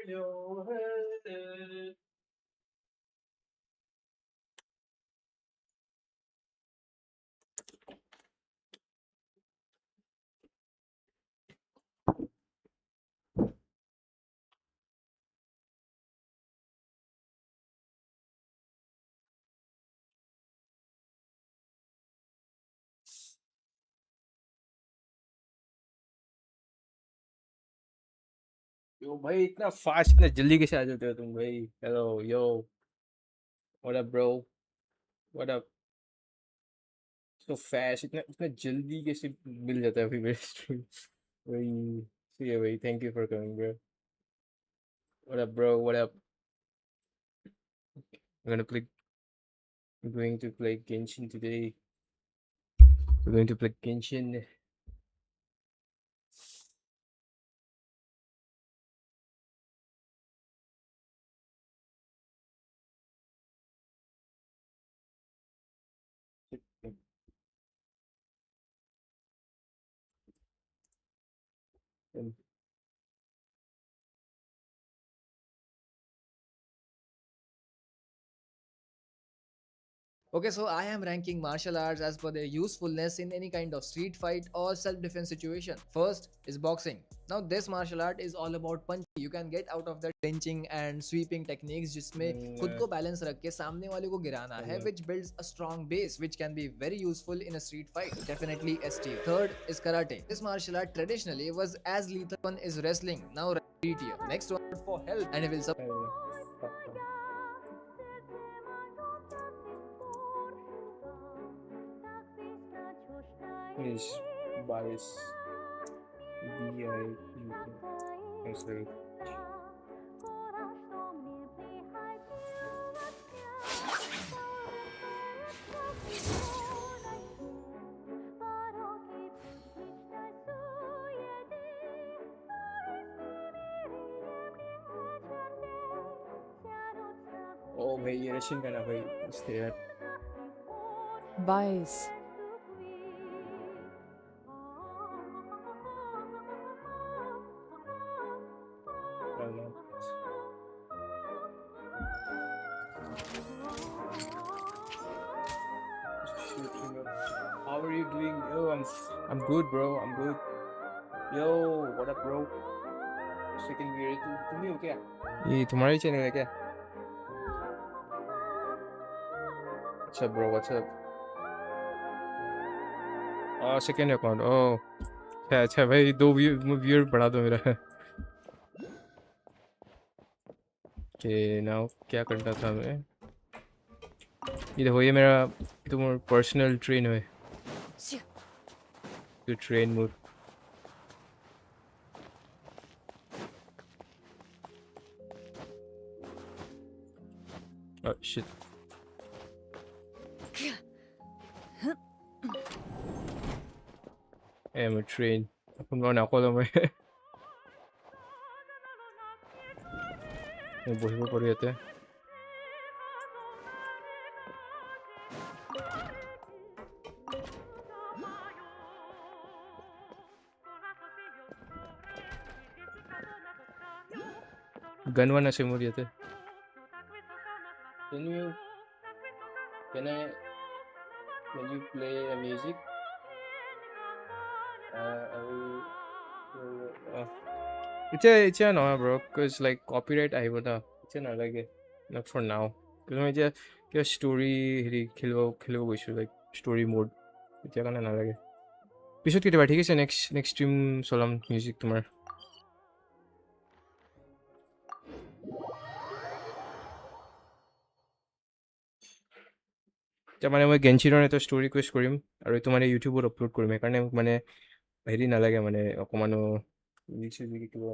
your head. यो भाई इतना fast इतना जल्दी कैसे आ जाते हो तुम भाई? Hello yo, what up bro? What up? So fast, इतना इतना जल्दी कैसे मिल जाता है अभी मेरे स्ट्रीम? भाई सही है भाई, thank you for coming bro. What up bro? What up? I'm gonna play, I'm going to play Genshin today. We're going to play Genshin. Um, Okay, so I am ranking martial arts as per their usefulness in any kind of street fight or self-defense situation. First is boxing. Now this martial art is all about punching. You can get out of the clinching and sweeping techniques जिसमें खुद uh, को balance रख के सामने वाले को गिराना है, uh, which builds a strong base which can be very useful in a street fight. Definitely S tier. Third is karate. This martial art traditionally was as lethal. One is wrestling. Now D tier. Next one for help and he will support. is bias. B-I-E. Sorry. Oh भाई ये Russian गाना भाई, इससे यार Bias. गाना। How are you doing? Yo, I'm good bro, I'm good. Yo, what up bro? Second video तुम ही हो क्या? ये तुम्हारा ही चैनल है क्या? अच्छा ब्रो, व्हाट्सअप? सेकंड अकाउंट, ओह अच्छा अच्छा भाई, दो व्यूअर बढ़ा दो मेरा। कि नाउ क्या करना था मैं? ये देखो, ये मेरा तुम्हारा पर्सनल ट्रेन है, to train mode. Shit, I'm a train. Kung ano ako lang may buhay ko pa rin ito. Ganwa na si mo dito. Can you, can you play a music? I will, it's a no bro, cause like copyright I would it's a no like not for now. Cause मैं क्या story हेरी खेलो वैसे like story mode it's a ना ना लगे। পিছত কেতিয়াবা ঠিক আছে, next stream চলাম মিউজিক তোমাৰ। এতিয়া মানে মই গেনচিনৰ এটা ষ্টৰি ৰিকুৱেষ্ট কৰিম আৰু এইটো মানে ইউটিউবত আপলোড কৰিম, সেইকাৰণে মোক মানে হেৰি নালাগে মানে অকণমানো লিখিব।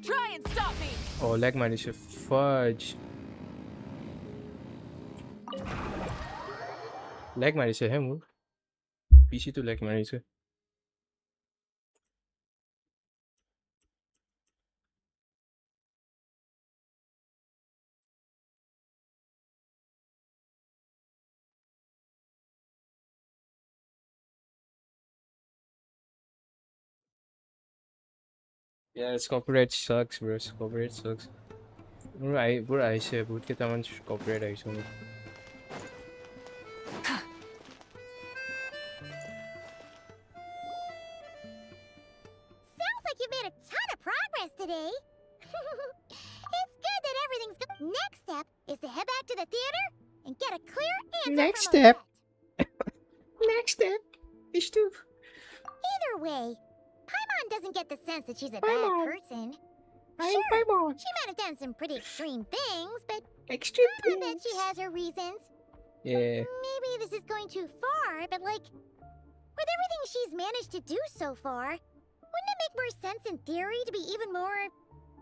Try and stop me. অঁ লেগ মাৰিছে, ফাজ লেগ মাৰিছেহে মোৰ পিচিটো লেগ মাৰিছে। Yeah, it's copyright sucks, bro. Copyright sucks. Bro, I say, boot ke taman copyright I so. Sounds like you've made a ton of progress today. It's good that everything's good. Next step is to head back to the theater and get a clear answer Next from step. Odette. Next step is to Either way, Paimon doesn't get the sense that she's a Paimon. bad person. I'm Sure, Paimon. she might have done some pretty extreme things, but Extreme I bet she has her reasons. Yeah. Maybe this is going too far, but like, with everything she's managed to do so far, wouldn't it make more sense in theory to be even more,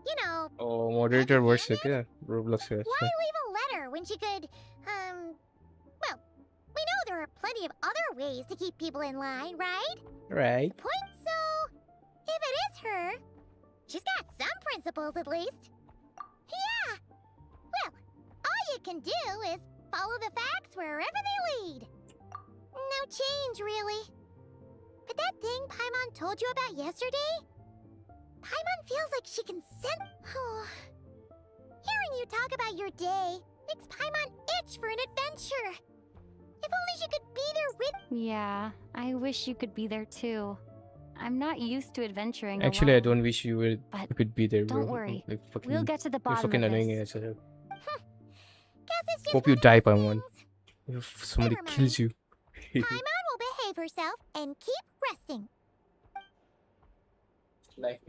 you know, Oh, moderator voice है क्या? Roblox है. why leave a letter when she could, well, we know there are plenty of other ways to keep people in line, right? Right. Point so, if it is her, she's got some principles at least. Yeah. Well, all you can do is follow the facts wherever they lead. No change, really. But that thing Paimon told you about yesterday? Paimon feels like she can sense... Hearing you talk about your day makes Paimon itch for an adventure. If only she could be there with... Yeah, I wish you could be there too. I'm not used to adventuring Actually, I alone. don't wish you could be there, bro. Don't worry. Like fucking, We'll get to the you're bottom fucking of annoying this. as hell. Guess it's just Hope you one of die, those Paimon. things. If somebody Never mind. kills you. Paimon will behave herself and keep resting. Like.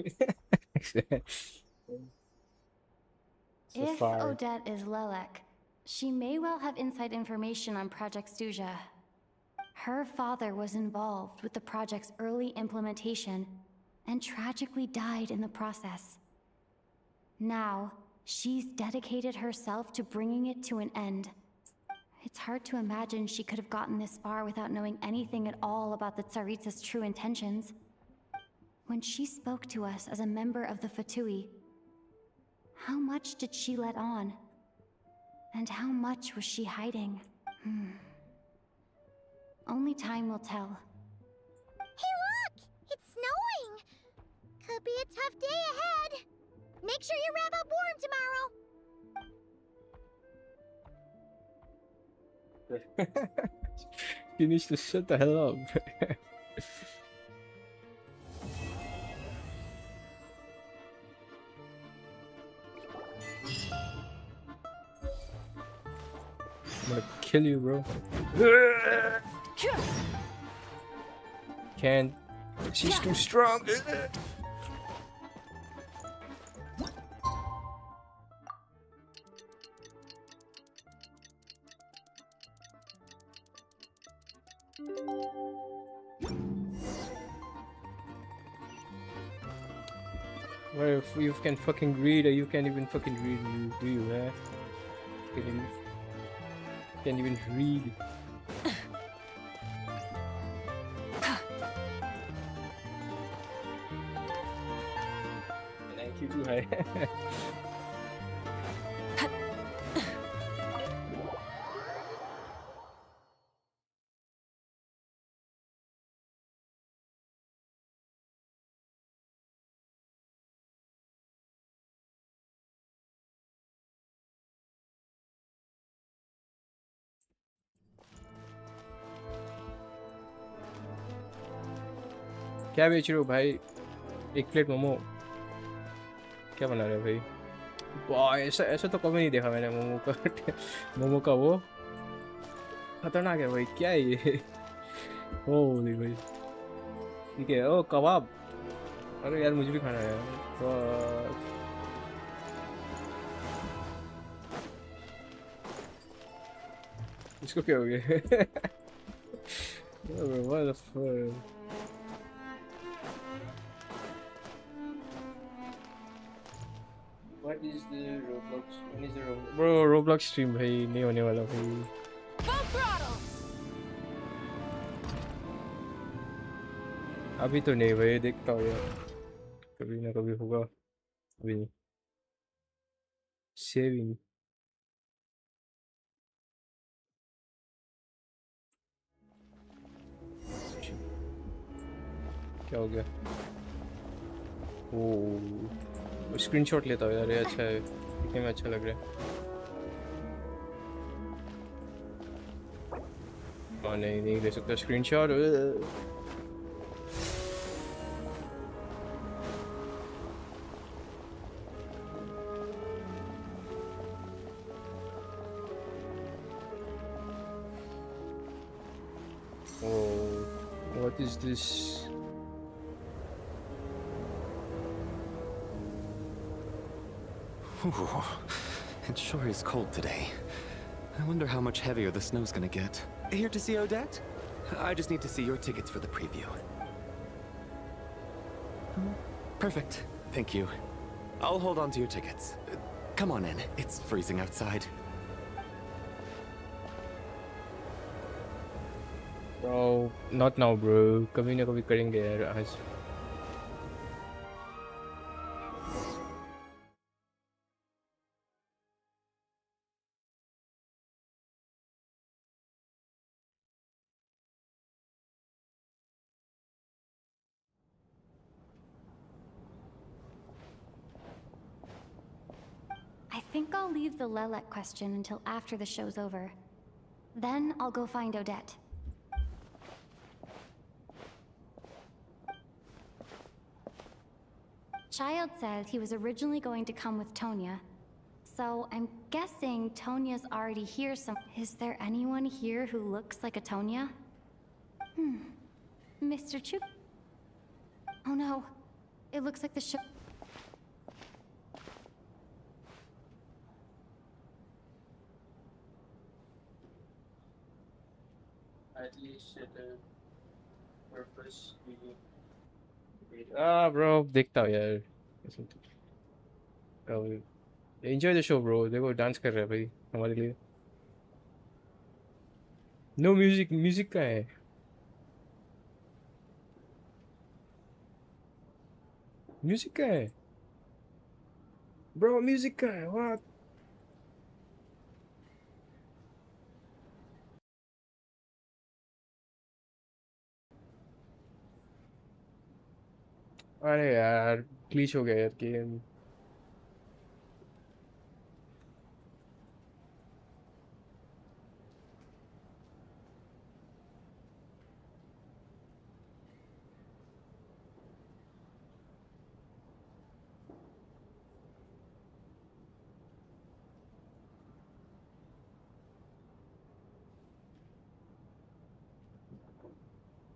So If far. Odette is Lelek, she may well have inside information on Project Stuja. Her father was involved with the project's early implementation and tragically died in the process. Now, she's dedicated herself to bringing it to an end. It's hard to imagine she could have gotten this far without knowing anything at all about the Tsaritsa's true intentions. When she spoke to us as a member of the Fatui, how much did she let on? And how much was she hiding? Only time will tell. Hey, look! It's snowing! Could be a tough day ahead. Make sure you wrap up warm tomorrow. You need to shut the hell up. I'm gonna kill you, bro. Can't. She's too strong. Well, if you can fucking read, or you can't even fucking read, do you, huh? Can't even read. And IQ too high. क्या बेच रहे हो भाई? एक plate momo. क्या बना रहे हो भाई? वाह, ऐसा ऐसा तो कभी नहीं देखा मैंने मोमो का। मोमो का वो खतरनाक है भाई। क्या है ये? होली भाई। ठीक है। ओ कबाब। अरे यार मुझे भी खाना है। वाह। इसको क्या हो गया? What the fuck? What is the Roblox? When is the Roblox? Bro, Roblox stream भाई नहीं होने वाला भाई। Full throttle! अभी तो नहीं भाई, देखता हूँ यार, कभी ना कभी होगा। अभी नहीं। सेविंग। क्या हो गया? ओ स्क्रीनशॉट लेता हूँ यार, ये अच्छा है, दिखने में अच्छा लग रहा है। नहीं नहीं ले सकता screenshot. Oh, what is this? Ooh, it sure is cold today. I wonder how much heavier the snow's gonna get. Here to see Odette? I just need to see your tickets for the preview. Perfect. Thank you. I'll hold on to your tickets. Come on in. It's freezing outside. Bro, not now, bro. कभी ना कभी करेंगे यार आज। I think I'll leave the Lelek question until after the show's over. Then I'll go find Odette. Child said he was originally going to come with Tonya. So I'm guessing Tonya's already here Is there anyone here who looks like a Tonya? Mr. Chu. Oh no. It looks like the show. At least purpose. Bro, देखता हूँ यार। Enjoy the show, bro. देखो dance कर रहा है भाई हमारे लिए। No music, music का है। Music का है। Bro, music का है। What? अरे यार ग्लिच हो गया यार गेम।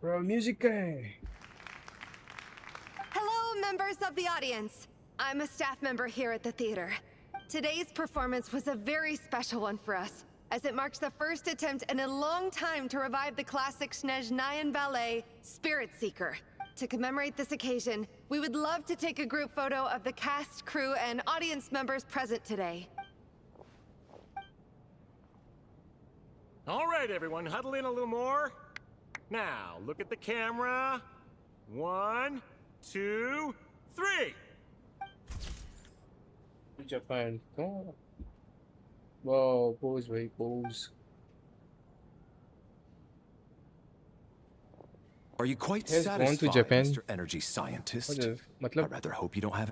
Bro, music का है। Hello, members of the audience. I'm a staff member here at the theater. Today's performance was a very special one for us, as it marks the first attempt in a long time to revive the classic Snezhnayan ballet, Spirit Seeker. To commemorate this occasion, we would love to take a group photo of the cast, crew, and audience members present today. All right, everyone, huddle in a little more. Now, look at the camera. 1, 2, 3. Japan. Come on. Whoa, pose, भाई pose. Are you quite Has gone to satisfied, Japan? Mr. Energy Scientist? I मतलब rather hope you don't have...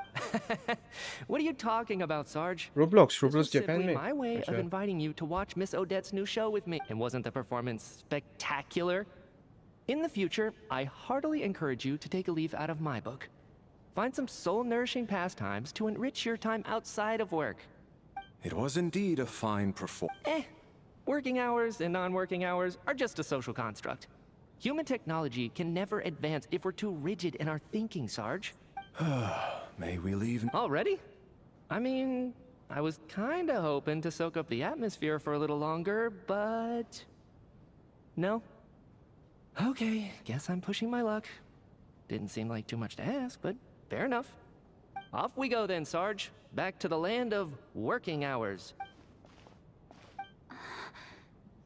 What are you talking about, Sarge? Roblox This was Japan simply में। my way of अच्छा। inviting you to watch Miss Odette's new show with me. And wasn't the performance spectacular? In the future, I heartily encourage you to take a leaf out of my book. Find some soul-nourishing pastimes to enrich your time outside of work. It was indeed a fine performance. Working hours and non-working hours are just a social construct. Human technology can never advance if we're too rigid in our thinking, Sarge. May we leave... Already? I mean, I was kinda hoping to soak up the atmosphere for a little longer, but... No? Okay, guess I'm pushing my luck. Didn't seem like too much to ask, but fair enough. Off we go then, Sarge. Back to the land of working hours.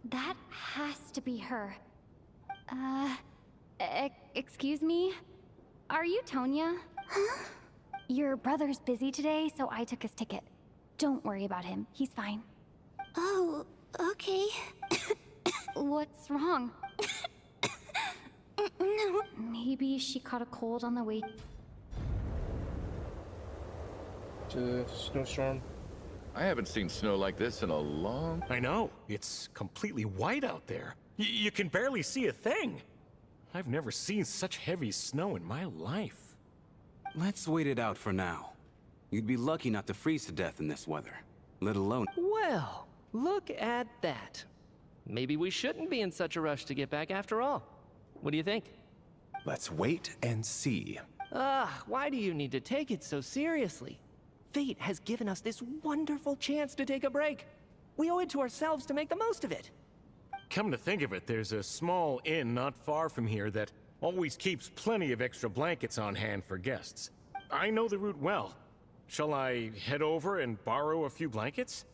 That has to be her. Excuse me? Are you Tonya? Huh? Your brother's busy today, so I took his ticket. Don't worry about him. He's fine. Oh, okay. What's wrong? No. Maybe she caught a cold on the way. to snowstorm. I haven't seen snow like this in a long... I know. It's completely white out there. You can barely see a thing. I've never seen such heavy snow in my life. Let's wait it out for now. You'd be lucky not to freeze to death in this weather, let alone... Well, look at that. Maybe we shouldn't be in such a rush to get back after all. What do you think? Let's wait and see. Why do you need to take it so seriously? Fate has given us this wonderful chance to take a break. We owe it to ourselves to make the most of it. Come to think of it, there's a small inn not far from here that always keeps plenty of extra blankets on hand for guests. I know the route well. Shall I head over and borrow a few blankets?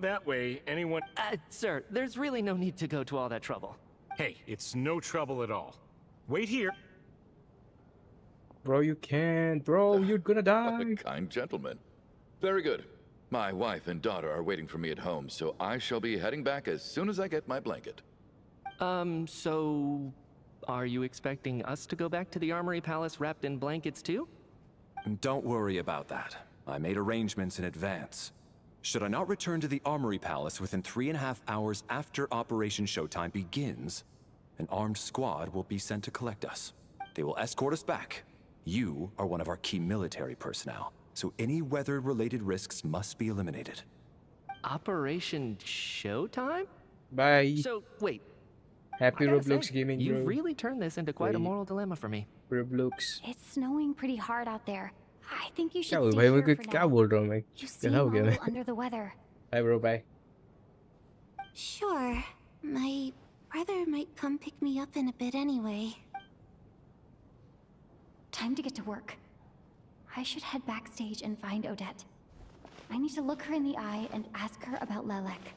That way, anyone... Sir, there's really no need to go to all that trouble. Hey, it's no trouble at all. Wait here. Bro, you can't. Bro, you're gonna What die. a kind gentleman. Very good. My wife and daughter are waiting for me at home, so I shall be heading back as soon as I get my blanket. So... Are you expecting us to go back to the Armory Palace wrapped in blankets too? Don't worry about that. I made arrangements in advance. Should I not return to the Armory Palace within 3.5 hours after Operation Showtime begins, an armed squad will be sent to collect us. They will escort us back. You are one of our key military personnel, so any weather-related risks must be eliminated. Operation Showtime? Bye. So, wait. Happy I gotta Roblox say, gaming, bro. You've really turned this into quite a Wait. moral dilemma for me. Roblox. It's snowing pretty hard out there. I think you should क्या हुआ stay भाई, here मैं for क्या now. बोल रहा हूँ मैं? You क्या seem हो a गया मैं? little under the weather. Bye bro, bye. Sure. My brother might come pick me up in a bit anyway. Time to get to work. I should head backstage and find Odette. I need to look her in the eye and ask her about Lelek.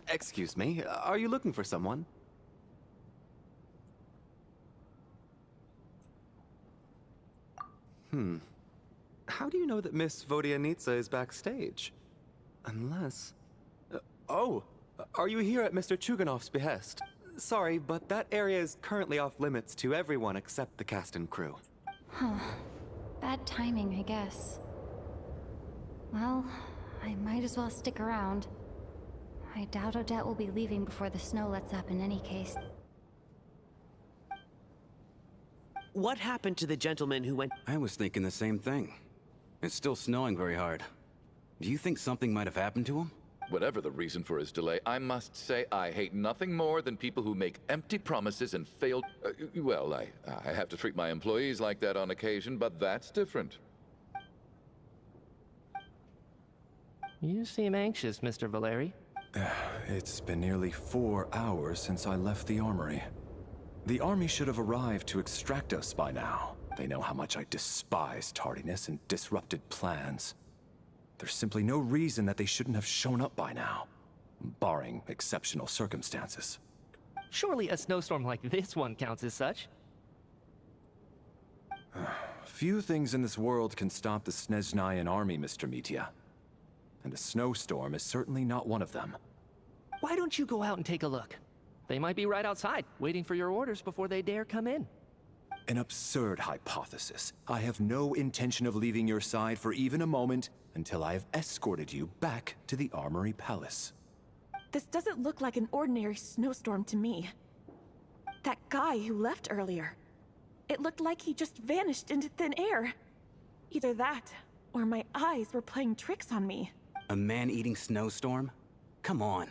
Excuse me, are you looking for someone? How do you know that Miss Vodianitsa is backstage? Unless... are you here at Mr. Chuganov's behest? Sorry, but that area is currently off limits to everyone except the cast and crew. Huh. Bad timing, I guess. Well, I might as well stick around. I doubt Odette will be leaving before the snow lets up in any case. What happened to the gentleman who went... I was thinking the same thing. It's still snowing very hard. Do you think something might have happened to him? Whatever the reason for his delay, I must say I hate nothing more than people who make empty promises and fail... well, I have to treat my employees like that on occasion, but that's different. You seem anxious, Mr. Valeri. It's been nearly 4 hours since I left the armory. The army should have arrived to extract us by now. They know how much I despise tardiness and disrupted plans. There's simply no reason that they shouldn't have shown up by now, barring exceptional circumstances. Surely a snowstorm like this one counts as such. Few things in this world can stop the Snezhnayan army, Mr. Mitya. And a snowstorm is certainly not one of them. Why don't you go out and take a look? They might be right outside, waiting for your orders before they dare come in. An absurd hypothesis. I have no intention of leaving your side for even a moment until I have escorted you back to the Armory Palace. This doesn't look like an ordinary snowstorm to me. That guy who left earlier. It looked like he just vanished into thin air. Either that, or my eyes were playing tricks on me. A man-eating snowstorm? Come on.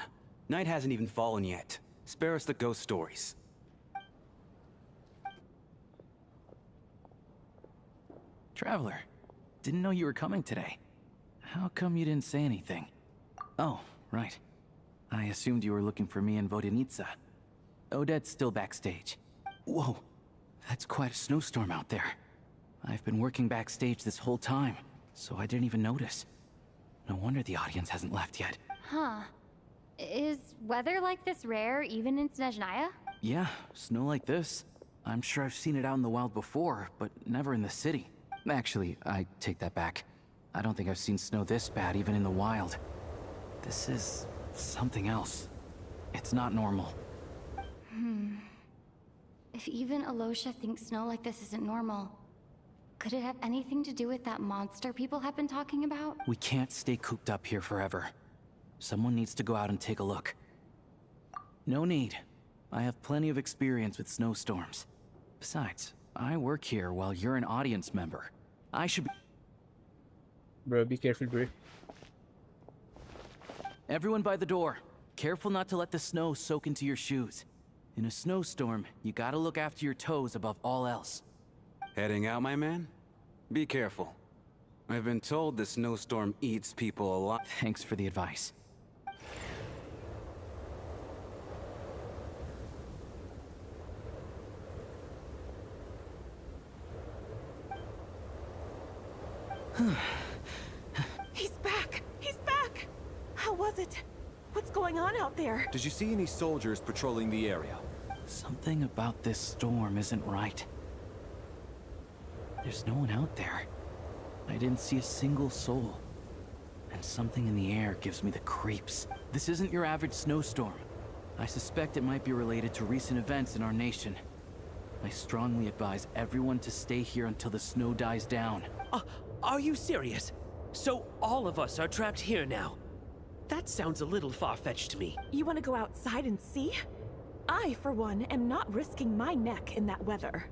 Night hasn't even fallen yet. Spare us the ghost stories. Traveler, didn't know you were coming today. How come you didn't say anything? Oh, right. I assumed you were looking for me and Vodyanitsa. Odette's still backstage. Whoa, that's quite a snowstorm out there. I've been working backstage this whole time, so I didn't even notice. No wonder the audience hasn't left yet. Huh. Is weather like this rare even in Snezhnaya? Yeah, snow like this. I'm sure I've seen it out in the wild before, but never in the city. Actually, I take that back. I don't think I've seen snow this bad even in the wild. This is something else. It's not normal. If even Alosha thinks snow like this isn't normal, Could it have anything to do with that monster people have been talking about? We can't stay cooped up here forever. Someone needs to go out and take a look. No need. I have plenty of experience with snowstorms. Besides, I work here while you're an audience member. I should be... Bro, be careful, bro. Everyone by the door. Careful not to let the snow soak into your shoes. In a snowstorm, you gotta look after your toes above all else. Heading out, my man? Be careful. I've been told the snowstorm eats people alive. Thanks for the advice. He's back! He's back! How was it? What's going on out there? Did you see any soldiers patrolling the area? Something about this storm isn't right. There's no one out there. I didn't see a single soul. And something in the air gives me the creeps. This isn't your average snowstorm. I suspect it might be related to recent events in our nation. I strongly advise everyone to stay here until the snow dies down. Are you serious? So all of us are trapped here now? That sounds a little far-fetched to me. You want to go outside and see? I, for one, am not risking my neck in that weather.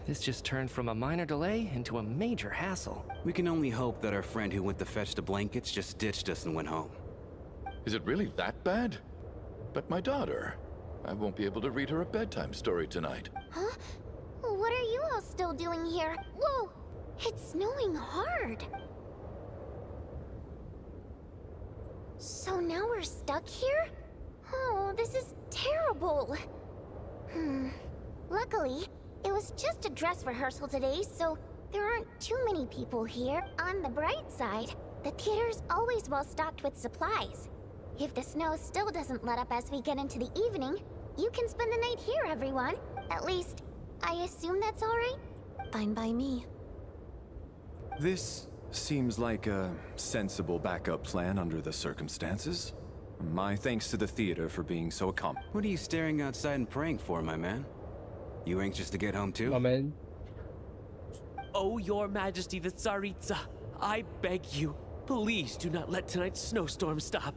This just turned from a minor delay into a major hassle. We can only hope that our friend who went to fetch the blankets just ditched us and went home. Is it really that bad? But my daughter, I won't be able to read her a bedtime story tonight. Huh? What are you all still doing here? Whoa! It's snowing hard. So now we're stuck here? Oh, this is terrible. Luckily, it was just a dress rehearsal today, so there aren't too many people here. On the bright side, the theater's always well stocked with supplies. If the snow still doesn't let up as we get into the evening, you can spend the night here, everyone. At least, I assume that's all right? Fine by me. This seems like a sensible backup plan under the circumstances. My thanks to the theater for being so accommodating. What are you staring outside and praying for, my man? You anxious to get home too? My man. Oh, Your Majesty the Tsaritsa, I beg you, please do not let tonight's snowstorm stop.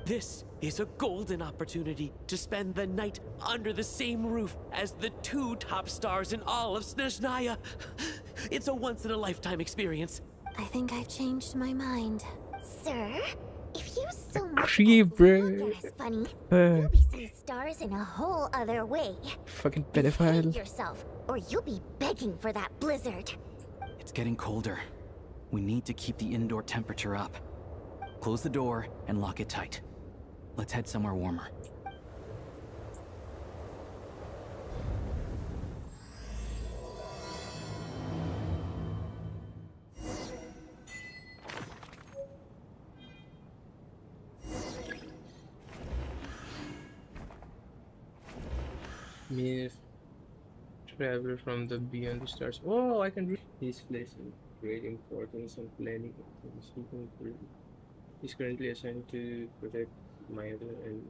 This is a golden opportunity to spend the night under the same roof as the two top stars in all of Snezhnaya. It's a once-in-a-lifetime experience. I think I've changed my mind. Sir, if you so much Creep, as bro. look at us funny, you'll be seeing stars in a whole other way. Fucking Behave pedophile. yourself, or you'll be begging for that blizzard. It's getting colder. We need to keep the indoor temperature up. Close the door and lock it tight. Let's head somewhere warmer. Myth. Traveler from the beyond the stars. Oh, I can read his place in great importance and planning. He's currently assigned to protect my other and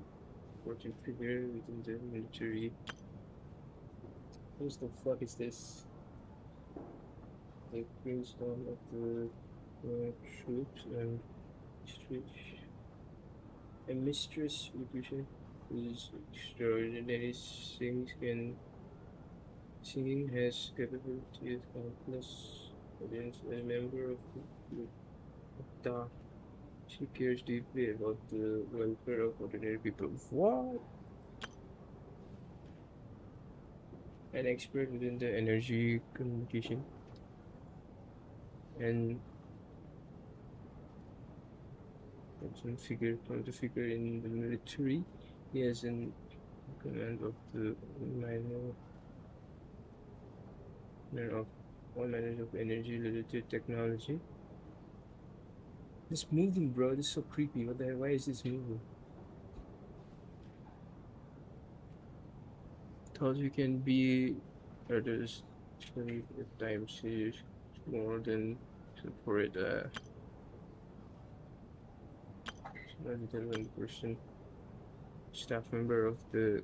important figure within the military. What the fuck is this? The gravestone of the troops and stretch. A mistress reputation whose extraordinary singing has capability of countless audience. A member of the she cares deeply about the welfare of ordinary people. What? An expert within the energy communication and the figure in the military. He has an command of the minor of all manners of energy related technology. This moving, bro. This is so creepy. What the hell? Why is this moving? Thought you can be others at times is more than for it. Not one person, staff member of the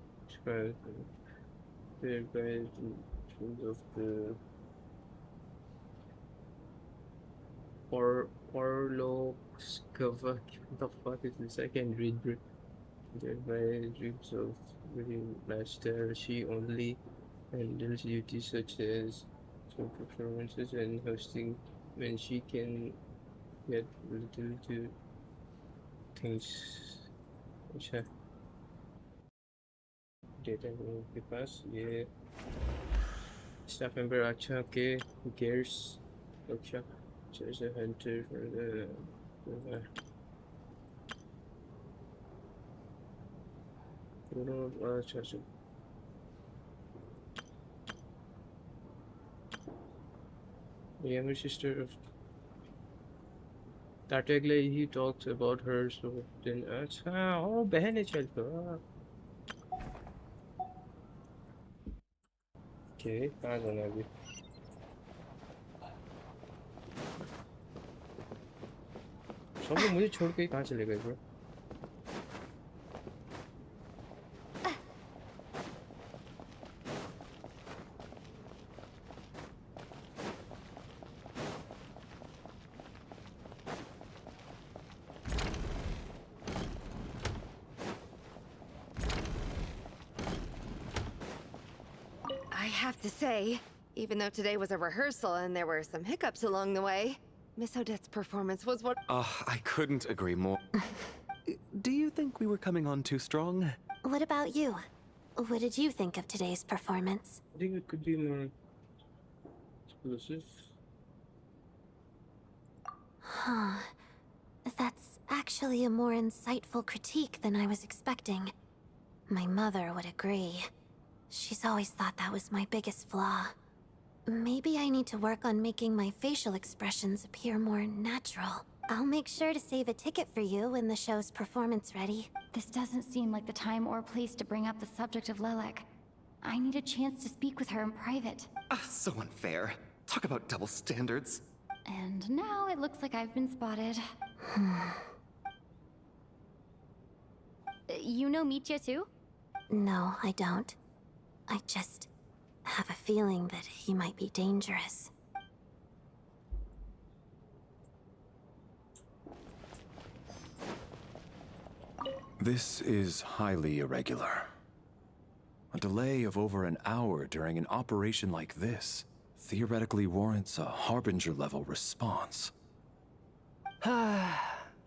thereby of the Orlokskava. What the fuck is this? I can read. My dreams of being master. She only handles duties such as some performances and hosting when she can get little to things. अच्छा data के पास ये staff member अच्छा के gears अच्छा there's a hunter for the अच्छा अच्छा the younger sister of Tategle, he talks about her so then अच्छा ओ बहन है चल तो ओके कहाँ जाना है अभी सब लोग मुझे छोड़ के कहाँ चले गए bro I have to say, even though today was a rehearsal and there were some hiccups along the way, Miss Odette's performance was what— I couldn't agree more. Do you think we were coming on too strong? What about you? What did you think of today's performance? I think it could be more explosive. Huh. That's actually a more insightful critique than I was expecting. My mother would agree. She's always thought that was my biggest flaw. Maybe I need to work on making my facial expressions appear more natural. I'll make sure to save a ticket for you when the show's performance ready. This doesn't seem like the time or place to bring up the subject of Lilac. I need a chance to speak with her in private. So unfair. Talk about double standards. And now it looks like I've been spotted. You know Mitya too? No, I don't. I just have a feeling that he might be dangerous. This is highly irregular. A delay of over an hour during an operation like this theoretically warrants a Harbinger-level response.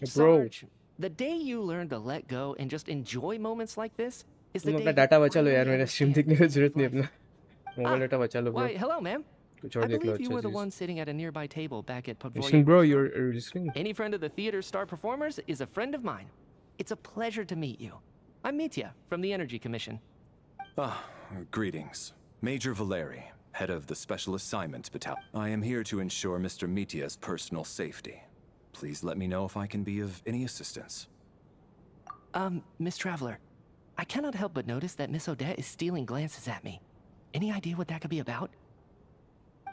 Sarge, the day you learn to let go and just enjoy moments like this is the तुम day अपना you data बचा लो finally यार मेरा stream understand देखने की जरूरत नहीं life. अपना मोबाइल डाटा बचा लो ब्रो Why, hello, ma'am. कुछ और I देख लो believe you अच्छा were the चीज one sitting at a nearby table back at Pavoya. listening bro you're listening Any friend of the theater's star performers is a friend of mine. It's a pleasure to meet you. I'm Mitya from the Energy Commission. Greetings. Major Valeri, head of the Special Assignments Battalion. I am here to ensure Mr. Mitya's personal safety. Please let me know if I can be of any assistance. Miss Traveler, I cannot help but notice that Miss Odette is stealing glances at me. Any idea what that could be about?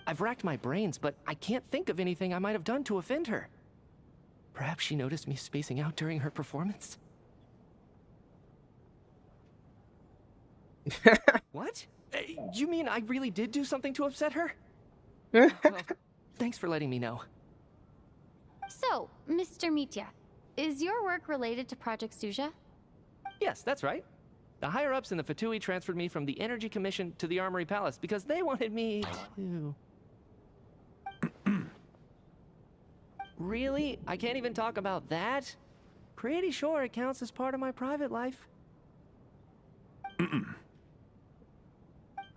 I've racked my brains, but I can't think of anything I might have done to offend her. Perhaps she noticed me spacing out during her performance? What? You mean I really did do something to upset her? Well, thanks for letting me know. So, Mr. Mitya, is your work related to Project Stuja? Yes, that's right. The higher-ups in the Fatui transferred me from the Energy Commission to the Armory Palace because they wanted me to... Really? I can't even talk about that? Pretty sure it counts as part of my private life.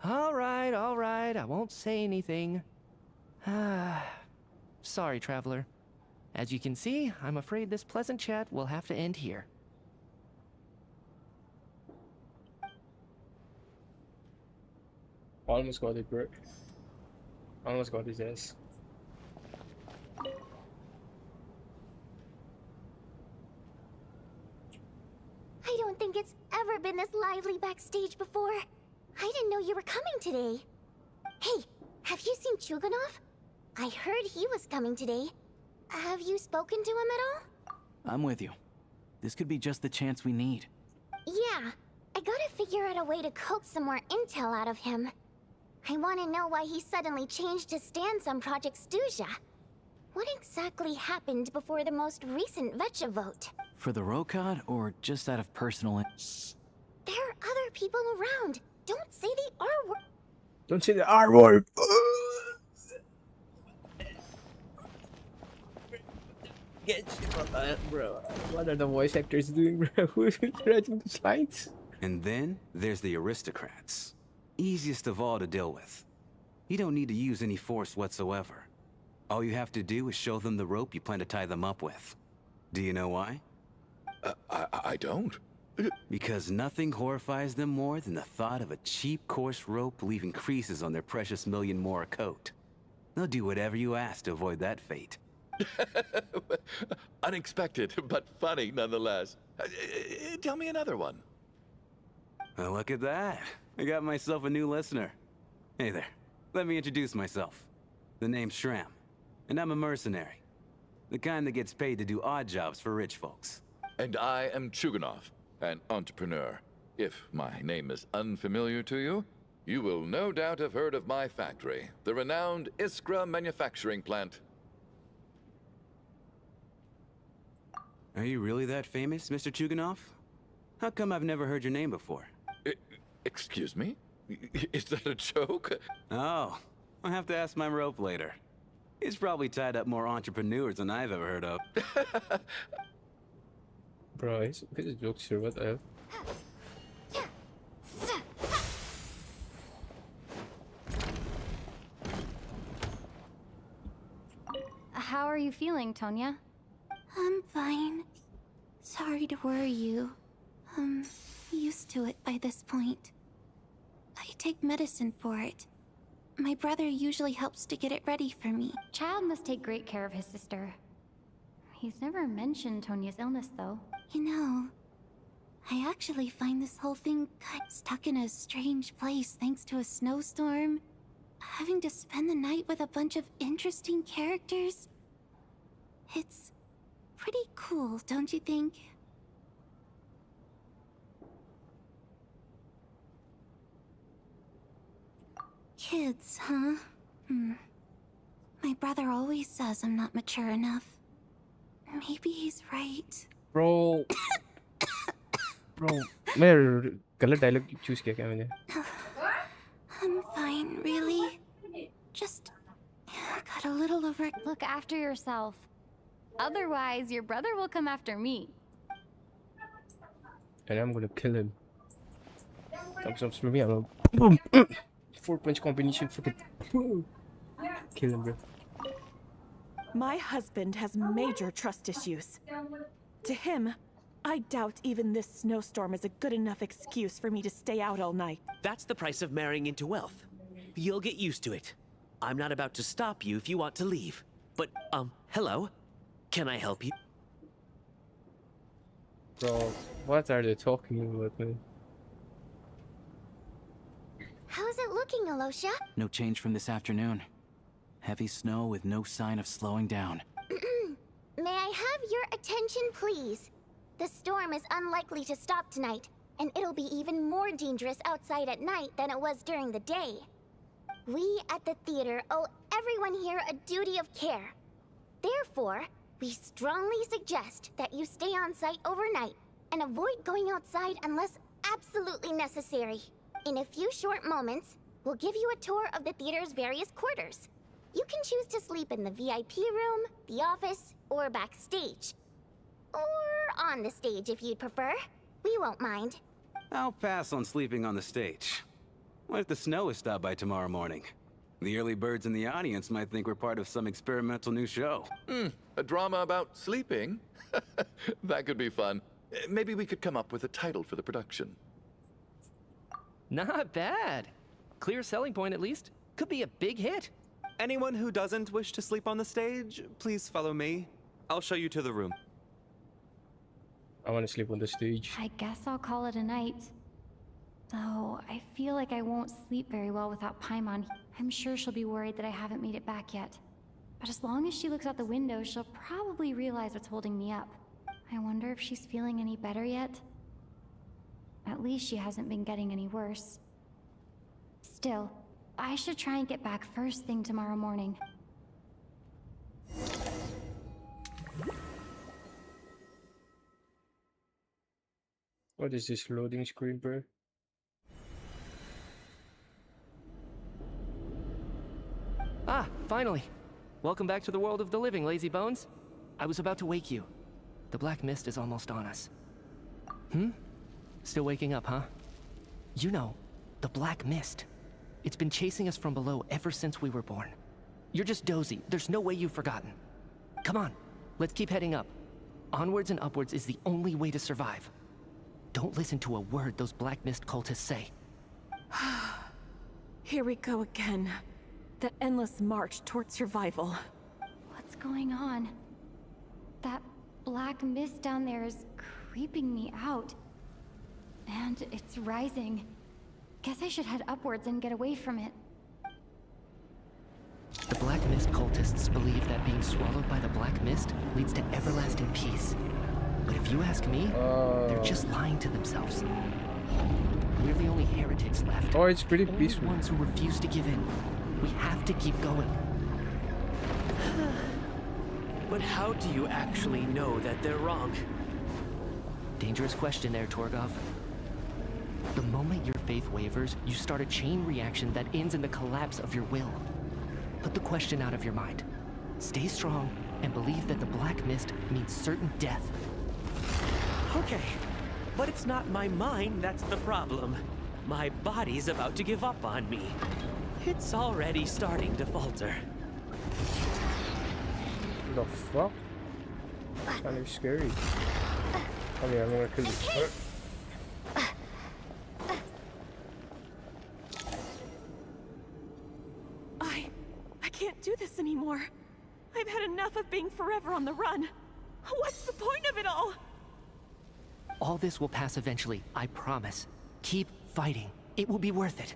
All right, I won't say anything. Sorry, Traveler. As you can see, I'm afraid this pleasant chat will have to end here. almost got it bro almost got his ass I don't think it's ever been this lively backstage before. I didn't know you were coming today. Hey, have you seen Chuganov? I heard he was coming today. Have you spoken to him at all? I'm with you. This could be just the chance we need. Yeah, I gotta figure out a way to coax some more intel out of him. I want to know why he suddenly changed his stance on Project Stuja. What exactly happened before the most recent Vecha vote? For the Rokad, or just out of personal... Shh! There are other people around. Don't say the R word. Don't say the R word. Bro, what are the voice actors doing, bro? Who's writing the slides? And then there's the aristocrats. Easiest of all to deal with. You don't need to use any force whatsoever. All you have to do is show them the rope you plan to tie them up with. Do you know why? I don't. Because nothing horrifies them more than the thought of a cheap, coarse rope leaving creases on their precious million Mora coat. They'll do whatever you ask to avoid that fate. Unexpected, but funny nonetheless. Tell me another one. Well, look at that. I got myself a new listener. Hey there. Let me introduce myself. The name's Shram, and I'm a mercenary. The kind that gets paid to do odd jobs for rich folks. And I am Chuganov, an entrepreneur. If my name is unfamiliar to you, you will no doubt have heard of my factory, the renowned Iskra manufacturing plant. Are you really that famous, Mr. Chuganov? How come I've never heard your name before? Excuse me? Is that a joke? Oh, I'll have to ask my rope later. He's probably tied up more entrepreneurs than I've ever heard of. Bro, it's a joke, sure. What the hell? How are you feeling, Tonya? I'm fine. Sorry to worry you. I'm used to it by this point. I take medicine for it. My brother usually helps to get it ready for me. Child must take great care of his sister. He's never mentioned Tonya's illness, though. You know, I actually find this whole thing got stuck in a strange place thanks to a snowstorm. Having to spend the night with a bunch of interesting characters. It's pretty cool, don't you think? Kids, huh? My brother always says I'm not mature enough. Maybe he's right. Bro. Bro, मैं गलत dialogue choose किया क्या मैंने? I'm fine, really. Just got a little over. Look after yourself. Otherwise, your brother will come after me. And I'm gonna kill him. Comes up to me, I'm gonna boom. 4-punch combination, freaking boom. Kill him, bro. My husband has major trust issues. To him, I doubt even this snowstorm is a good enough excuse for me to stay out all night. That's the price of marrying into wealth. You'll get used to it. I'm not about to stop you if you want to leave. But, hello? Can I help you? Bro, what are they talking about, man? How's it looking, Alosha? No change from this afternoon. Heavy snow with no sign of slowing down. May I have your attention, please? The storm is unlikely to stop tonight, and it'll be even more dangerous outside at night than it was during the day. We at the theater owe everyone here a duty of care. Therefore, we strongly suggest that you stay on site overnight and avoid going outside unless absolutely necessary. In a few short moments, we'll give you a tour of the theater's various quarters. You can choose to sleep in the VIP room, the office, or backstage. Or on the stage if you'd prefer. We won't mind. I'll pass on sleeping on the stage. What if the snow is stopped by tomorrow morning? The early birds in the audience might think we're part of some experimental new show. A drama about sleeping? That could be fun. Maybe we could come up with a title for the production. Not bad. Clear selling point at least. Could be a big hit. Anyone who doesn't wish to sleep on the stage, please follow me. I'll show you to the room. I want to sleep on the stage. I guess I'll call it a night. Though, I feel like I won't sleep very well without Paimon. I'm sure she'll be worried that I haven't made it back yet. But as long as she looks out the window, she'll probably realize what's holding me up. I wonder if she's feeling any better yet? At least she hasn't been getting any worse. Still, I should try and get back first thing tomorrow morning. What is this loading screen, bro? Ah, finally! Welcome back to the world of the living, lazy bones. I was about to wake you. The black mist is almost on us. Still waking up, huh? You know, the black mist. It's been chasing us from below ever since we were born. You're just dozy. There's no way you've forgotten. Come on, let's keep heading up. Onwards and upwards is the only way to survive. Don't listen to a word those black mist cultists say. Here we go again. The endless march toward survival. What's going on? That black mist down there is creeping me out. And it's rising. Guess I should head upwards and get away from it. The black mist cultists believe that being swallowed by the black mist leads to everlasting peace. But if you ask me, they're just lying to themselves. We're the only heretics left. Oh, it's pretty Only peaceful. ones who refuse to give in. We have to keep going. But how do you actually know that they're wrong? Dangerous question there, Torgov. The moment your faith wavers, you start a chain reaction that ends in the collapse of your will. Put the question out of your mind. Stay strong and believe that the black mist means certain death. Okay, but it's not my mind that's the problem. My body's about to give up on me. It's already starting to falter. The fuck? Kind of scary. I mean, I'm gonna kill you. I can't do this anymore. I've had enough of being forever on the run. What's the point of it all? All this will pass eventually, I promise. Keep fighting. It will be worth it.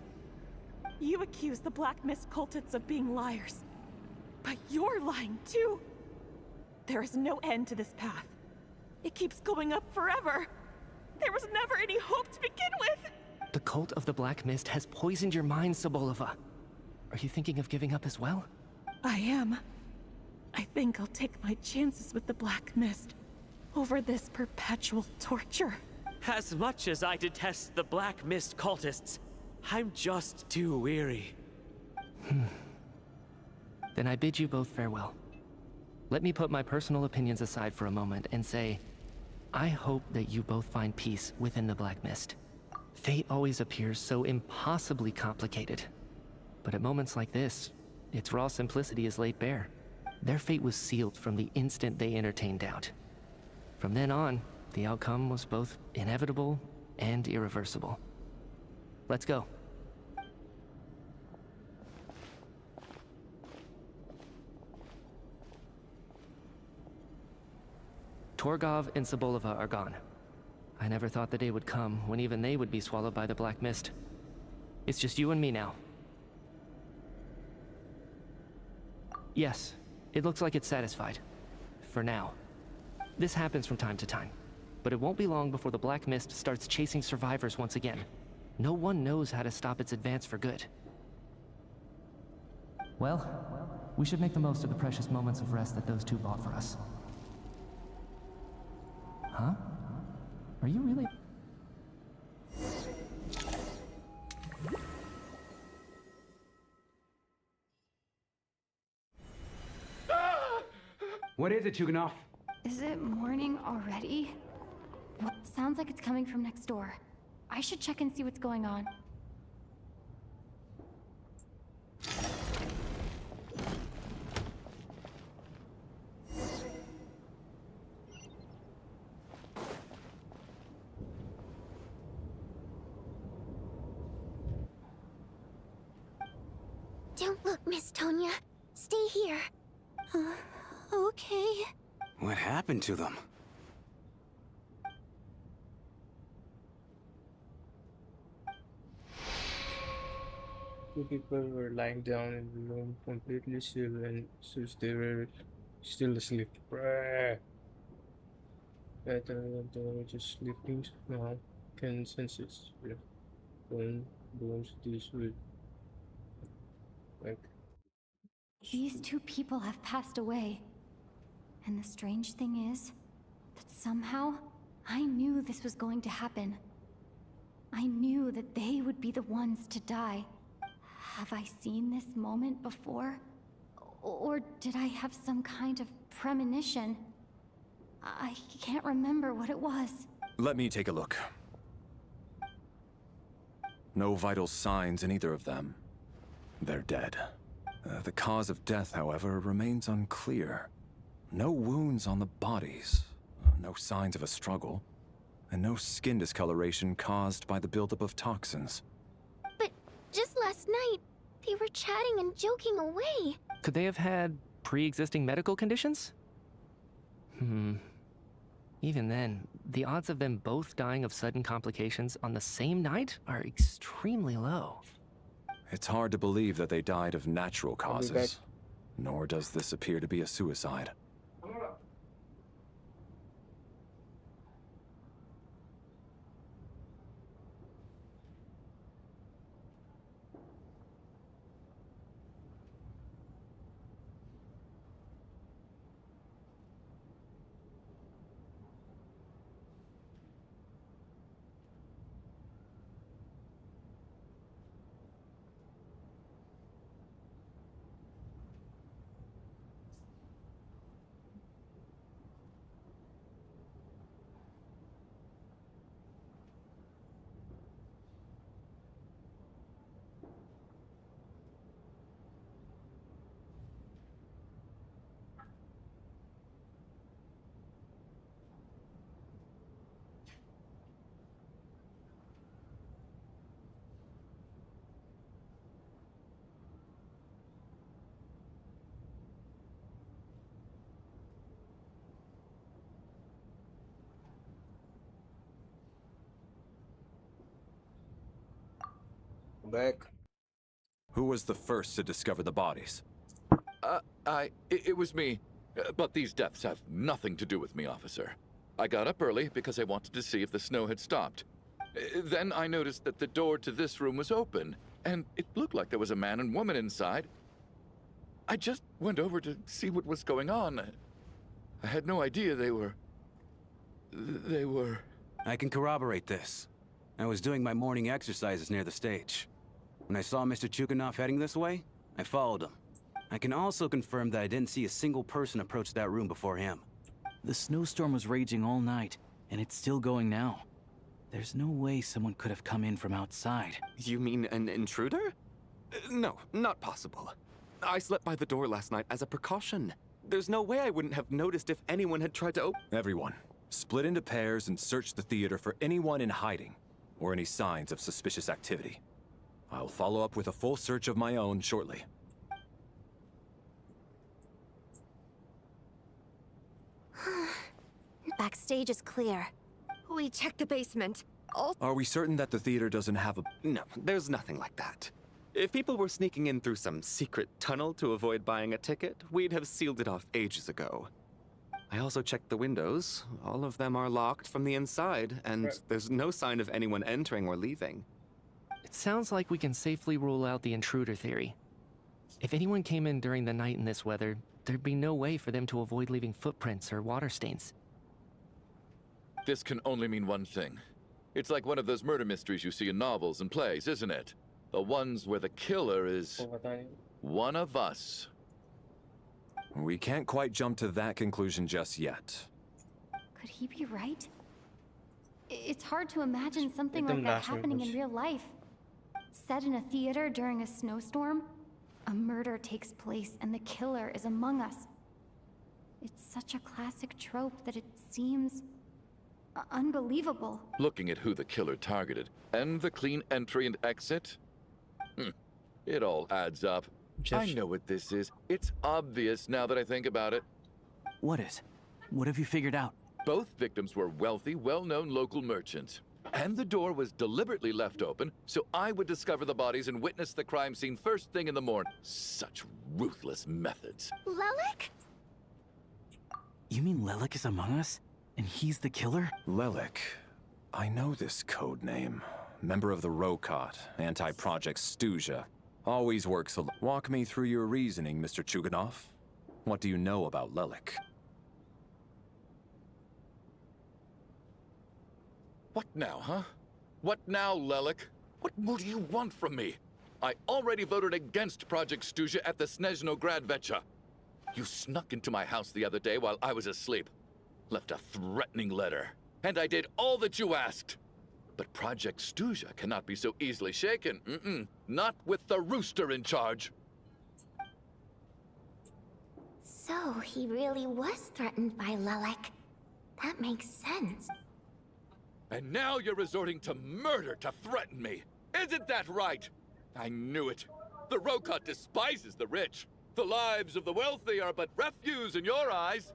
You accuse the Black Mist cultists of being liars. But you're lying too. There is no end to this path. It keeps going up forever. There was never any hope to begin with. The cult of the Black Mist has poisoned your mind, Sobolova. Are you thinking of giving up as well? I am. I think I'll take my chances with the Black Mist over this perpetual torture. As much as I detest the Black Mist cultists, I'm just too weary. Then I bid you both farewell. Let me put my personal opinions aside for a moment and say, I hope that you both find peace within the Black Mist. Fate always appears so impossibly complicated. But at moments like this, its raw simplicity is laid bare. Their fate was sealed from the instant they entertained doubt. From then on, the outcome was both inevitable and irreversible. Let's go. Torgov and Sobolova are gone. I never thought the day would come when even they would be swallowed by the Black Mist. It's just you and me now. Yes, it looks like it's satisfied. For now. This happens from time to time. But it won't be long before the Black Mist starts chasing survivors once again. No one knows how to stop its advance for good. Well, we should make the most of the precious moments of rest that those two bought for us. Huh? Are you really? What is it, Chuganov? Is it morning already? Well, sounds like it's coming from next door. I should check and see what's going on. Don't look, Miss Tonya. Stay here. Okay. What happened to them? Two people were lying down in the room, completely still, and since they were still asleep. Bruh. Better than just sleeping now. Can sense its bones this with Like, These two people have passed away. And the strange thing is that somehow I knew this was going to happen. I knew that they would be the ones to die. Have I seen this moment before? Or did I have some kind of premonition? I can't remember what it was. Let me take a look. No vital signs in either of them. They're dead. The cause of death, however, remains unclear. No wounds on the bodies, no signs of a struggle, and no skin discoloration caused by the buildup of toxins. But just last night, they were chatting and joking away. Could they have had pre-existing medical conditions? Even then, the odds of them both dying of sudden complications on the same night are extremely low. It's hard to believe that they died of natural I'll be back. causes, nor does this appear to be a suicide. Back. Who was the first to discover the bodies? It was me. But these deaths have nothing to do with me, officer. I got up early because I wanted to see if the snow had stopped. Then I noticed that the door to this room was open, and it looked like there was a man and woman inside. I just went over to see what was going on. I had no idea they were... I can corroborate this. I was doing my morning exercises near the stage. When I saw Mr. Chuganov heading this way, I followed him. I can also confirm that I didn't see a single person approach that room before him. The snowstorm was raging all night, and it's still going now. There's no way someone could have come in from outside. You mean an intruder? No, not possible. I slept by the door last night as a precaution. There's no way I wouldn't have noticed if anyone had tried to open... Everyone, split into pairs and search the theater for anyone in hiding, or any signs of suspicious activity. I'll follow up with a full search of my own shortly. Backstage is clear. We checked the basement. Are we certain that the theater doesn't have a... No, there's nothing like that. If people were sneaking in through some secret tunnel to avoid buying a ticket, we'd have sealed it off ages ago. I also checked the windows. All of them are locked from the inside, and there's no sign of anyone entering or leaving. It sounds like we can safely rule out the intruder theory. If anyone came in during the night in this weather, there'd be no way for them to avoid leaving footprints or water stains. This can only mean one thing. It's like one of those murder mysteries you see in novels and plays, isn't it? The ones where the killer is one of us. We can't quite jump to that conclusion just yet. Could he be right? It's hard to imagine something like that happening in real life. Set in a theater during a snowstorm, a murder takes place and the killer is among us. It's such a classic trope that it seems unbelievable. Looking at who the killer targeted, and the clean entry and exit, it all adds up. I know what this is. It's obvious now that I think about it. What is? What have you figured out? Both victims were wealthy, well-known local merchants. And the door was deliberately left open, so I would discover the bodies and witness the crime scene first thing in the morning. Such ruthless methods. Lelik? You mean Lelik is among us? And he's the killer? Lelik. I know this code name. Member of the Rokot, anti-Project Stuja. Always works alone. Walk me through your reasoning, Mr. Chuganov. What do you know about Lelik? What now, huh? What now, Lelik? What more do you want from me? I already voted against Project Stuzha at the Snezhno Gradvecha. You snuck into my house the other day while I was asleep. Left a threatening letter. And I did all that you asked. But Project Stuzha cannot be so easily shaken. Not with the rooster in charge. So he really was threatened by Lelik. That makes sense. And now you're resorting to murder to threaten me. Isn't that right? I knew it. The Rokot despises the rich. The lives of the wealthy are but refuse in your eyes.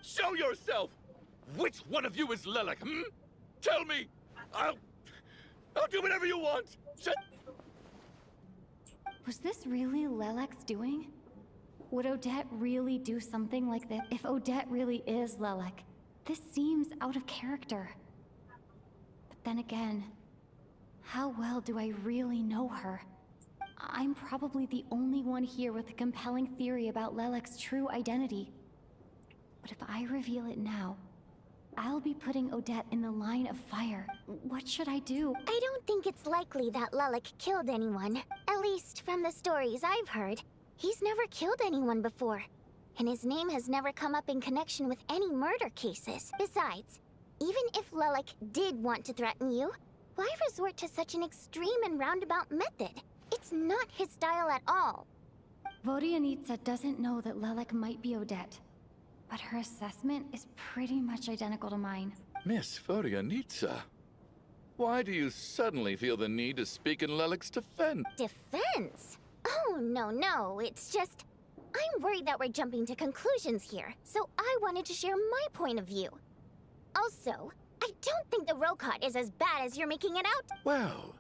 Show yourself! Which one of you is Lelik, Tell me! I'll do whatever you want! Was this really Lelek's doing? Would Odette really do something like this? If Odette really is Lelek, this seems out of character. But then again, how well do I really know her? I'm probably the only one here with a compelling theory about Lelek's true identity. But if I reveal it now, I'll be putting Odette in the line of fire. What should I do? I don't think it's likely that Lelik killed anyone. At least from the stories I've heard. He's never killed anyone before. And his name has never come up in connection with any murder cases. Besides, even if Lelik did want to threaten you, why resort to such an extreme and roundabout method? It's not his style at all. Vodyanitsa doesn't know that Lelek might be Odette, but her assessment is pretty much identical to mine. Miss Vodyanitsa, why do you suddenly feel the need to speak in Lelek's defense? Defense? Oh, no, it's just... I'm worried that we're jumping to conclusions here, so I wanted to share my point of view. Also, I don't think the Rokot is as bad as you're making it out. Well,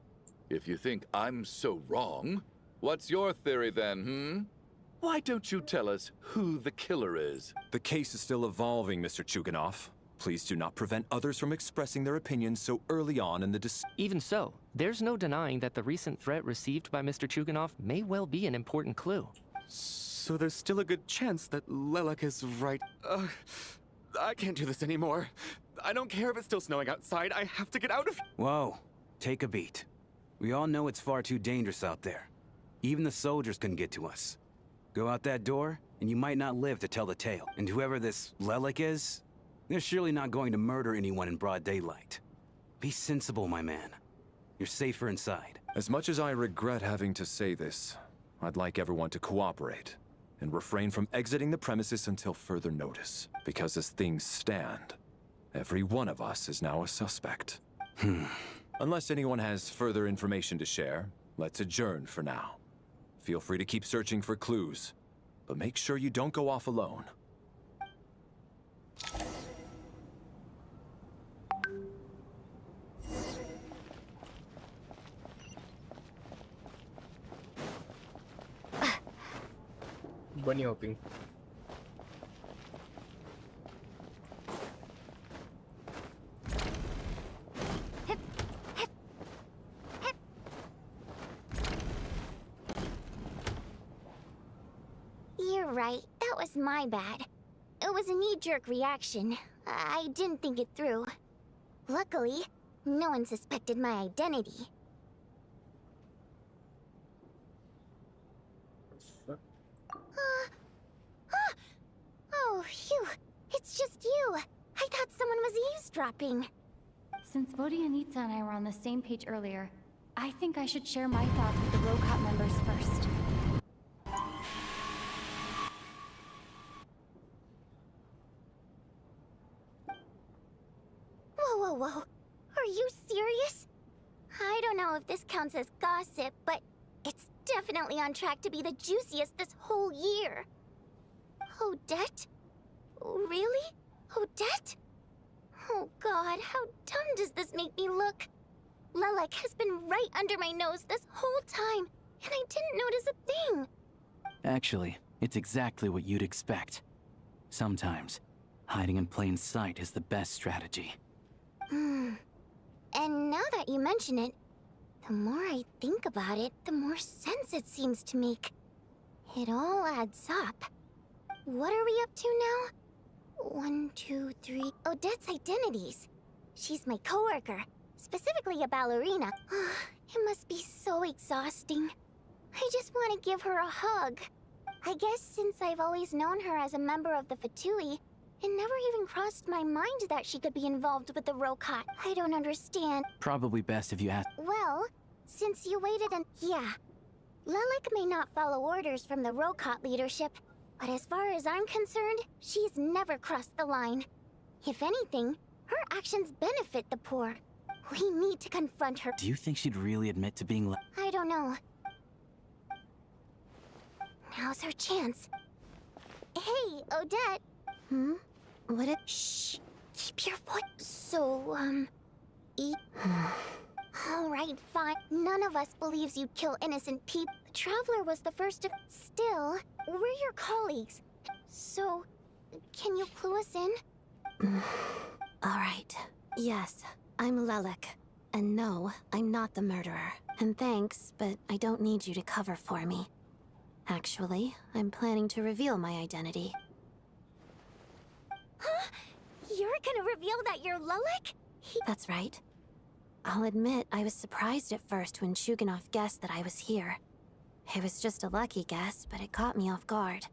if you think I'm so wrong, what's your theory then, Why don't you tell us who the killer is? The case is still evolving, Mr. Chuganov. Please do not prevent others from expressing their opinions so early on in the Even so, there's no denying that the recent threat received by Mr. Chuganov may well be an important clue. So there's still a good chance that Lelik is right. I can't do this anymore. I don't care if it's still snowing outside. I have to get out of... Whoa, take a beat. We all know it's far too dangerous out there. Even the soldiers couldn't get to us. Go out that door, and you might not live to tell the tale. And whoever this Lelik is, they're surely not going to murder anyone in broad daylight. Be sensible, my man. You're safer inside. As much as I regret having to say this, I'd like everyone to cooperate and refrain from exiting the premises until further notice. Because as things stand, every one of us is now a suspect. Unless anyone has further information to share, let's adjourn for now. Feel free to keep searching for clues, but make sure you don't go off alone. Bunny hopping. You're right, that was my bad. It was a knee-jerk reaction. I didn't think it through. Luckily, no one suspected my identity. Oh, phew. It's just you. I thought someone was eavesdropping. Since Vodyanitsa and I were on the same page earlier, I think I should share my thoughts with the Rokot members first. Whoa. Are you serious? I don't know if this counts as gossip, but it's definitely on track to be the juiciest this whole year. Odette? Really? Odette? Oh god, how dumb does this make me look? Lelik has been right under my nose this whole time, and I didn't notice a thing. Actually, it's exactly what you'd expect. Sometimes, hiding in plain sight is the best strategy. And now that you mention it, The more I think about it, the more sense it seems to make. It all adds up. What are we up to now? 1, 2, 3. Odette's identities. She's my coworker, specifically a ballerina. It must be so exhausting. I just want to give her a hug. I guess since I've always known her as a member of the Fatui, it never even crossed my mind that she could be involved with the Rokat. I don't understand. Probably best if you ask. Well, since you waited and... Yeah. Lilac may not follow orders from the Rokat leadership, but as far as I'm concerned, she's never crossed the line. If anything, her actions benefit the poor. We need to confront her. Do you think she'd really admit to being I don't know. Now's her chance. Hey, Odette. What if... Shh. Keep your voice... So, Alright, fine. None of us believes you'd kill innocent people. The Traveler was the first to... Still, we're your colleagues. So, can you clue us in? Alright. Yes, I'm Lilac. And no, I'm not the murderer. And thanks, but I don't need you to cover for me. Actually, I'm planning to reveal my identity. Huh? You're gonna reveal that you're Lilac? That's right. I'll admit I was surprised at first when Chuganov guessed that I was here. It was just a lucky guess, but it caught me off guard.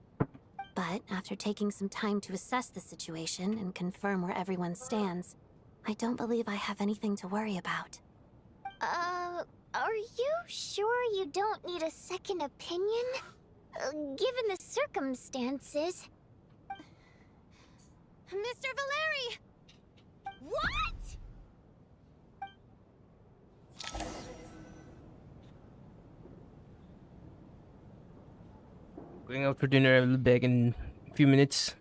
But after taking some time to assess the situation and confirm where everyone stands, I don't believe I have anything to worry about. Are you sure you don't need a second opinion? Given the circumstances... Mr. Valeri! What?! Going out for dinner. I'll be back in a few minutes.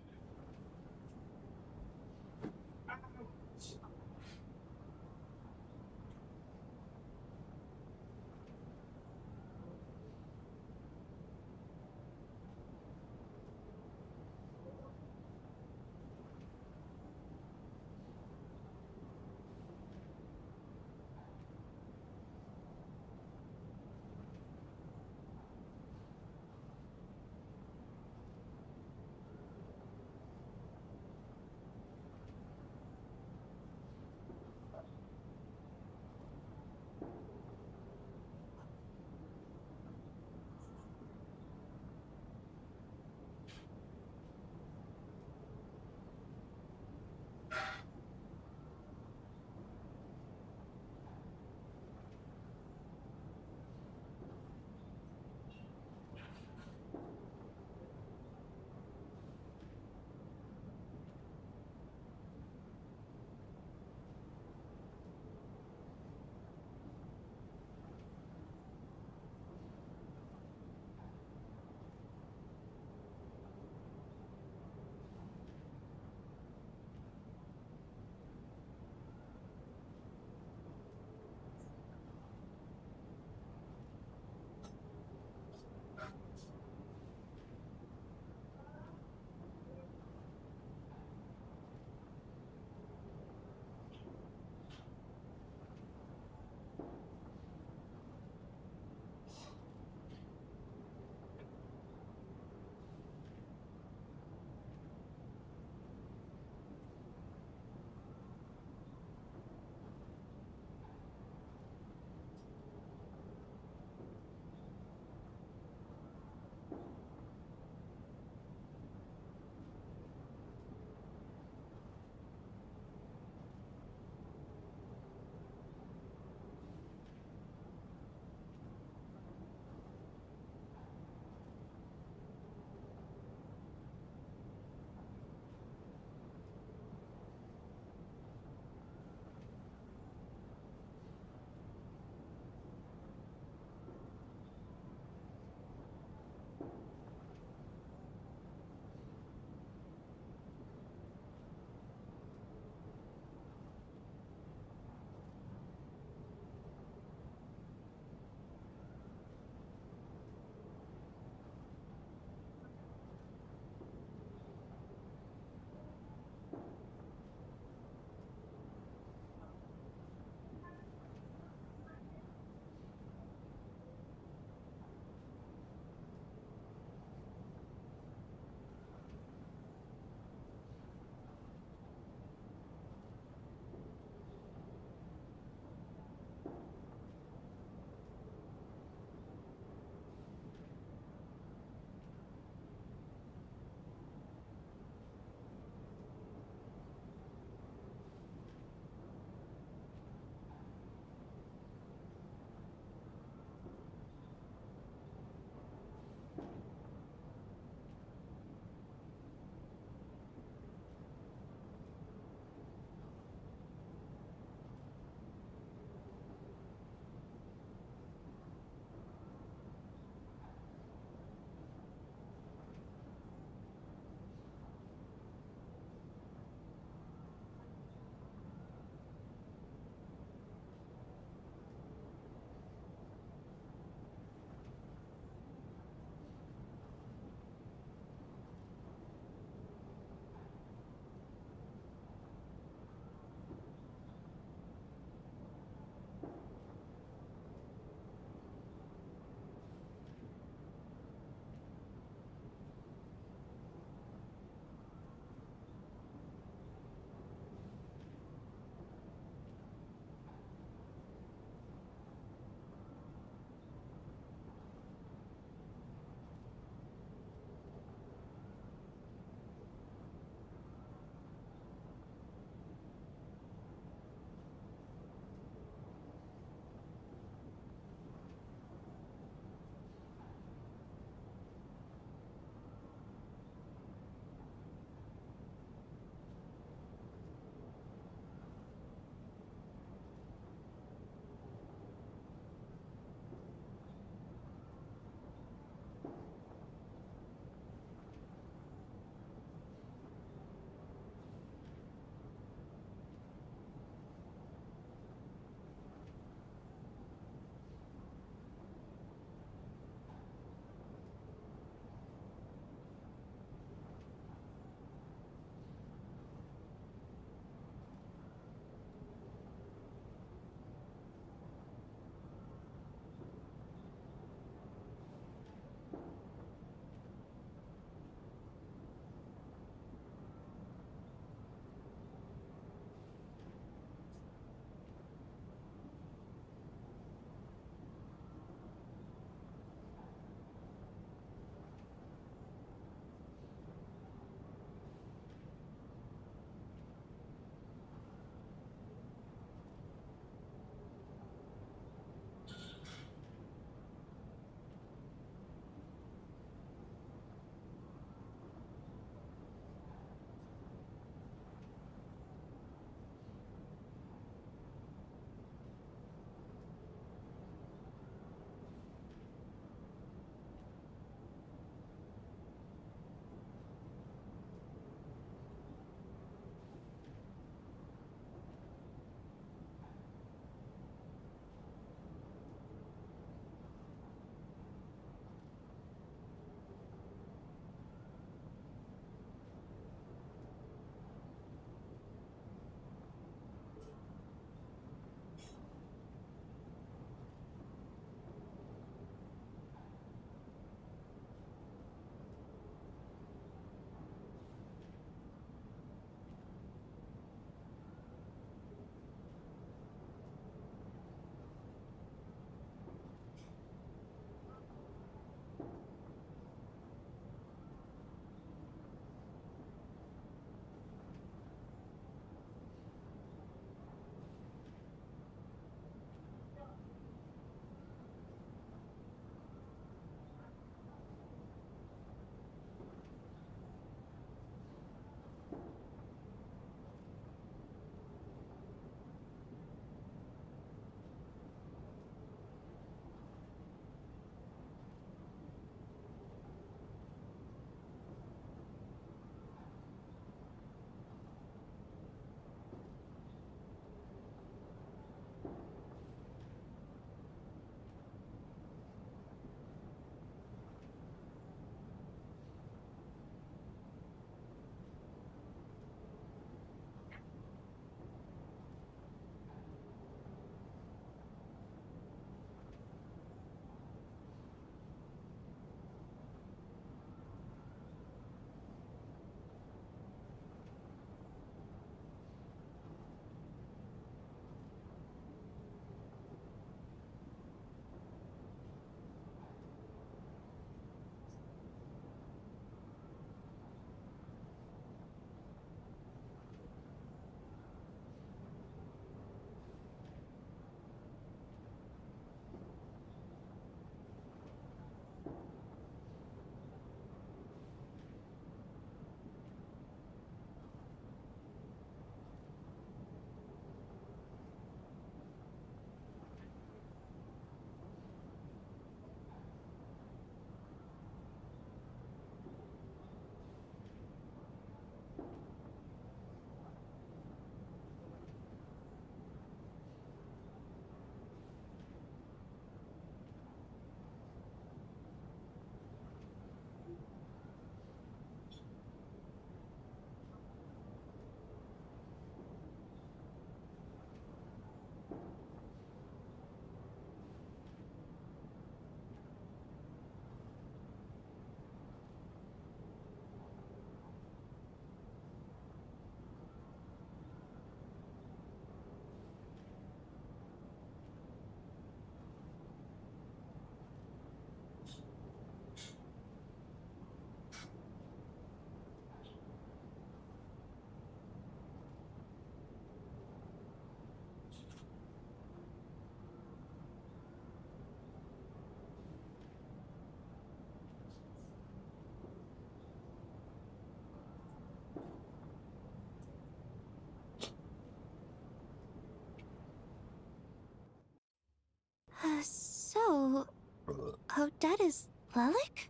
Odette is Lelik?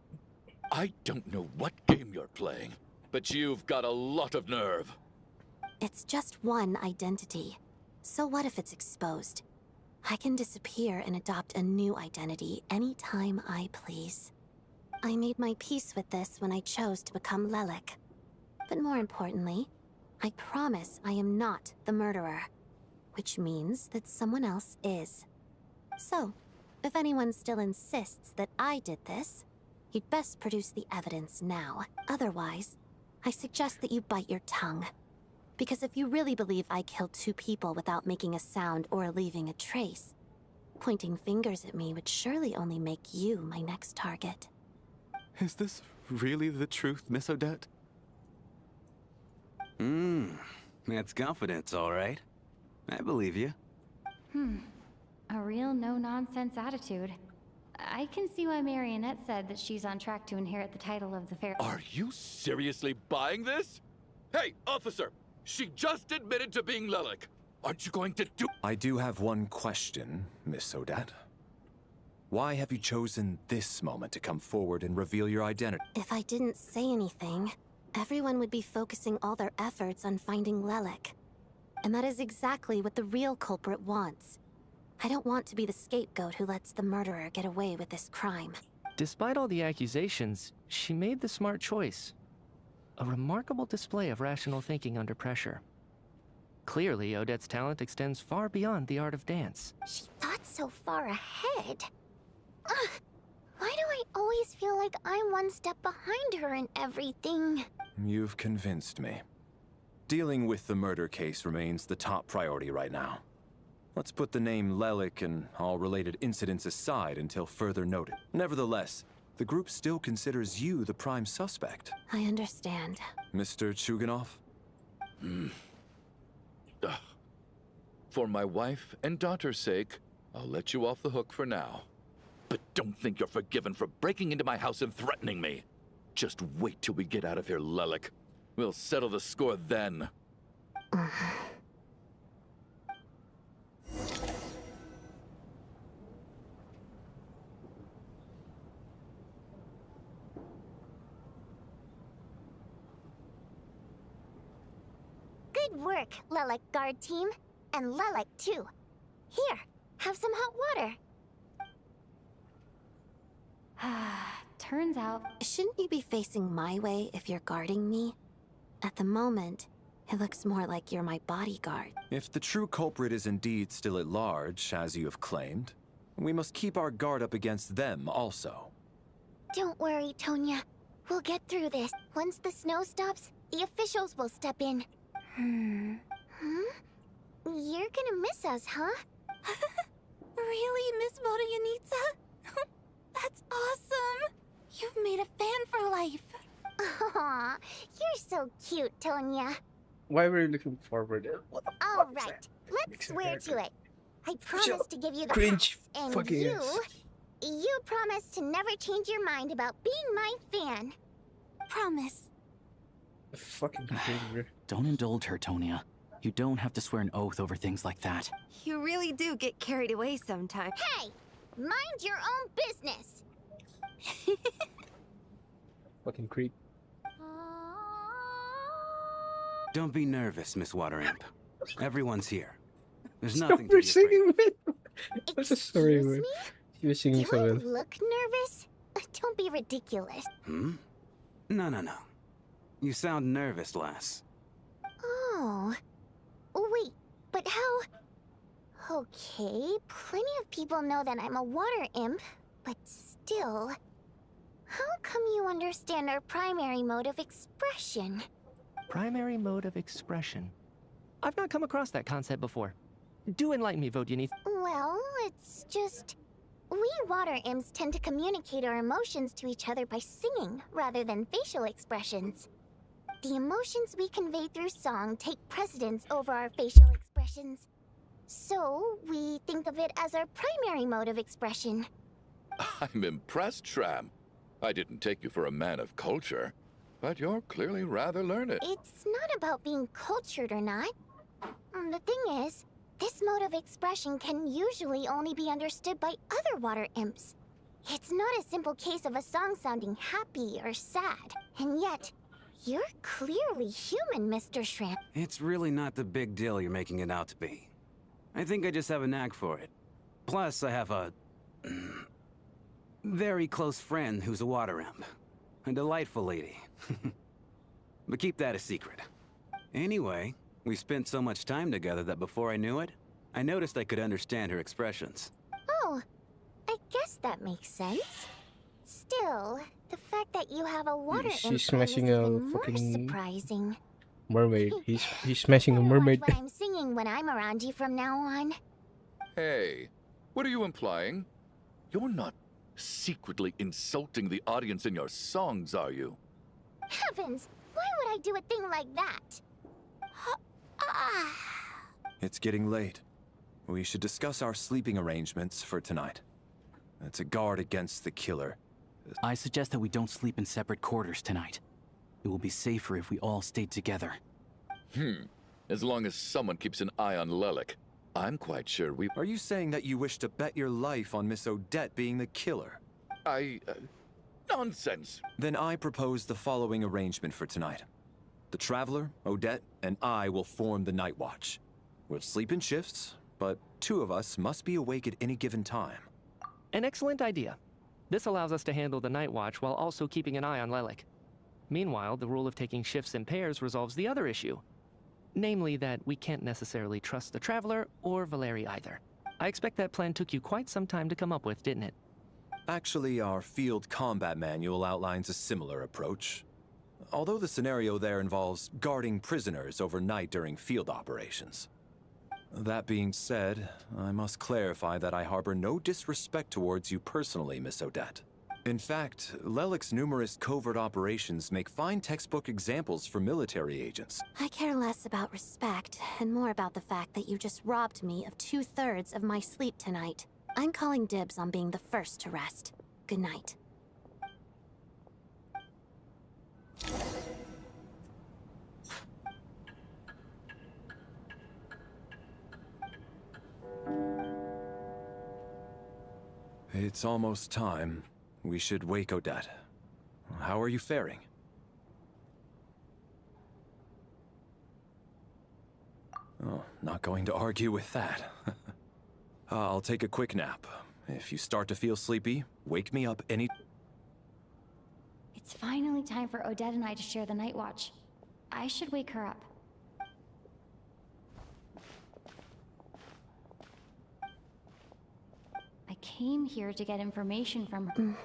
I don't know what game you're playing, but you've got a lot of nerve. It's just one identity. So what if it's exposed? I can disappear and adopt a new identity anytime I please. I made my peace with this when I chose to become Lelik. But more importantly, I promise I am not the murderer, which means that someone else is. So, if anyone still insists that I did this, you'd best produce the evidence now. Otherwise, I suggest that you bite your tongue. Because if you really believe I killed 2 people without making a sound or leaving a trace, pointing fingers at me would surely only make you my next target. Is this really the truth, Miss Odette? That's confidence, all right. I believe you. A real no-nonsense attitude. I can see why Marionette said that she's on track to inherit the title of the fair. Are you seriously buying this? Hey, officer! She just admitted to being Lelik. Aren't you going to do— I do have one question, Miss Odette. Why have you chosen this moment to come forward and reveal your identity? If I didn't say anything, everyone would be focusing all their efforts on finding Lelik. And that is exactly what the real culprit wants. I don't want to be the scapegoat who lets the murderer get away with this crime. Despite all the accusations, she made the smart choice. A remarkable display of rational thinking under pressure. Clearly, Odette's talent extends far beyond the art of dance. She thought so far ahead. Ugh, why do I always feel like I'm one step behind her in everything? You've convinced me. Dealing with the murder case remains the top priority right now. Let's put the name Lelik and all related incidents aside until further noted. Nevertheless, the group still considers you the prime suspect. I understand. Mr. Chuganov? For my wife and daughter's sake, I'll let you off the hook for now. But don't think you're forgiven for breaking into my house and threatening me. Just wait till we get out of here, Lelik. We'll settle the score then. Good work, Lelik guard team. And Lelik too. Here, have some hot water. Turns out, Shouldn't you be facing my way if you're guarding me? At the moment, it looks more like you're my bodyguard. If the true culprit is indeed still at large, as you have claimed, we must keep our guard up against them also. Don't worry, Tonya. We'll get through this. Once the snow stops, the officials will step in. You're gonna miss us, huh? Really, Miss Vodyanitsa? That's awesome! You've made a fan for life. Aw, you're so cute, Tonya. Why were you looking forward? What the All fuck is right, that? let's Makes your swear hair to it. I Shut promise to give you the cringe hat. And fucking you, ass. you promise to never change your mind about being my fan. Promise. Fucking cringe. Don't indulge her, Tonya. You don't have to swear an oath over things like that. You really do get carried away sometimes. Hey, mind your own business. Fucking creep. Don't be nervous, Miss Water Imp. Everyone's here. There's Stop nothing to her be afraid singing, man. I'm so sorry, Excuse man. me? She was singing Do so I well. look nervous? Don't be ridiculous. No. You sound nervous, lass. Oh. Wait, but how... Okay, plenty of people know that I'm a water imp, but still... How come you understand our primary mode of expression? Primary mode of expression. I've not come across that concept before. Do enlighten me, Vodyanith. Well, it's just... We water imps tend to communicate our emotions to each other by singing, rather than facial expressions. The emotions we convey through song take precedence over our facial expressions. So, we think of it as our primary mode of expression. I'm impressed, Shram. I didn't take you for a man of culture, but you're clearly rather learned. It's not about being cultured or not. The thing is, this mode of expression can usually only be understood by other water imps. It's not a simple case of a song sounding happy or sad. And yet, you're clearly human, Mr. Shrimp. It's really not the big deal you're making it out to be. I think I just have a knack for it. Plus, I have a very close friend who's a water imp. A delightful lady. But keep that a secret. Anyway, we spent so much time together that before I knew it, I noticed I could understand her expressions. Oh, I guess that makes sense. Still, the fact that you have a water She's imp is smashing a even more fucking surprising. mermaid. He's smashing a Better mermaid. watch what I'm singing when I'm around you from now on. Hey, what are you implying? You're not secretly insulting the audience in your songs, are you? Heavens, why would I do a thing like that? It's getting late. We should discuss our sleeping arrangements for tonight. To guard against the killer. I suggest that we don't sleep in separate quarters tonight. It will be safer if we all stay together. As long as someone keeps an eye on Lelik, I'm quite sure we... Are you saying that you wish to bet your life on Miss Odette being the killer? Nonsense. Then I propose the following arrangement for tonight. The Traveler, Odette, and I will form the Night Watch. We'll sleep in shifts, but 2 of us must be awake at any given time. An excellent idea. This allows us to handle the Night Watch while also keeping an eye on Lelik. Meanwhile, the rule of taking shifts in pairs resolves the other issue. Namely that we can't necessarily trust the Traveler or Valeri either. I expect that plan took you quite some time to come up with, didn't it? Actually, our field combat manual outlines a similar approach. Although the scenario there involves guarding prisoners overnight during field operations. That being said, I must clarify that I harbor no disrespect towards you personally, Miss Odette. In fact, Lelik's numerous covert operations make fine textbook examples for military agents. I care less about respect and more about the fact that you just robbed me of 2/3 of my sleep tonight. I'm calling dibs on being the first to rest. Good night. It's almost time. We should wake Odette. How are you faring? Oh, not going to argue with that. I'll take a quick nap. If you start to feel sleepy, wake me up any... It's finally time for Odette and I to share the Night Watch. I should wake her up. I came here to get information from her.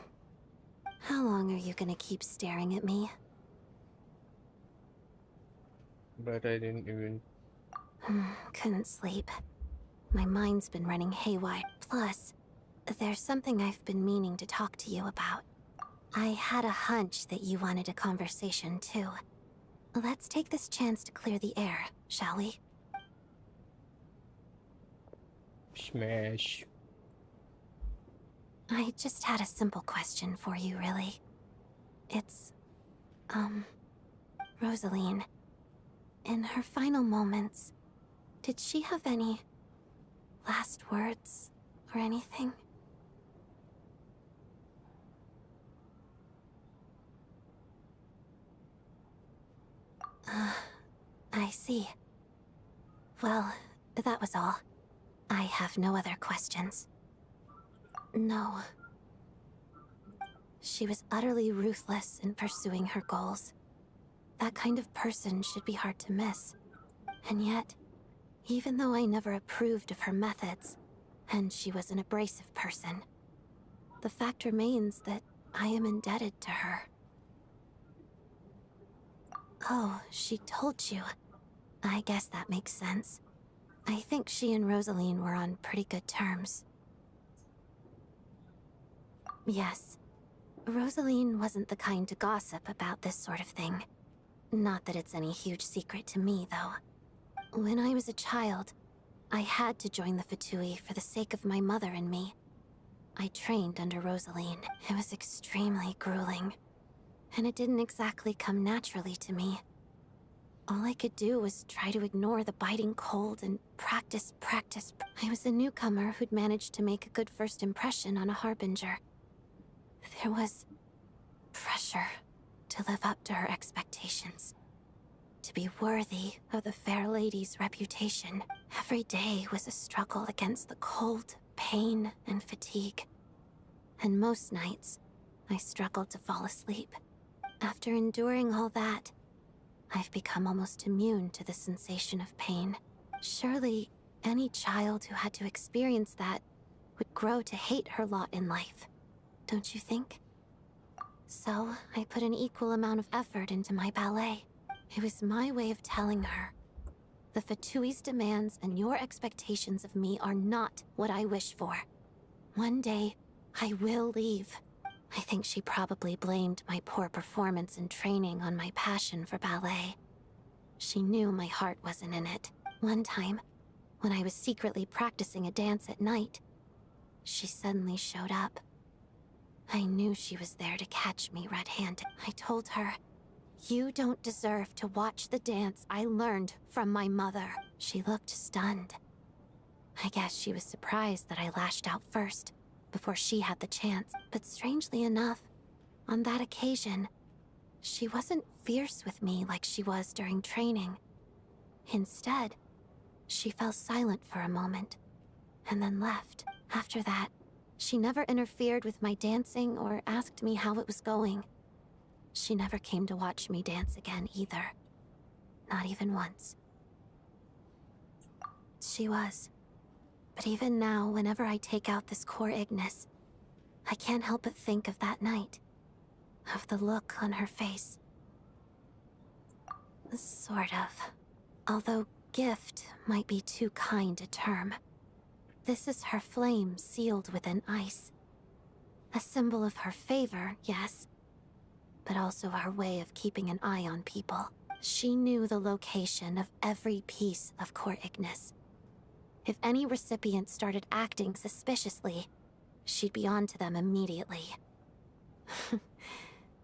How long are you gonna keep staring at me? But I didn't even... Couldn't sleep. My mind's been running haywire. Plus, there's something I've been meaning to talk to you about. I had a hunch that you wanted a conversation too. Let's take this chance to clear the air, shall we? Smash. I just had a simple question for you, really. It's, Rosaline. In her final moments, did she have any last words or anything? I see. Well, that was all. I have no other questions. No. She was utterly ruthless in pursuing her goals. That kind of person should be hard to miss. And yet, even though I never approved of her methods, and she was an abrasive person, the fact remains that I am indebted to her. Oh, she told you. I guess that makes sense. I think she and Rosaline were on pretty good terms. Yes. Rosaline wasn't the kind to gossip about this sort of thing. Not that it's any huge secret to me, though. When I was a child, I had to join the Fatui for the sake of my mother and me. I trained under Rosaline. It was extremely grueling. And it didn't exactly come naturally to me. All I could do was try to ignore the biting cold and practice. I was a newcomer who'd managed to make a good first impression on a harbinger. There was pressure to live up to her expectations, to be worthy of the fair lady's reputation. Every day was a struggle against the cold, pain, and fatigue. And most nights, I struggled to fall asleep. After enduring all that, I've become almost immune to the sensation of pain. Surely, any child who had to experience that would grow to hate her lot in life, don't you think? So, I put an equal amount of effort into my ballet. It was my way of telling her, the Fatui's demands and your expectations of me are not what I wish for. One day, I will leave. I think she probably blamed my poor performance in training on my passion for ballet. She knew my heart wasn't in it. One time, when I was secretly practicing a dance at night, she suddenly showed up. I knew she was there to catch me red-handed. I told her, "You don't deserve to watch the dance I learned from my mother." She looked stunned. I guess she was surprised that I lashed out first, before she had the chance. But strangely enough, on that occasion, she wasn't fierce with me like she was during training. Instead, she fell silent for a moment, and then left. After that, she never interfered with my dancing or asked me how it was going. She never came to watch me dance again either. Not even once. She was. But even now, whenever I take out this core Ignis, I can't help but think of that night. Of the look on her face. Sort of. Although gift might be too kind a term. This is her flame sealed within ice. A symbol of her favor, yes, but also her way of keeping an eye on people. She knew the location of every piece of core Ignis. If any recipient started acting suspiciously, she'd be on to them immediately.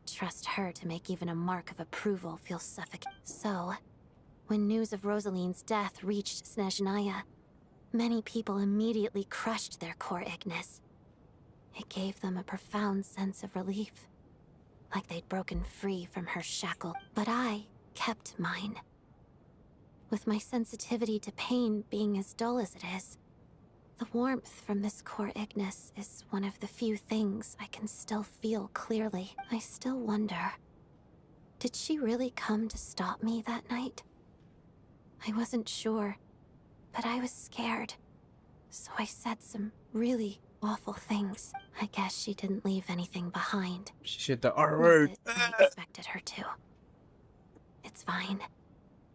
Trust her to make even a mark of approval feel suffocating. So, when news of Rosaline's death reached Snezhnaya, many people immediately crushed their core Ignis. It gave them a profound sense of relief, like they'd broken free from her shackle. But I kept mine. With my sensitivity to pain being as dull as it is, the warmth from this core Ignis is one of the few things I can still feel clearly. I still wonder, did she really come to stop me that night? I wasn't sure, but I was scared, so I said some really awful things. I guess she didn't leave anything behind. She said the R Not word. that I expected her to. It's fine.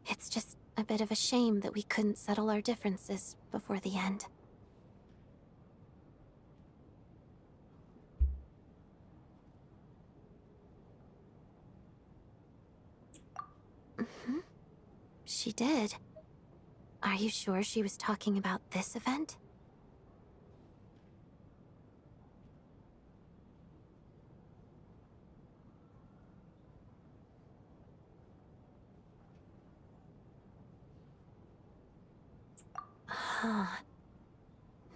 It's just a bit of a shame that we couldn't settle our differences before the end. She did. Are you sure she was talking about this event?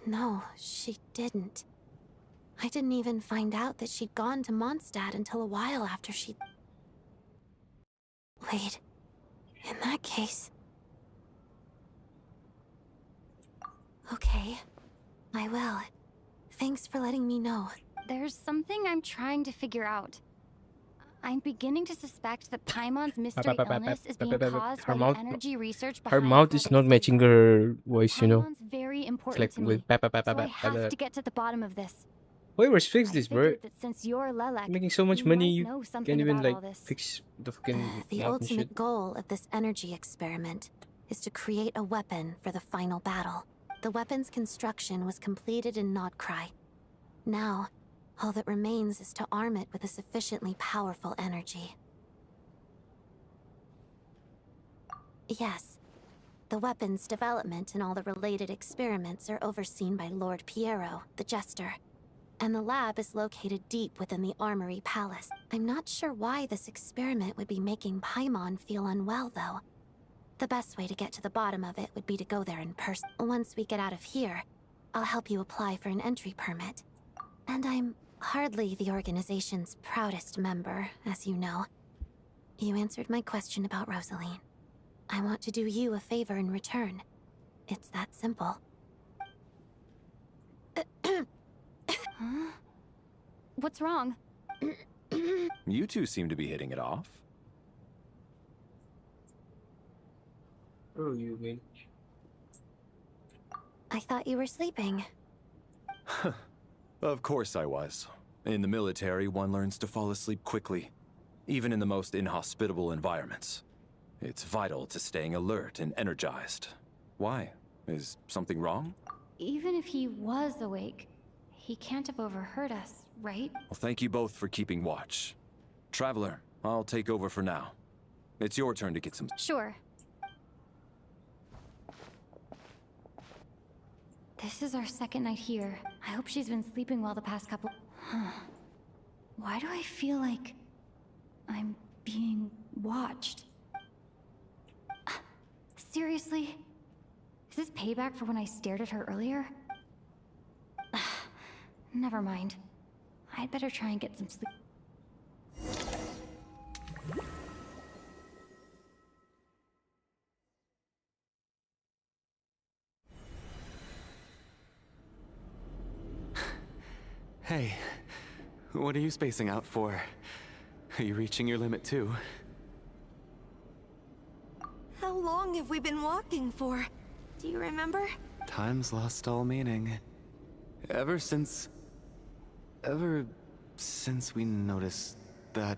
No, she didn't. I didn't even find out that she'd gone to Mondstadt until a while after she... Wait, in that case... Okay, I will. Thanks for letting me know. There's something I'm trying to figure out. I'm beginning to suspect that Paimon's mystery illness is being caused by the energy research Her behind mouth is not matching her voice, you know. Paimon's very It's important like to with me, so I have to get to the bottom of this. Whoever's fixed this, bro. Figured that since you're Lelek, Making so much you money, might you know can't something even about like all this. fix the fucking The mouth and shit. ultimate goal of this energy experiment is to create a weapon for the final battle. The weapon's construction was completed in Nodcry. Now, all that remains is to arm it with a sufficiently powerful energy. Yes, the weapon's development and all the related experiments are overseen by Lord Piero, the Jester. And the lab is located deep within the Armory Palace. I'm not sure why this experiment would be making Paimon feel unwell, though. The best way to get to the bottom of it would be to go there in person. Once we get out of here, I'll help you apply for an entry permit. And I'm hardly the organization's proudest member, as you know. You answered my question about Rosaline. I want to do you a favor in return. It's that simple. Huh? What's wrong? You two seem to be hitting it off. Oh, you mean? I thought you were sleeping. Of course I was. In the military, one learns to fall asleep quickly, even in the most inhospitable environments. It's vital to staying alert and energized. Why? Is something wrong? Even if he was awake, he can't have overheard us, right? Well, thank you both for keeping watch. Traveler, I'll take over for now. It's your turn to get some... Sure. This is our second night here. I hope she's been sleeping well the past couple... Huh. Why do I feel like... I'm being watched? Seriously? Is this payback for when I stared at her earlier? Never mind. I'd better try and get some sleep. Hey, what are you spacing out for? Are you reaching your limit too? How long have we been walking for? Do you remember? Time's lost all meaning. Ever since we noticed that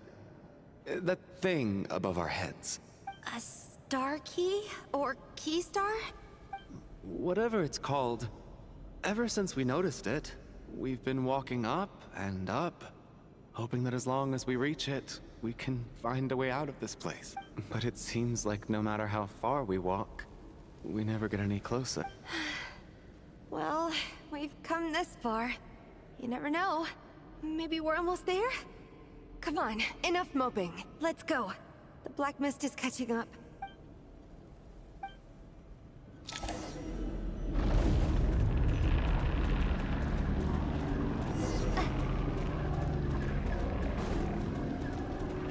thing above our heads. A star key? Or key star? Whatever it's called. Ever since we noticed it, we've been walking up and up, hoping that as long as we reach it, we can find a way out of this place. But it seems like no matter how far we walk, we never get any closer. Well, we've come this far. You never know. Maybe we're almost there? Come on, enough moping. Let's go. The black mist is catching up.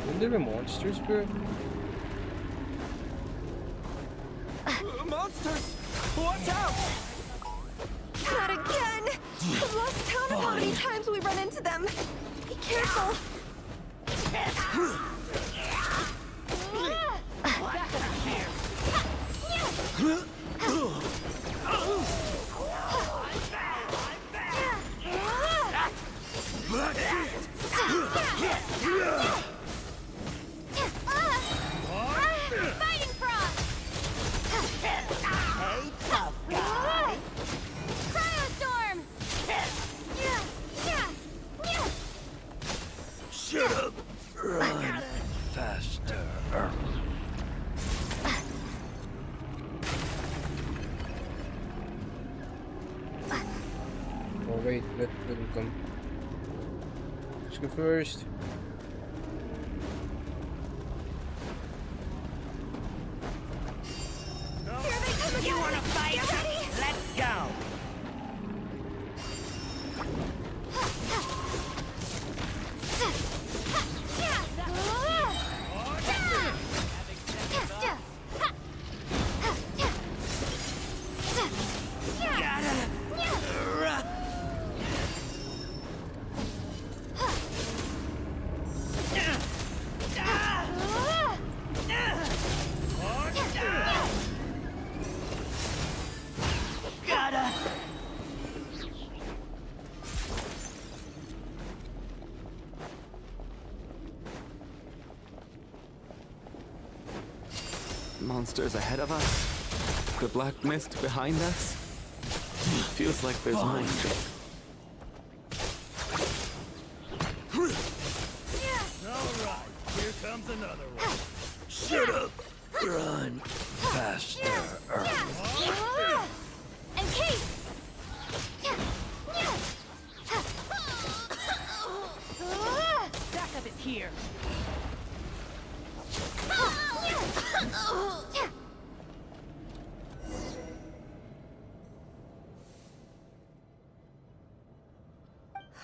When there were monsters, bro? Monsters! Watch out! Not again! I've lost count of how many times we run into them. Be careful. Fighting frog! Hey, tough guy! Cryostorm! Shut up! Run faster. Oh wait, let them come. Let's go first. Here they come again! You wanna fight? Get ready? Let's go! Monsters ahead of us? The black mist behind us? Feels like there's more. Alright, here comes another one. Shut up! Run faster. And Kate! Backup is here.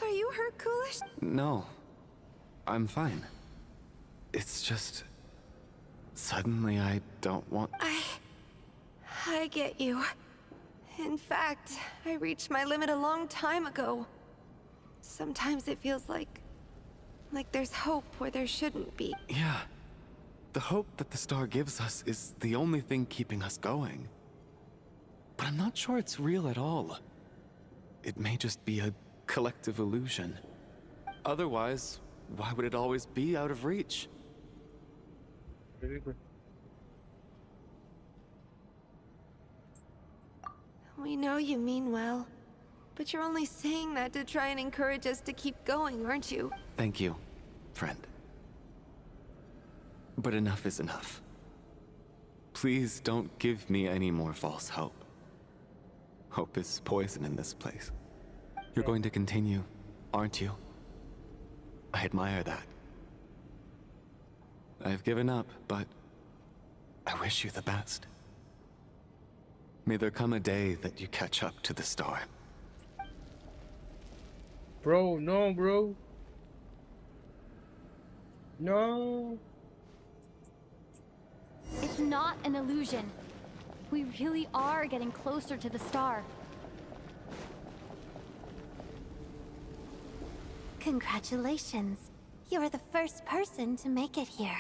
Are you hurt, Coolish? No, I'm fine. It's just... suddenly I don't want... I get you. In fact, I reached my limit a long time ago. Sometimes it feels like there's hope where there shouldn't be. Yeah. The hope that the star gives us is the only thing keeping us going. But I'm not sure it's real at all. It may just be a collective illusion. Otherwise, why would it always be out of reach? Very good. We know you mean well, but you're only saying that to try and encourage us to keep going, aren't you? Thank you, friend. But enough is enough. Please don't give me any more false hope. Hope is poison in this place. You're going to continue, aren't you? I admire that. I've given up, but I wish you the best. May there come a day that you catch up to the star. Bro, no, bro. No. It's not an illusion. We really are getting closer to the star. Congratulations. You're the first person to make it here.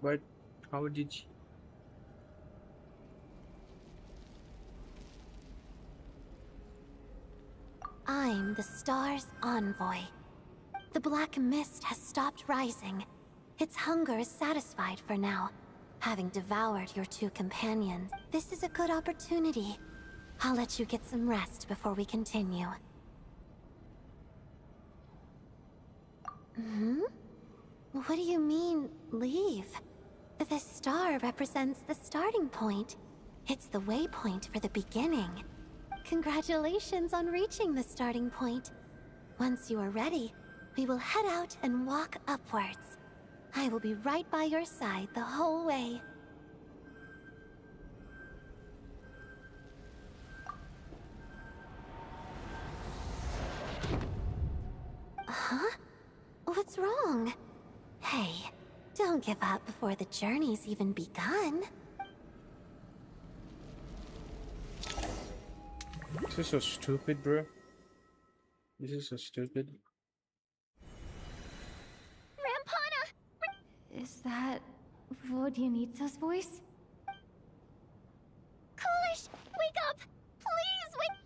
But how did she? I'm the star's envoy. The black mist has stopped rising. Its hunger is satisfied for now, having devoured your two companions. This is a good opportunity. I'll let you get some rest before we continue. What do you mean, leave? The star represents the starting point. It's the waypoint for the beginning. Congratulations on reaching the starting point. Once you are ready, we will head out and walk upwards. I will be right by your side the whole way. Huh? What's wrong? Hey, don't give up before the journey's even begun. This is so stupid, bro. This is so stupid. Rampana! Is that Vodyanitsa's voice? Coolish, wake up! Please wake...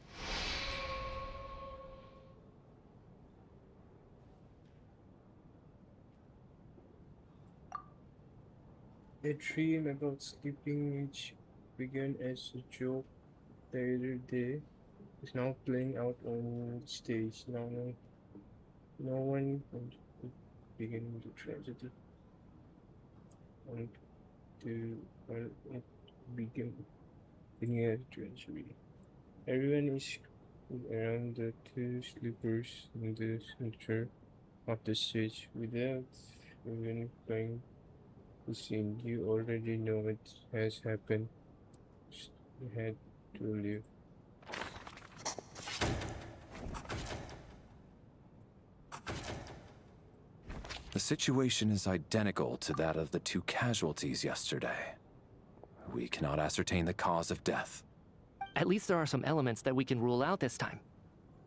A dream about sleeping, which began as a joke the other day, is now playing out on stage. No one can begin the tragedy. And it begin a tragedy. Everyone is around the two sleepers in the center of the stage without even trying to scene. You already know what has happened. You had to leave. The situation is identical to that of the two casualties yesterday. We cannot ascertain the cause of death. At least there are some elements that we can rule out this time.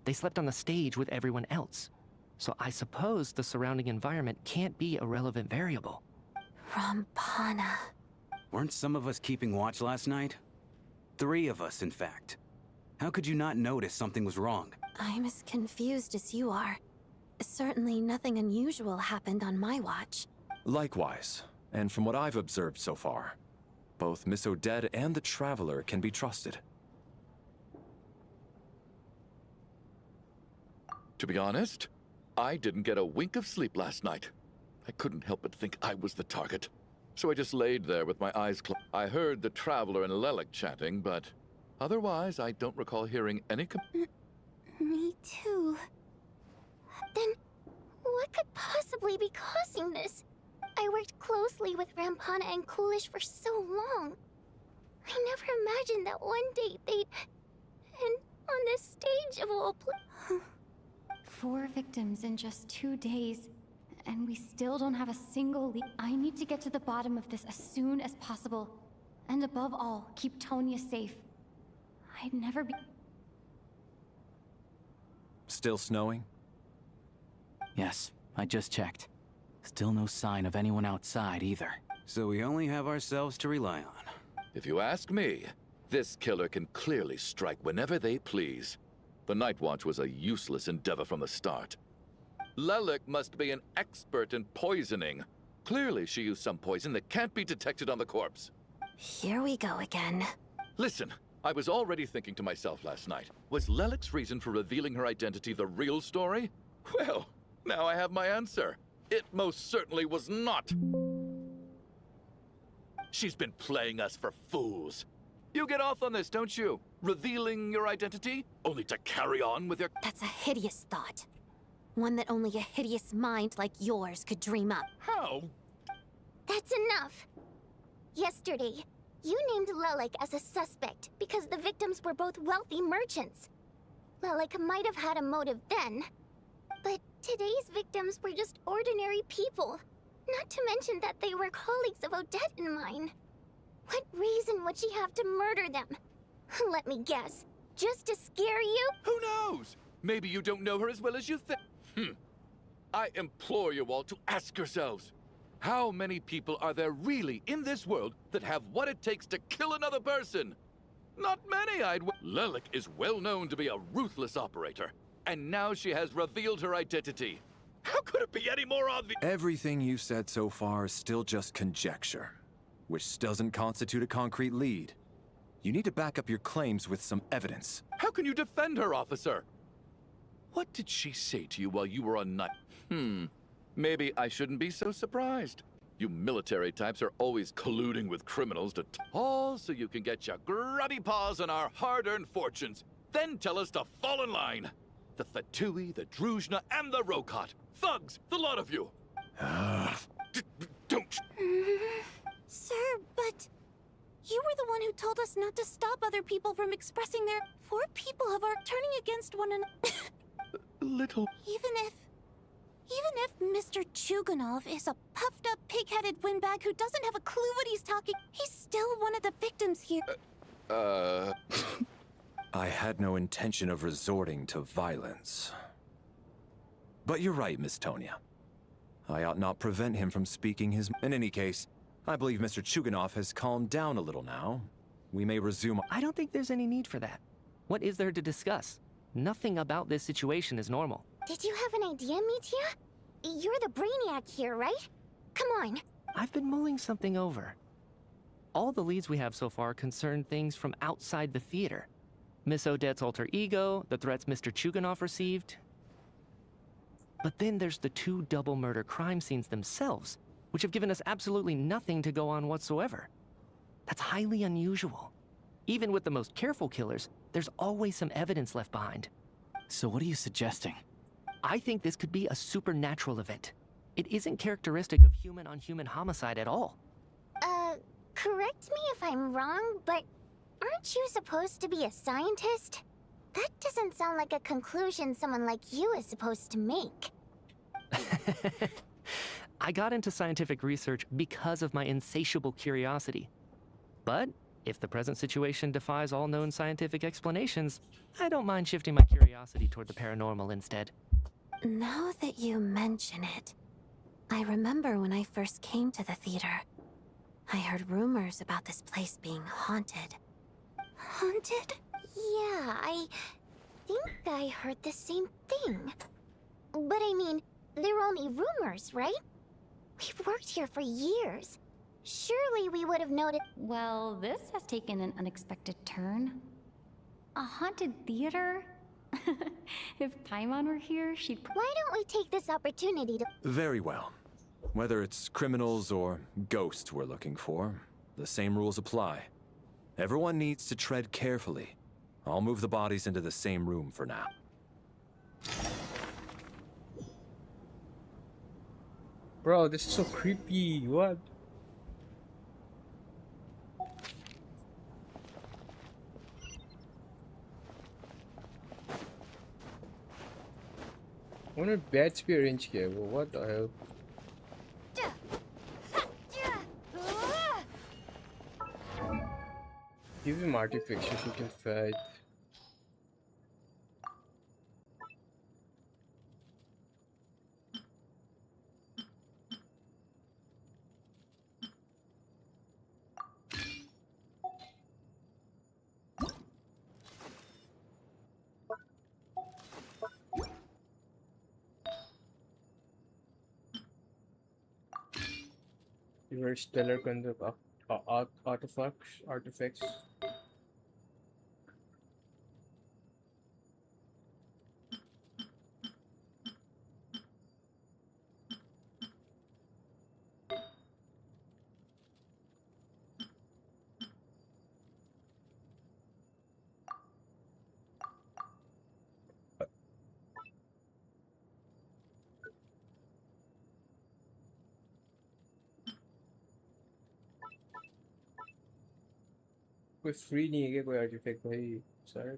They slept on the stage with everyone else. So I suppose the surrounding environment can't be a relevant variable. Rampana. Weren't some of us keeping watch last night? 3 of us, in fact. How could you not notice something was wrong? I'm as confused as you are. Certainly nothing unusual happened on my watch. Likewise, and from what I've observed so far, both Miss Odette and the Traveler can be trusted. To be honest, I didn't get a wink of sleep last night. I couldn't help but think I was the target. So I just laid there with my eyes closed. I heard the Traveler and Lelik chatting, but otherwise I don't recall hearing any Me too. Then, what could possibly be causing this? I worked closely with Rampana and Coolish for so long. I never imagined that one day they'd... And On this stage of all places. 4 victims in just 2 days, and we still don't have a single lead. I need to get to the bottom of this as soon as possible. And above all, keep Tonya safe. I'd never be... Still snowing? Yes, I just checked. Still no sign of anyone outside either. So we only have ourselves to rely on. If you ask me, this killer can clearly strike whenever they please. The Night Watch was a useless endeavor from the start. Lelik must be an expert in poisoning. Clearly she used some poison that can't be detected on the corpse. Here we go again. Listen, I was already thinking to myself last night, was Lelik's reason for revealing her identity the real story? Well, now I have my answer. It most certainly was not. She's been playing us for fools. You get off on this, don't you? Revealing your identity, only to carry on with your... That's a hideous thought. One that only a hideous mind like yours could dream up. How? That's enough. Yesterday, you named Lelik as a suspect because the victims were both wealthy merchants. Lelik might have had a motive then, but today's victims were just ordinary people. Not to mention that they were colleagues of Odette and mine. What reason would she have to murder them? Let me guess. Just to scare you? Who knows? Maybe you don't know her as well as you think. I implore you all to ask yourselves, how many people are there really in this world that have what it takes to kill another person? Not many, Lelik is well known to be a ruthless operator, and now she has revealed her identity. How could it be any more obvious? Everything you've said so far is still just conjecture, which doesn't constitute a concrete lead. You need to back up your claims with some evidence. How can you defend her, officer? What did she say to you while you were on night? Maybe I shouldn't be so surprised. You military types are always colluding with criminals to all so you can get your grubby paws on our hard-earned fortunes. Then tell us to fall in line. The Fatui, the Druzhna, and the Rokot. Thugs, the lot of you. Don't. Sir, but... You were the one who told us not to stop other people from expressing their... 4 people have are turning against one another. Little... Even if Mr. Chuganov is a puffed-up, pig-headed windbag who doesn't have a clue what he's talking, he's still one of the victims here. I had no intention of resorting to violence. But you're right, Miss Tonya. I ought not prevent him from speaking his... In any case, I believe Mr. Chuganov has calmed down a little now. We may resume... I don't think there's any need for that. What is there to discuss? Nothing about this situation is normal. Did you have an idea, Mitya? You're the brainiac here, right? Come on. I've been mulling something over. All the leads we have so far concern things from outside the theater. Miss Odette's alter ego, the threats Mr. Chuganov received. But then there's the 2 double murder crime scenes themselves, which have given us absolutely nothing to go on whatsoever. That's highly unusual. Even with the most careful killers, there's always some evidence left behind. So what are you suggesting? I think this could be a supernatural event. It isn't characteristic of human-on-human homicide at all. Correct me if I'm wrong, but aren't you supposed to be a scientist? That doesn't sound like a conclusion someone like you is supposed to make. I got into scientific research because of my insatiable curiosity. But if the present situation defies all known scientific explanations, I don't mind shifting my curiosity toward the paranormal instead. Now that you mention it, I remember when I first came to the theater. I heard rumors about this place being haunted. Haunted? Yeah, I think I heard the same thing. But I mean, they're only rumors, right? We've worked here for years. Surely we would have noticed. Well, this has taken an unexpected turn. A haunted theater? If Paimon were here, she'd... Why don't we take this opportunity to... Very well. Whether it's criminals or ghosts we're looking for, the same rules apply. Everyone needs to tread carefully. I'll move the bodies into the same room for now. Bro, this is so creepy. What? उन्होंने batch भी arrange किया है वो, what the hell? Give him artifacts so he can fight. Your stellar conduct artifacts. कोई free नहीं है क्या कोई artifact भाई? Sorry,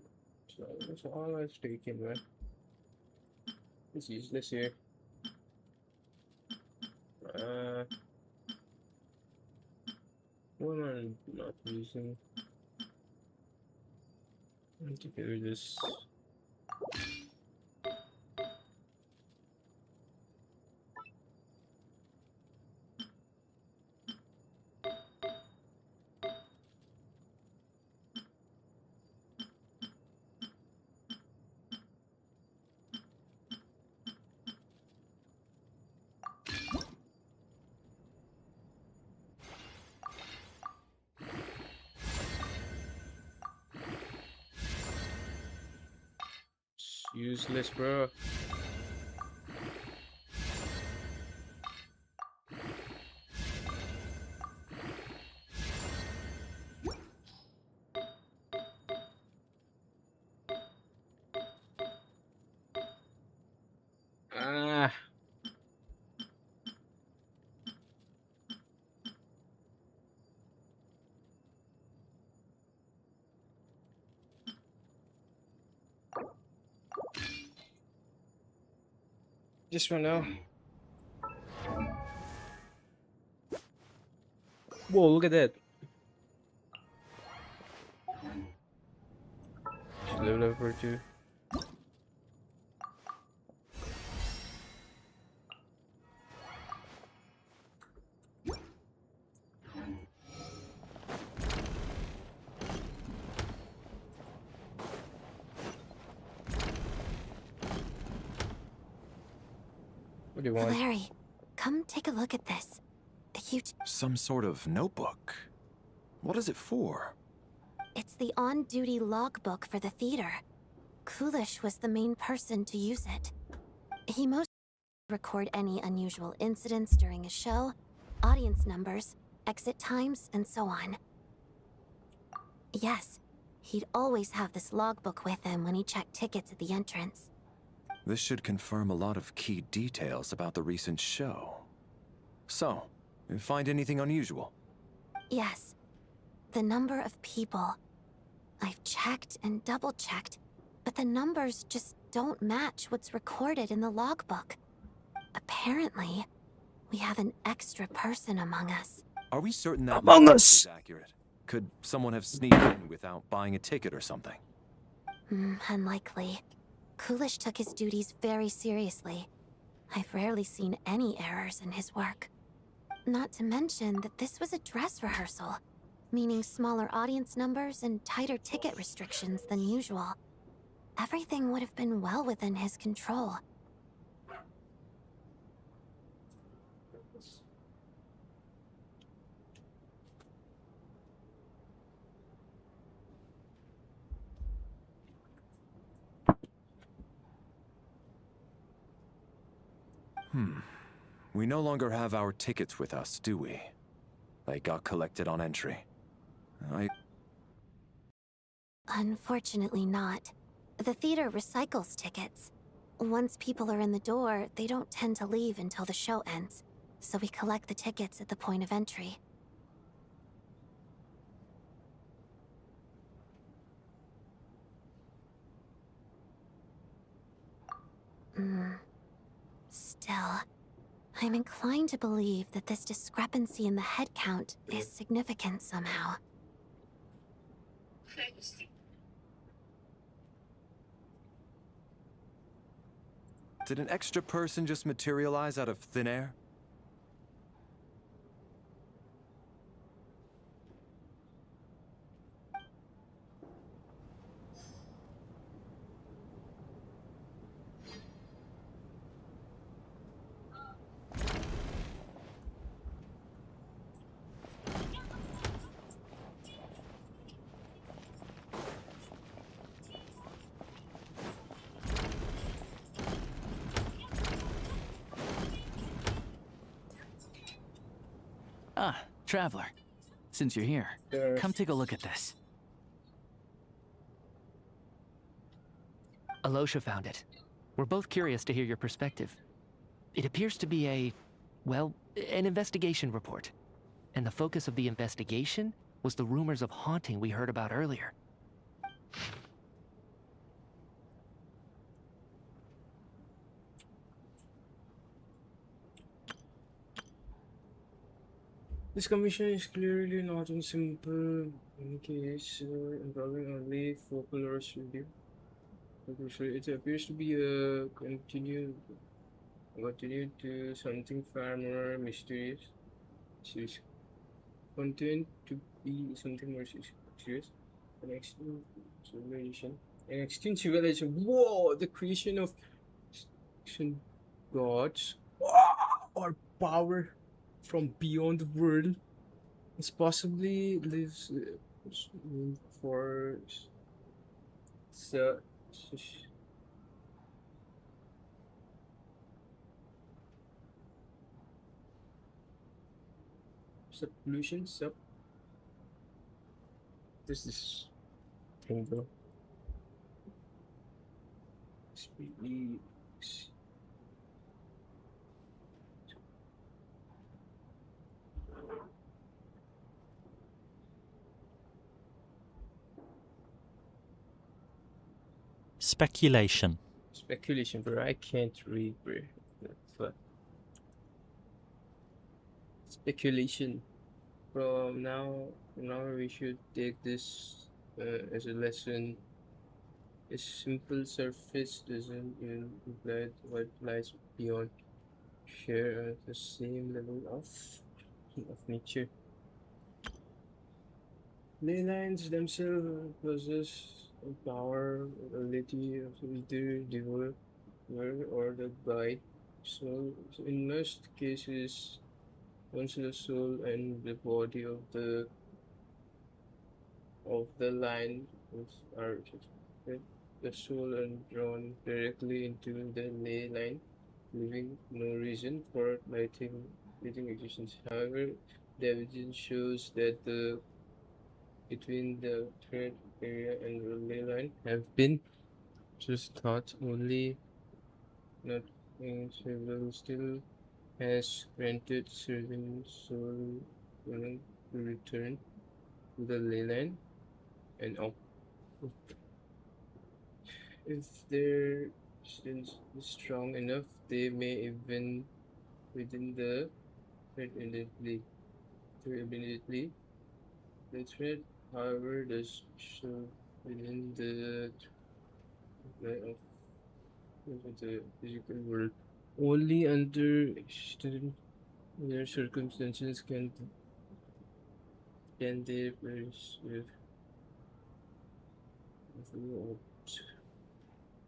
so all is taken man. It's useless here. What am I not using? I need to get rid of this. It's useless, bro. Ah. Just one now. Whoa, look at that. Should level up for 2. What do you want? Larry, come take a look at this. A huge... Some sort of notebook. What is it for? It's the on-duty logbook for the theater. Coolish was the main person to use it. He mostly record any unusual incidents during a show, audience numbers, exit times, and so on. Yes, he'd always have this logbook with him when he checked tickets at the entrance. This should confirm a lot of key details about the recent show. So, you find anything unusual? Yes. The number of people. I've checked and double-checked, but the numbers just don't match what's recorded in the logbook. Apparently, we have an extra person among us. Are we certain that Among logbook Us is accurate? Could someone have sneaked in without buying a ticket or something? Unlikely. Coolish took his duties very seriously. I've rarely seen any errors in his work. Not to mention that this was a dress rehearsal, meaning smaller audience numbers and tighter ticket restrictions than usual. Everything would have been well within his control. We no longer have our tickets with us, do we? They got collected on entry. Unfortunately not. The theater recycles tickets. Once people are in the door, they don't tend to leave until the show ends, so we collect the tickets at the point of entry. Still, I'm inclined to believe that this discrepancy in the head count is significant somehow. Did an extra person just materialize out of thin air? Ah, Traveler. Since you're here, come take a look at this. Alosha found it. We're both curious to hear your perspective. It appears to be well, an investigation report. And the focus of the investigation was the rumors of haunting we heard about earlier. This commission is clearly not a simple case involving only folklore review. It appears to be a continued to something far more mysterious. Serious. Content to be something more serious. An extinct civilization. An extinct civilization. Whoa! The creation of gods or power from beyond the world. This possibly lives for so, pollution sub. This is thing though. Speculation. Speculation, bro. I can't read, bro. But speculation. From now we should take this as a lesson. A simple surface doesn't even imply what lies beyond. Share at the same level of nature. Ley lines themselves possess a power, ability of either devour or the guide. So in most cases, once the soul and the body of the line are affected, the soul are drawn directly into the ley line, leaving no reason for lighting existence. However, the evidence shows that between the thread area and the ley line have been just thought only, not several still has granted certain soul to return to the ley line and up. If their sense is strong enough, they may even within the thread immediately. The thread, however, does show within the of the physical world. Only under extreme circumstances can they perceive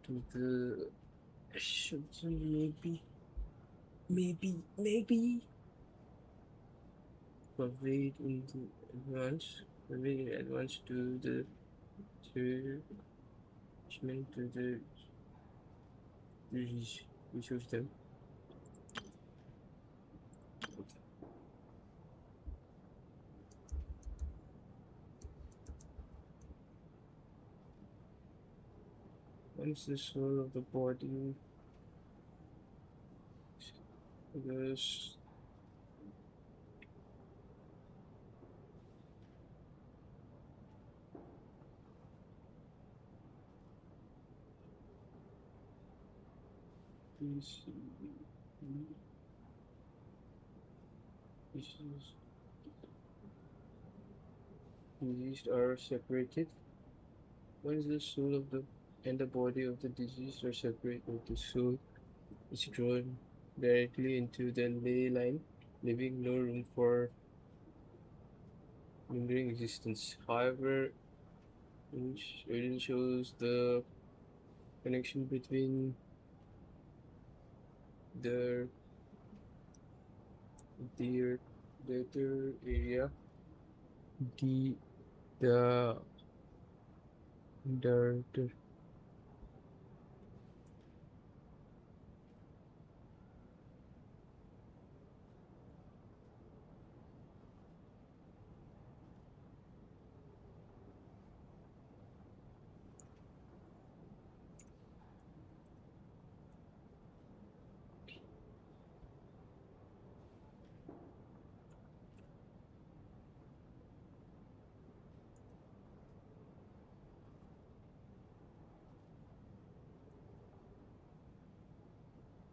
to the maybe conveyed in advance to the judgment to the which of them. Once the soul of the body goes Diseased are separated. Once the soul of the and the body of the deceased are separated, the soul is drawn directly into the ley line, leaving no room for lingering existence. However, it shows the connection between the theater area, the the the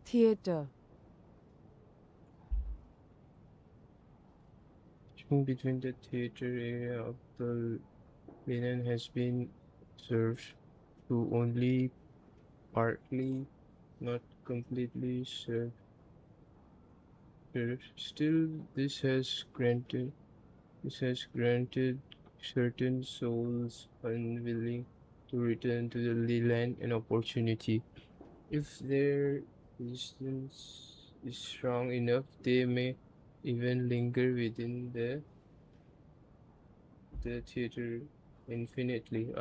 Theater. between the theater area of the linen has been served to only partly, not completely served. Still, this has granted certain souls unwilling to return to the ley line an opportunity. If their resistance is strong enough, they may even linger within the theater infinitely.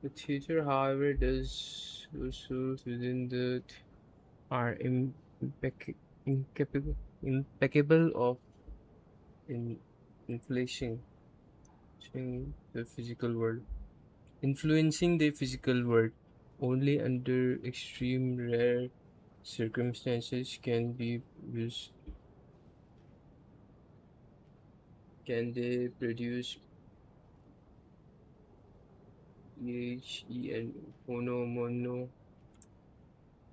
The theater, however, does souls within are impeccable of in inflation the physical world, influencing the physical world. Only under extreme rare circumstances can they produce PHE and mono.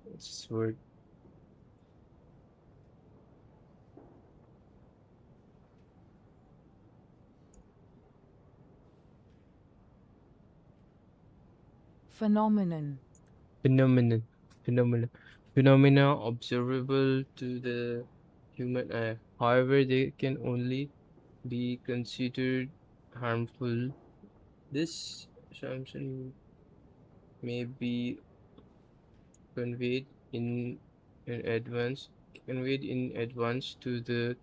What's this word? Phenomenon. Phenomenon. Phenomena. Phenomena observable to the human eye. However, they can only be considered harmful. This assumption may be conveyed in advance to the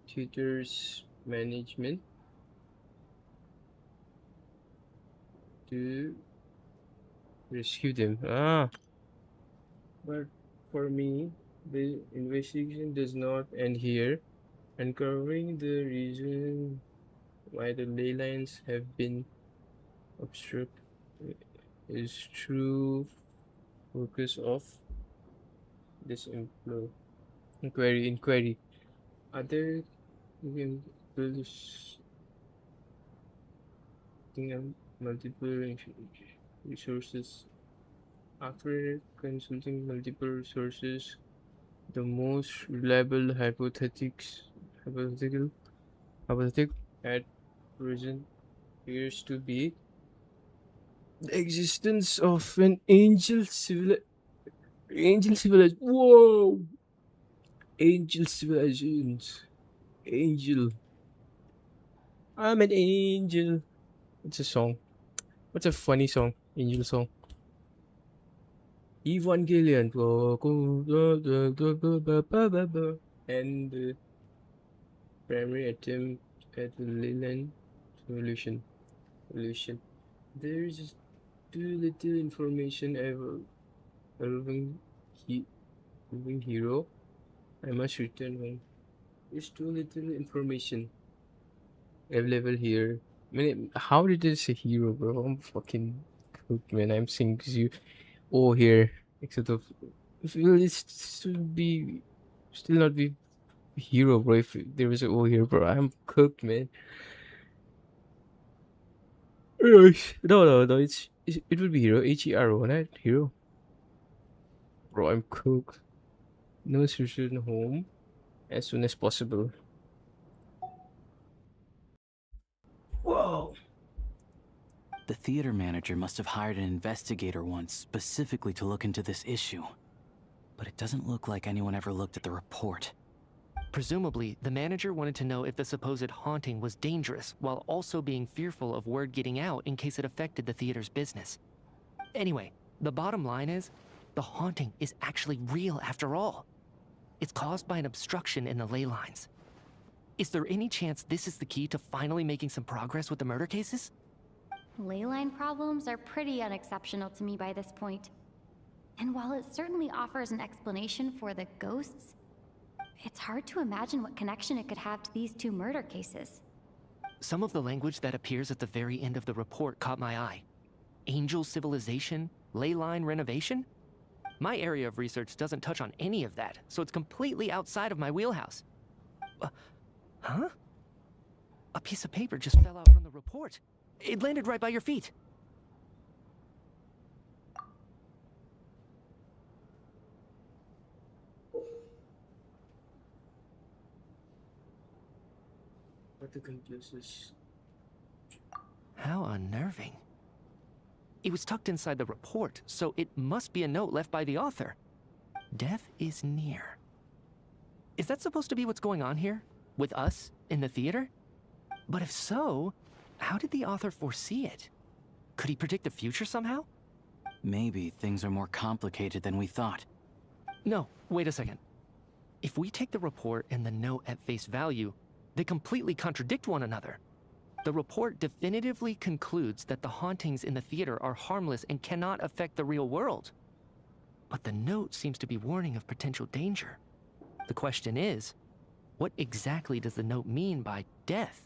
theater's management to rescue them. But for me, the investigation does not end here. Uncovering the reason why the ley lines have been obstructed is true focus of this inquiry. Other examples multiple resources. After consulting multiple sources, the most reliable hypothetic at present appears to be the existence of an angel civilization. Whoa! Angel civilizations. Angel. I'm an angel. It's a song. What's a funny song? Angel song. Evangelion. And the primary attempt at the Leland solution. There is too little information involving hero. I must return home. There's too little information available here. I mean, how did it say hero, bro? I'm fucking cooked, man. I'm seeing you all here, except of will it still not be hero, bro? If there was an all here, bro, I'm cooked, man. No. It would be hero. HERO, not hero. Bro, I'm cooked. No return home as soon as possible. Whoa! The theater manager must have hired an investigator once specifically to look into this issue. But it doesn't look like anyone ever looked at the report. Presumably, the manager wanted to know if the supposed haunting was dangerous, while also being fearful of word getting out in case it affected the theater's business. Anyway, the bottom line is, the haunting is actually real after all. It's caused by an obstruction in the ley lines. Is there any chance this is the key to finally making some progress with the murder cases? Ley line problems are pretty unexceptional to me by this point. And while it certainly offers an explanation for the ghosts, it's hard to imagine what connection it could have to these two murder cases. Some of the language that appears at the very end of the report caught my eye. Angel civilization, ley line renovation? My area of research doesn't touch on any of that, so it's completely outside of my wheelhouse. Huh? A piece of paper just fell out from the report. It landed right by your feet. What the conclusions? How unnerving. It was tucked inside the report, so it must be a note left by the author. Death is near. Is that supposed to be what's going on here? With us, in the theater? But if so, how did the author foresee it? Could he predict the future somehow? Maybe things are more complicated than we thought. No, wait a second. If we take the report and the note at face value, they completely contradict one another. The report definitively concludes that the hauntings in the theater are harmless and cannot affect the real world. But the note seems to be warning of potential danger. The question is, what exactly does the note mean by death?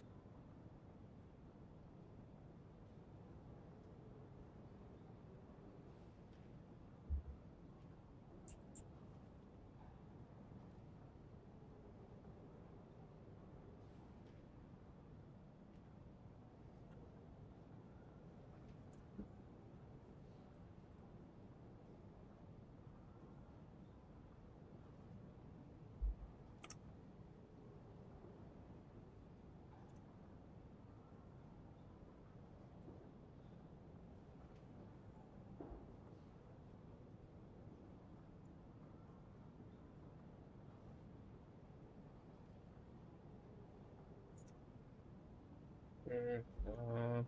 Uh,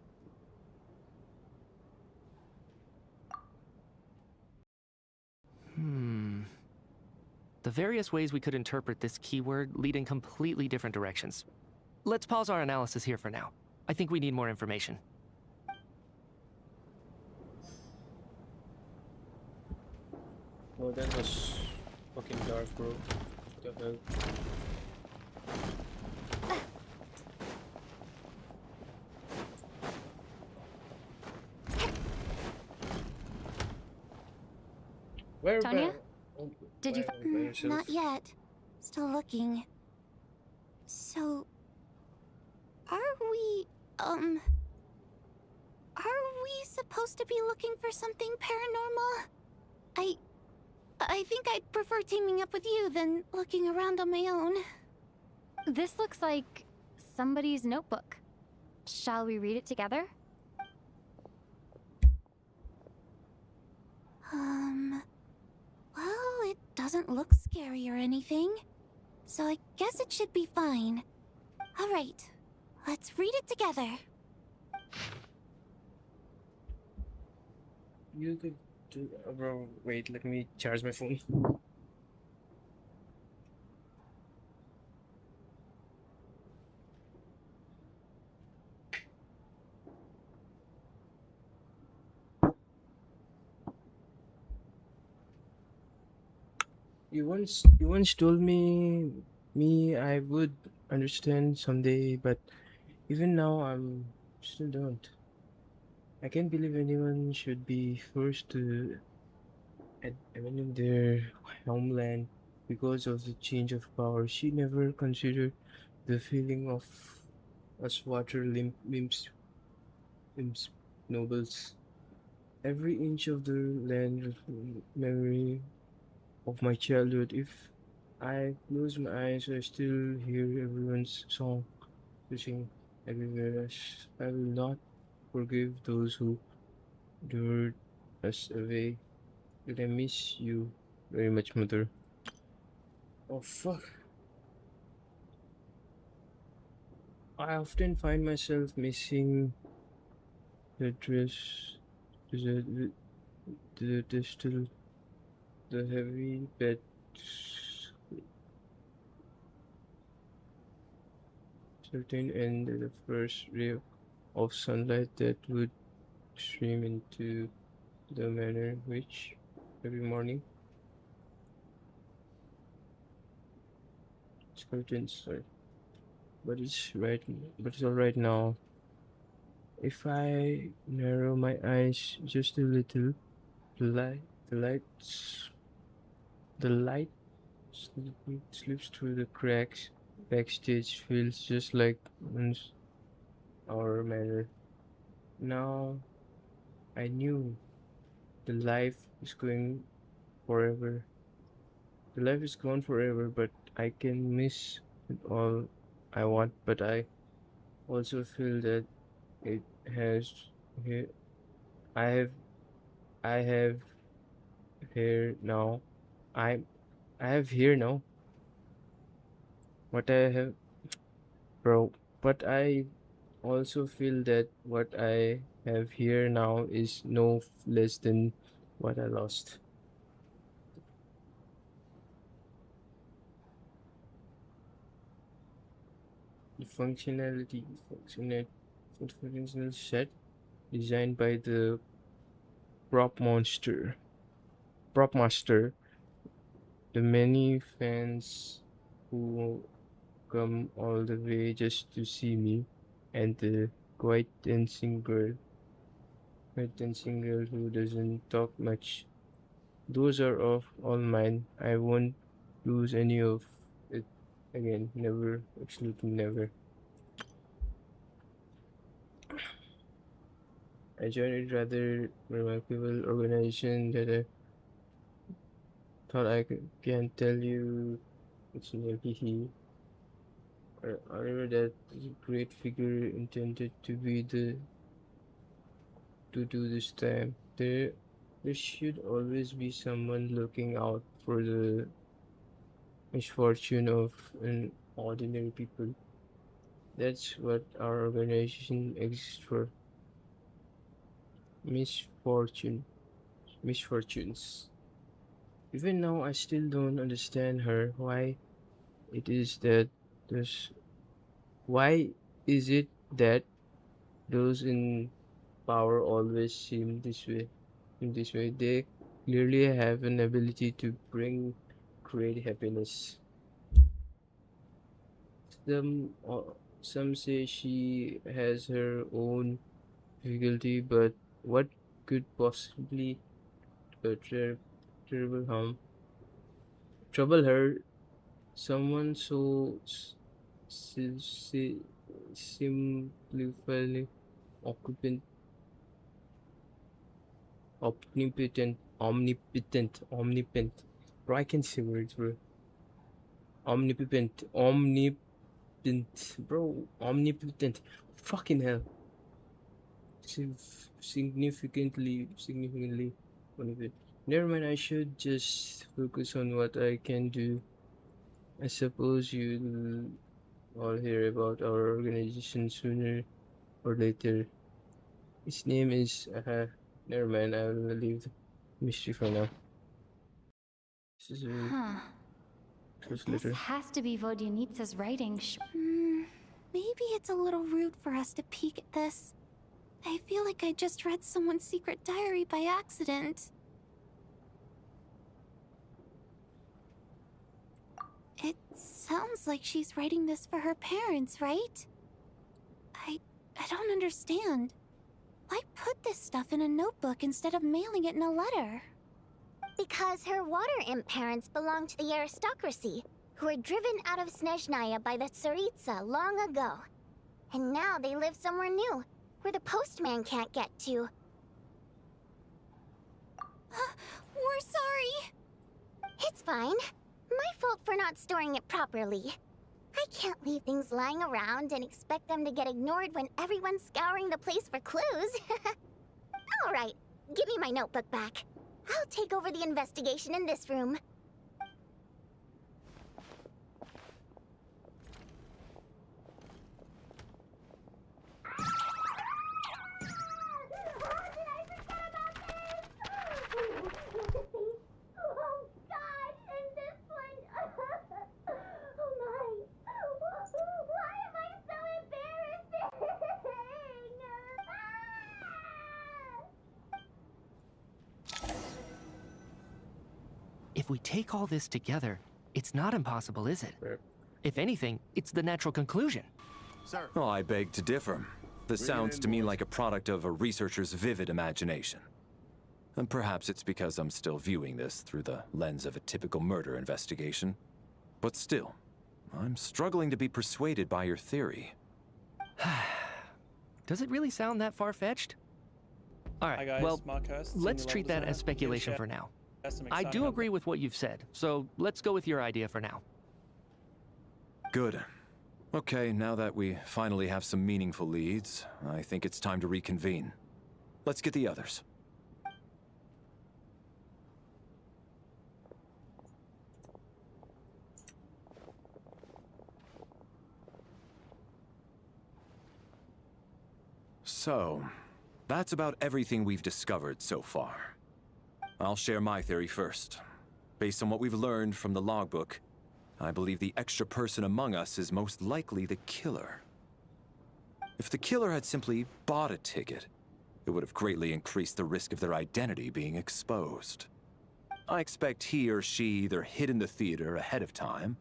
The various ways we could interpret this keyword lead in completely different directions. Let's pause our analysis here for now. I think we need more information. oh, that was fucking dark, bro. What the hell? Where Tonya? oh, Did you where- where yourself? Not yet. Still looking. So, are we supposed to be looking for something paranormal? I think I'd prefer teaming up with you than looking around on my own. This looks like somebody's notebook. Shall we read it together? Well, it doesn't look scary or anything. So I guess it should be fine. Alright, let's read it together. You could do, bro. Wait, let me charge my phone. You once told me I would understand someday, but even now I'm still don't. I can't believe anyone should be forced to abandon their homeland because of the change of power. She never considered the feeling of us water limbs nobles. Every inch of the land memory of my childhood. If I close my eyes, I still hear everyone's song pushing everywhere. I will not forgive those who lured us away. Did I miss you very much, mother? Oh fuck. I often find myself missing the dress, the still, the heavy bed, certain, and the first ray of sunlight that would stream into the manor, which every morning it's curtains, sorry. But it's right, but it's all right now. If I narrow my eyes just a little, the light, the lights, the light slips through the cracks. Backstage feels just like once our manor. Now I knew the life is going forever. The life is gone forever, but I can miss it all I want. But I also feel that it has. he- I have. I have here now. I. I have here now. What I have, bro. But I also feel that what I have here now is no less than what I lost. The functional set designed by the prop monster, prop master, the many fans who come all the way just to see me, and the quiet dancing girl who doesn't talk much. Those are of all mine. I won't lose any of it again. Never, absolutely never. I joined a rather remarkable organization that I thought can tell you it's nearly he. However, that great figure intended to be the to do this time. There should always be someone looking out for the misfortune of an ordinary people. That's what our organization exists for. Misfortune. Misfortunes. Even now, I still don't understand her. It is that those why is it that those in power always seem this way? In this way, they clearly have an ability to create happiness. Some say she has her own difficulty, but what could possibly uh, ter- terrible harm trouble her? Someone so simplifyingly occupant, omnipotent. Bro, I can say words, bro. Omnipotent, bro. Omnipotent. Fucking hell. Significantly, one of it. Never mind. I should just focus on what I can do. I suppose you'll all hear about our organization sooner or later. Its name is. Never mind. I will leave the mystery for now. This is a Huh. first This letter. has to be Vodyanitsa's writing. Maybe it's a little rude for us to peek at this. I feel like I just read someone's secret diary by accident. It sounds like she's writing this for her parents, right? I don't understand. Why put this stuff in a notebook instead of mailing it in a letter? Because her water imp parents belong to the aristocracy, who were driven out of Snezhnaya by the Tsaritsa long ago. And now they live somewhere new, where the postman can't get to. We're sorry. It's fine. My fault for not storing it properly. I can't leave things lying around and expect them to get ignored when everyone's scouring the place for clues. Alright, give me my notebook back. I'll take over the investigation in this room. If we take all this together, it's not impossible, is it? If anything, it's the natural conclusion. Sir. Oh, I beg to differ. This sounds to me like a product of a researcher's vivid imagination. And perhaps it's because I'm still viewing this through the lens of a typical murder investigation. But still, I'm struggling to be persuaded by your theory. Does it really sound that far-fetched? All right, guys, well, Marcus, let's senior treat level that as designer, speculation leadership. for now. That's some I exciting do agree with what you've said, so let's go with your idea for now. Good. Okay, now that we finally have some meaningful leads, I think it's time to reconvene. Let's get the others. So, that's about everything we've discovered so far. I'll share my theory first. Based on what we've learned from the logbook, I believe the extra person among us is most likely the killer. If the killer had simply bought a ticket, it would have greatly increased the risk of their identity being exposed. I expect he or she either hid in the theater ahead of time,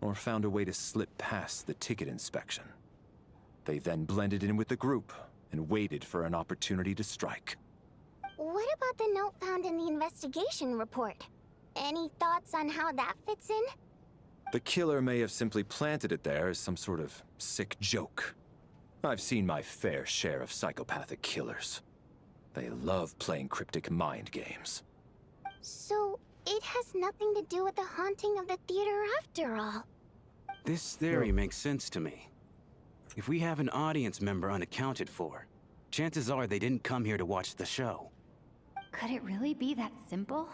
or found a way to slip past the ticket inspection. They then blended in with the group and waited for an opportunity to strike. What about the note found in the investigation report? Any thoughts on how that fits in? The killer may have simply planted it there as some sort of sick joke. I've seen my fair share of psychopathic killers. They love playing cryptic mind games. So, it has nothing to do with the haunting of the theater after all. This theory makes sense to me. If we have an audience member unaccounted for, chances are they didn't come here to watch the show. Could it really be that simple?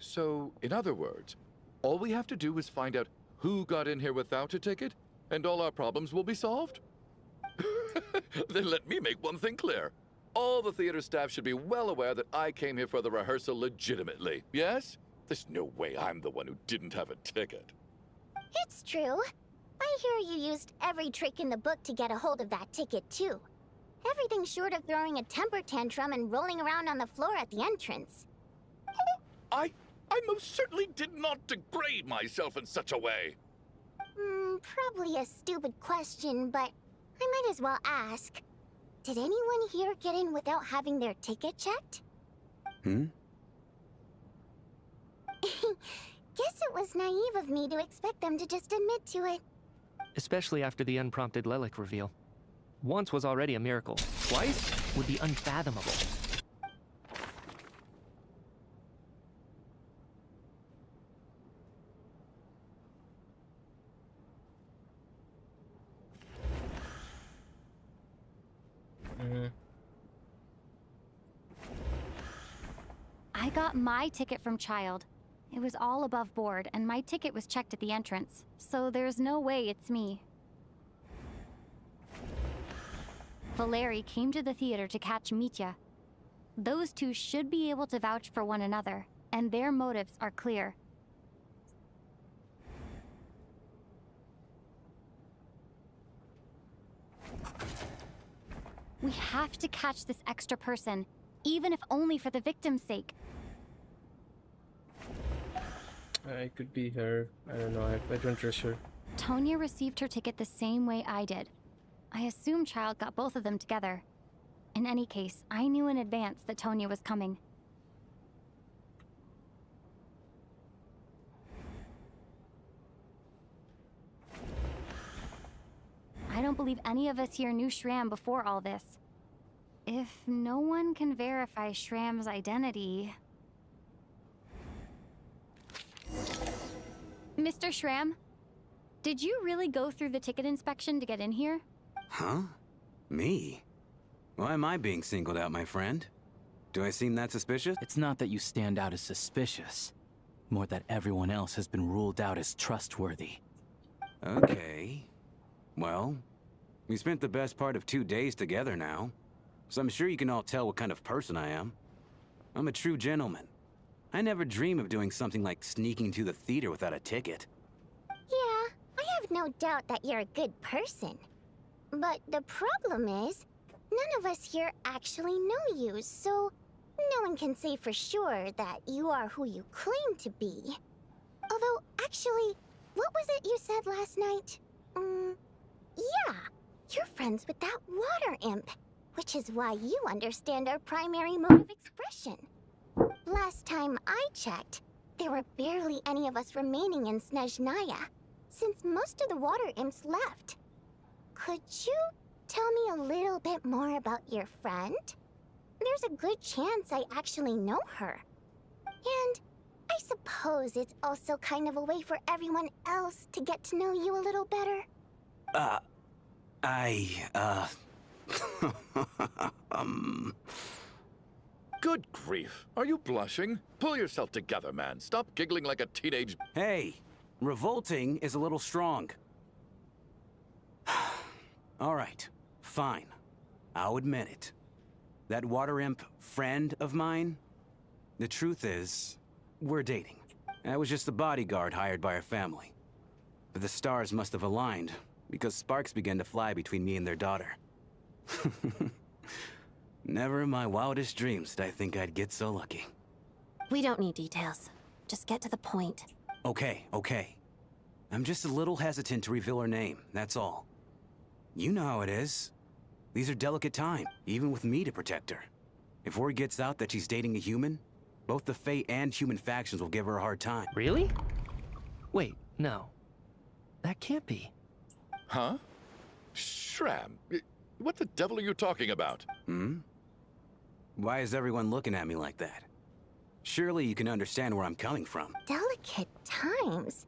So, in other words, all we have to do is find out who got in here without a ticket, and all our problems will be solved? Then let me make one thing clear. All the theater staff should be well aware that I came here for the rehearsal legitimately, yes? There's no way I'm the one who didn't have a ticket. It's true. I hear you used every trick in the book to get a hold of that ticket, too. Everything short of throwing a temper tantrum and rolling around on the floor at the entrance. I most certainly did not degrade myself in such a way. Probably a stupid question, but I might as well ask. Did anyone here get in without having their ticket checked? Hmm? Guess it was naive of me to expect them to just admit to it. Especially after the unprompted Lelic reveal. Once was already a miracle. Twice would be unfathomable. I got my ticket from Child. It was all above board, and my ticket was checked at the entrance, so there's no way it's me. Valeri came to the theater to catch Mitya. Those two should be able to vouch for one another, and their motives are clear. We have to catch this extra person, even if only for the victim's sake. It could be her. I don't know. I don't trust her. Tonya received her ticket the same way I did. I assume Child got both of them together. In any case, I knew in advance that Tonya was coming. I don't believe any of us here knew Shram before all this. If no one can verify Shram's identity... Mr. Shram, did you really go through the ticket inspection to get in here? Huh? Me? Why am I being singled out, my friend? Do I seem that suspicious? It's not that you stand out as suspicious, more that everyone else has been ruled out as trustworthy. Okay. Well, we spent the best part of 2 days together now, so I'm sure you can all tell what kind of person I am. I'm a true gentleman. I never dream of doing something like sneaking to the theater without a ticket. Yeah, I have no doubt that you're a good person. But the problem is, none of us here actually know you, so no one can say for sure that you are who you claim to be. Although, actually, what was it you said last night? Yeah, you're friends with that water imp, which is why you understand our primary mode of expression. Last time I checked, there were barely any of us remaining in Snezhnaya, since most of the water imps left. Could you tell me a little bit more about your friend? There's a good chance I actually know her. And I suppose it's also kind of a way for everyone else to get to know you a little better. Good grief. Are you blushing? Pull yourself together, man. Stop giggling like a teenage... Hey, revolting is a little strong. All right, fine. I'll admit it. That water imp friend of mine, the truth is, we're dating. I was just the bodyguard hired by our family. But the stars must have aligned, because sparks began to fly between me and their daughter. Never in my wildest dreams did I think I'd get so lucky. We don't need details. Just get to the point. Okay. I'm just a little hesitant to reveal her name, that's all. You know how it is. These are delicate times, even with me to protect her. If word gets out that she's dating a human, both the Fae and human factions will give her a hard time. Really? Wait, no. That can't be. Huh? Shram, what the devil are you talking about? Why is everyone looking at me like that? Surely you can understand where I'm coming from. Delicate times?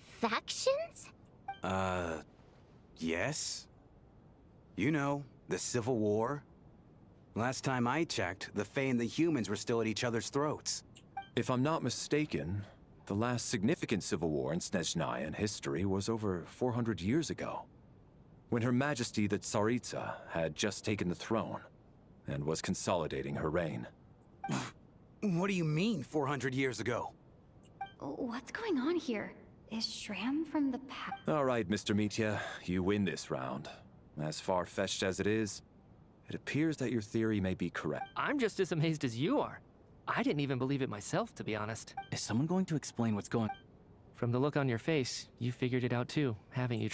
Factions? Yes. You know, the Civil War. Last time I checked, the Fae and the humans were still at each other's throats. If I'm not mistaken, the last significant civil war in Snezhnaya history was over 400 years ago, when Her Majesty the Tsaritsa had just taken the throne and was consolidating her reign. What do you mean, 400 years ago? What's going on here? Is Shram from the past? All right, Mr. Mitya, you win this round. As far-fetched as it is, it appears that your theory may be correct. I'm just as amazed as you are. I didn't even believe it myself, to be honest. Is someone going to explain what's going on? From the look on your face, you figured it out too, haven't you?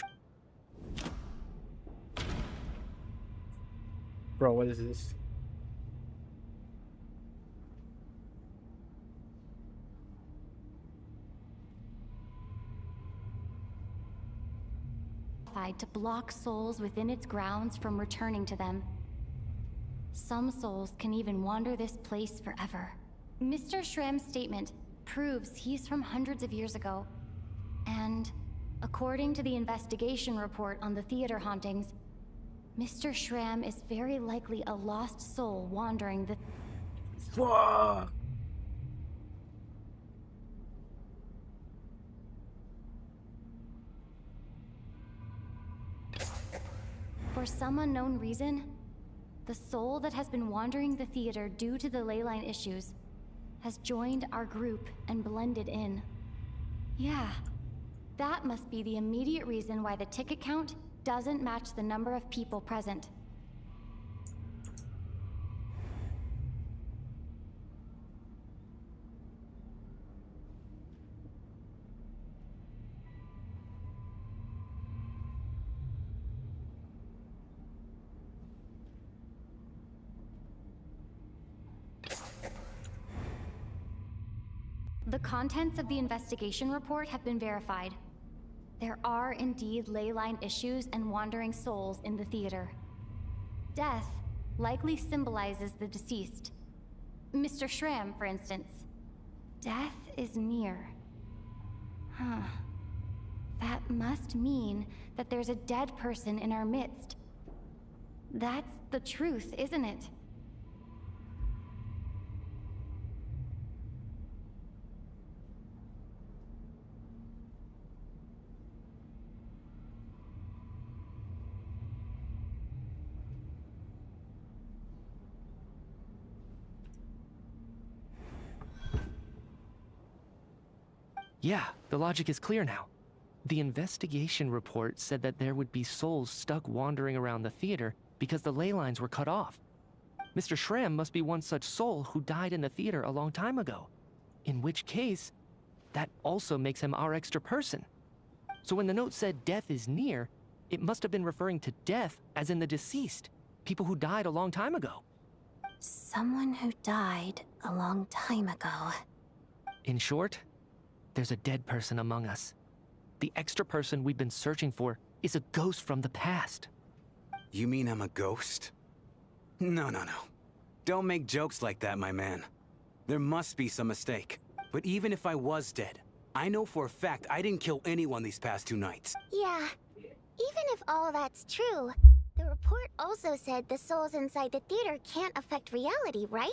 Bro, what is this? To block souls within its grounds from returning to them. Some souls can even wander this place forever. Mr. Shram's statement proves he's from hundreds of years ago. And according to the investigation report on the theater hauntings, Mr. Shram is very likely a lost soul wandering the... Fuck! For some unknown reason, the soul that has been wandering the theater due to the leyline issues has joined our group and blended in. Yeah, that must be the immediate reason why the ticket count doesn't match the number of people present. The contents of the investigation report have been verified. There are indeed leyline issues and wandering souls in the theater. Death likely symbolizes the deceased. Mr. Shram, for instance. Death is near. Huh. That must mean that there's a dead person in our midst. That's the truth, isn't it? Yeah, the logic is clear now. The investigation report said that there would be souls stuck wandering around the theater because the ley lines were cut off. Mr. Schramm must be one such soul who died in the theater a long time ago. In which case, that also makes him our extra person. So when the note said death is near, it must have been referring to death as in the deceased, people who died a long time ago. Someone who died a long time ago. In short, there's a dead person among us. The extra person we've been searching for is a ghost from the past. You mean I'm a ghost? No. Don't make jokes like that, my man. There must be some mistake. But even if I was dead, I know for a fact I didn't kill anyone these past 2 nights. Yeah. Even if all that's true, the report also said the souls inside the theater can't affect reality, right?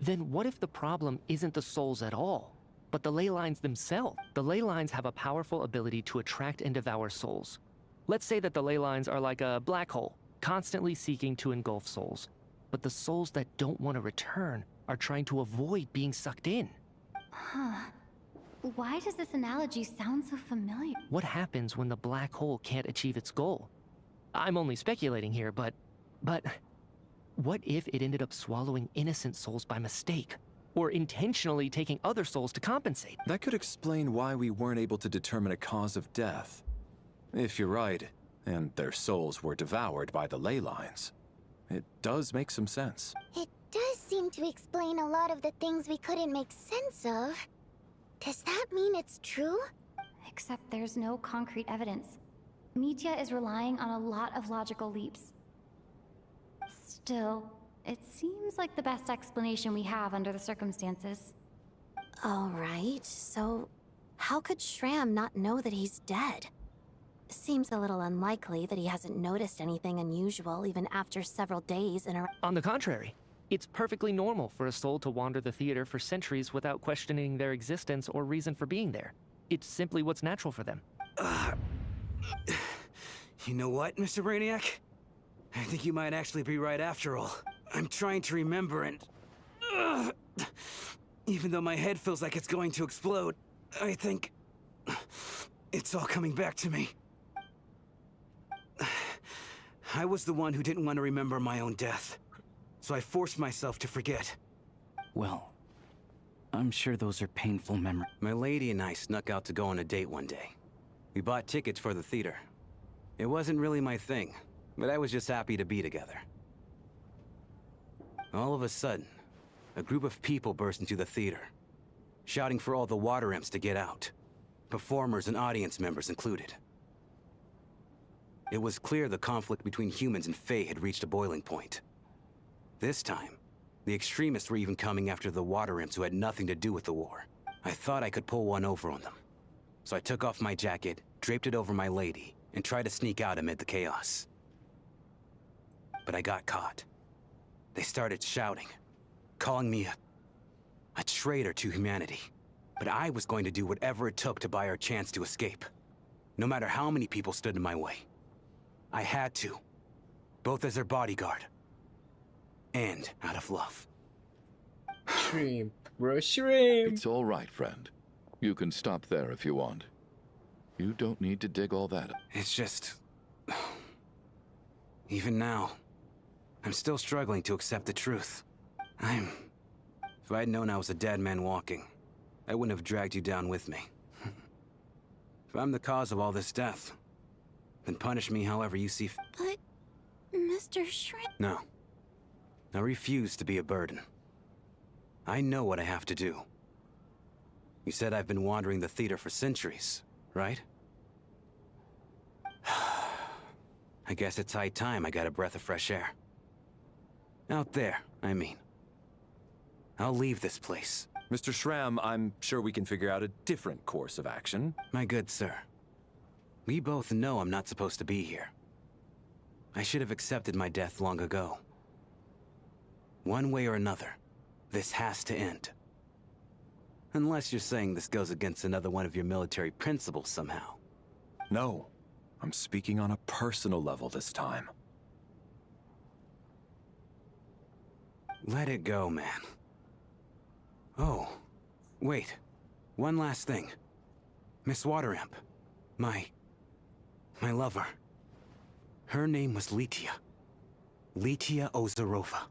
Then what if the problem isn't the souls at all, but the ley lines themselves? The ley lines have a powerful ability to attract and devour souls. Let's say that the ley lines are like a black hole, constantly seeking to engulf souls. But the souls that don't want to return are trying to avoid being sucked in. Huh. Why does this analogy sound so familiar? What happens when the black hole can't achieve its goal? I'm only speculating here, but what if it ended up swallowing innocent souls by mistake? Or intentionally taking other souls to compensate? That could explain why we weren't able to determine a cause of death. If you're right, and their souls were devoured by the ley lines, it does make some sense. It does seem to explain a lot of the things we couldn't make sense of. Does that mean it's true? Except there's no concrete evidence. Mitya is relying on a lot of logical leaps. Still, it seems like the best explanation we have under the circumstances. Alright, so how could Schramm not know that he's dead? Seems a little unlikely that he hasn't noticed anything unusual even after several days in a... On the contrary, it's perfectly normal for a soul to wander the theater for centuries without questioning their existence or reason for being there. It's simply what's natural for them. You know what, Mr. Brainiac? I think you might actually be right after all. I'm trying to remember and... even though my head feels like it's going to explode, I think... it's all coming back to me. I was the one who didn't want to remember my own death, so I forced myself to forget. Well, I'm sure those are painful memories. My lady and I snuck out to go on a date one day. We bought tickets for the theater. It wasn't really my thing, but I was just happy to be together. All of a sudden, a group of people burst into the theater, shouting for all the water imps to get out, performers and audience members included. It was clear the conflict between humans and Fae had reached a boiling point. This time, the extremists were even coming after the water imps who had nothing to do with the war. I thought I could pull one over on them. So I took off my jacket, draped it over my lady, and tried to sneak out amid the chaos. But I got caught. They started shouting, calling me a traitor to humanity. But I was going to do whatever it took to buy our chance to escape. No matter how many people stood in my way. I had to. Both as their bodyguard. And out of love. Shrimp, bro, shrimp! It's all right, friend. You can stop there if you want. You don't need to dig all that up. It's just... even now, I'm still struggling to accept the truth. If I'd known I was a dead man walking, I wouldn't have dragged you down with me. If I'm the cause of all this death, then punish me however you see fit. But, Mr. Shrimp... No. I refuse to be a burden. I know what I have to do. You said I've been wandering the theater for centuries, right? I guess it's high time I got a breath of fresh air. Out there, I mean. I'll leave this place. Mr. Schramm, I'm sure we can figure out a different course of action. My good sir, we both know I'm not supposed to be here. I should have accepted my death long ago. One way or another, this has to end. Unless you're saying this goes against another one of your military principles somehow. No, I'm speaking on a personal level this time. Let it go, man. Oh, wait. One last thing. Miss Wateramp. My lover. Her name was Litia. Litia Ozarova.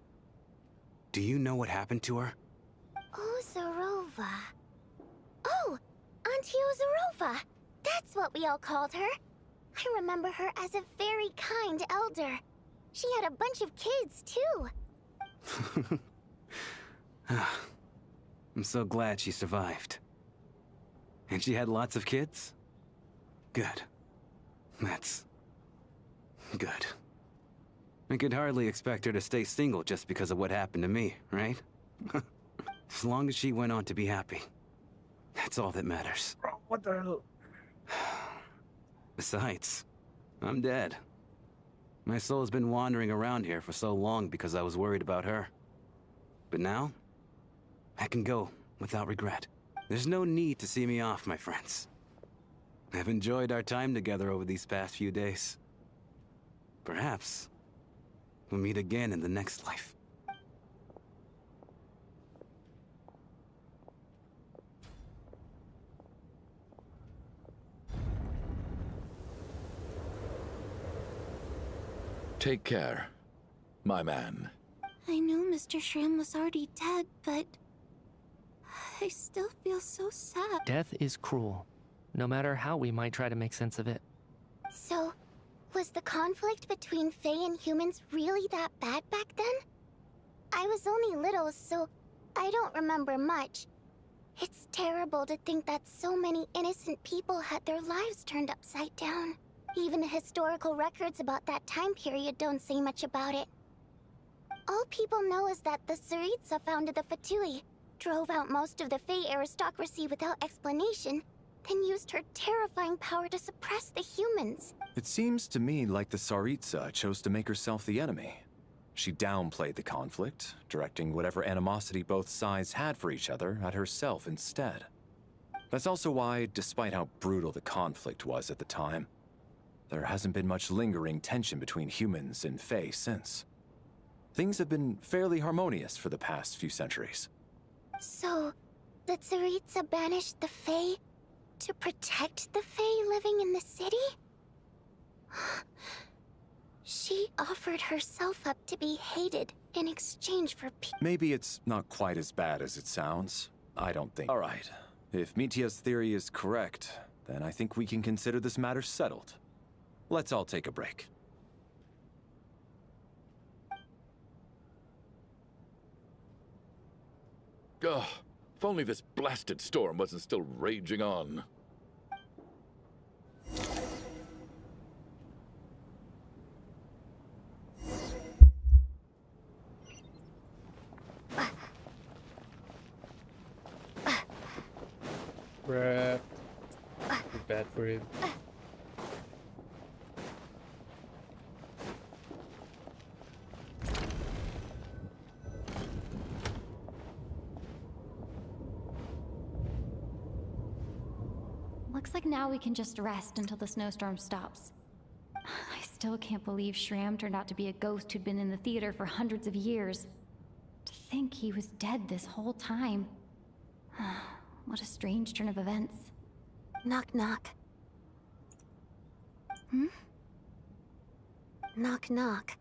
Do you know what happened to her? Ozarova. Oh, Auntie Ozarova. That's what we all called her. I remember her as a very kind elder. She had a bunch of kids, too. I'm so glad she survived. And she had lots of kids? Good. That's good. I could hardly expect her to stay single just because of what happened to me, right? As long as she went on to be happy. That's all that matters. What the hell? Besides, I'm dead. My soul's been wandering around here for so long because I was worried about her. But now, I can go without regret. There's no need to see me off, my friends. I've enjoyed our time together over these past few days. Perhaps we'll meet again in the next life. Take care, my man. I knew Mr. Schramm was already dead, but I still feel so sad. Death is cruel, no matter how we might try to make sense of it. So, was the conflict between Fae and humans really that bad back then? I was only little, so I don't remember much. It's terrible to think that so many innocent people had their lives turned upside down. Even the historical records about that time period don't say much about it. All people know is that the Tsaritsa founded the Fatui, drove out most of the Fae aristocracy without explanation, then used her terrifying power to suppress the humans. It seems to me like the Tsaritsa chose to make herself the enemy. She downplayed the conflict, directing whatever animosity both sides had for each other at herself instead. That's also why, despite how brutal the conflict was at the time, there hasn't been much lingering tension between humans and Fae since. Things have been fairly harmonious for the past few centuries. So, the Tsaritsa banished the Fae to protect the Fae living in the city? She offered herself up to be hated in exchange for peace. Maybe it's not quite as bad as it sounds. I don't think. All right. If Mitia's theory is correct, then I think we can consider this matter settled. Let's all take a break. Ugh, if only this blasted storm wasn't still raging on. Bruh. Bad for him. Looks like now we can just rest until the snowstorm stops. I still can't believe Schramm turned out to be a ghost who'd been in the theater for hundreds of years. To think he was dead this whole time. What a strange turn of events. Knock knock. Hmm? Knock knock.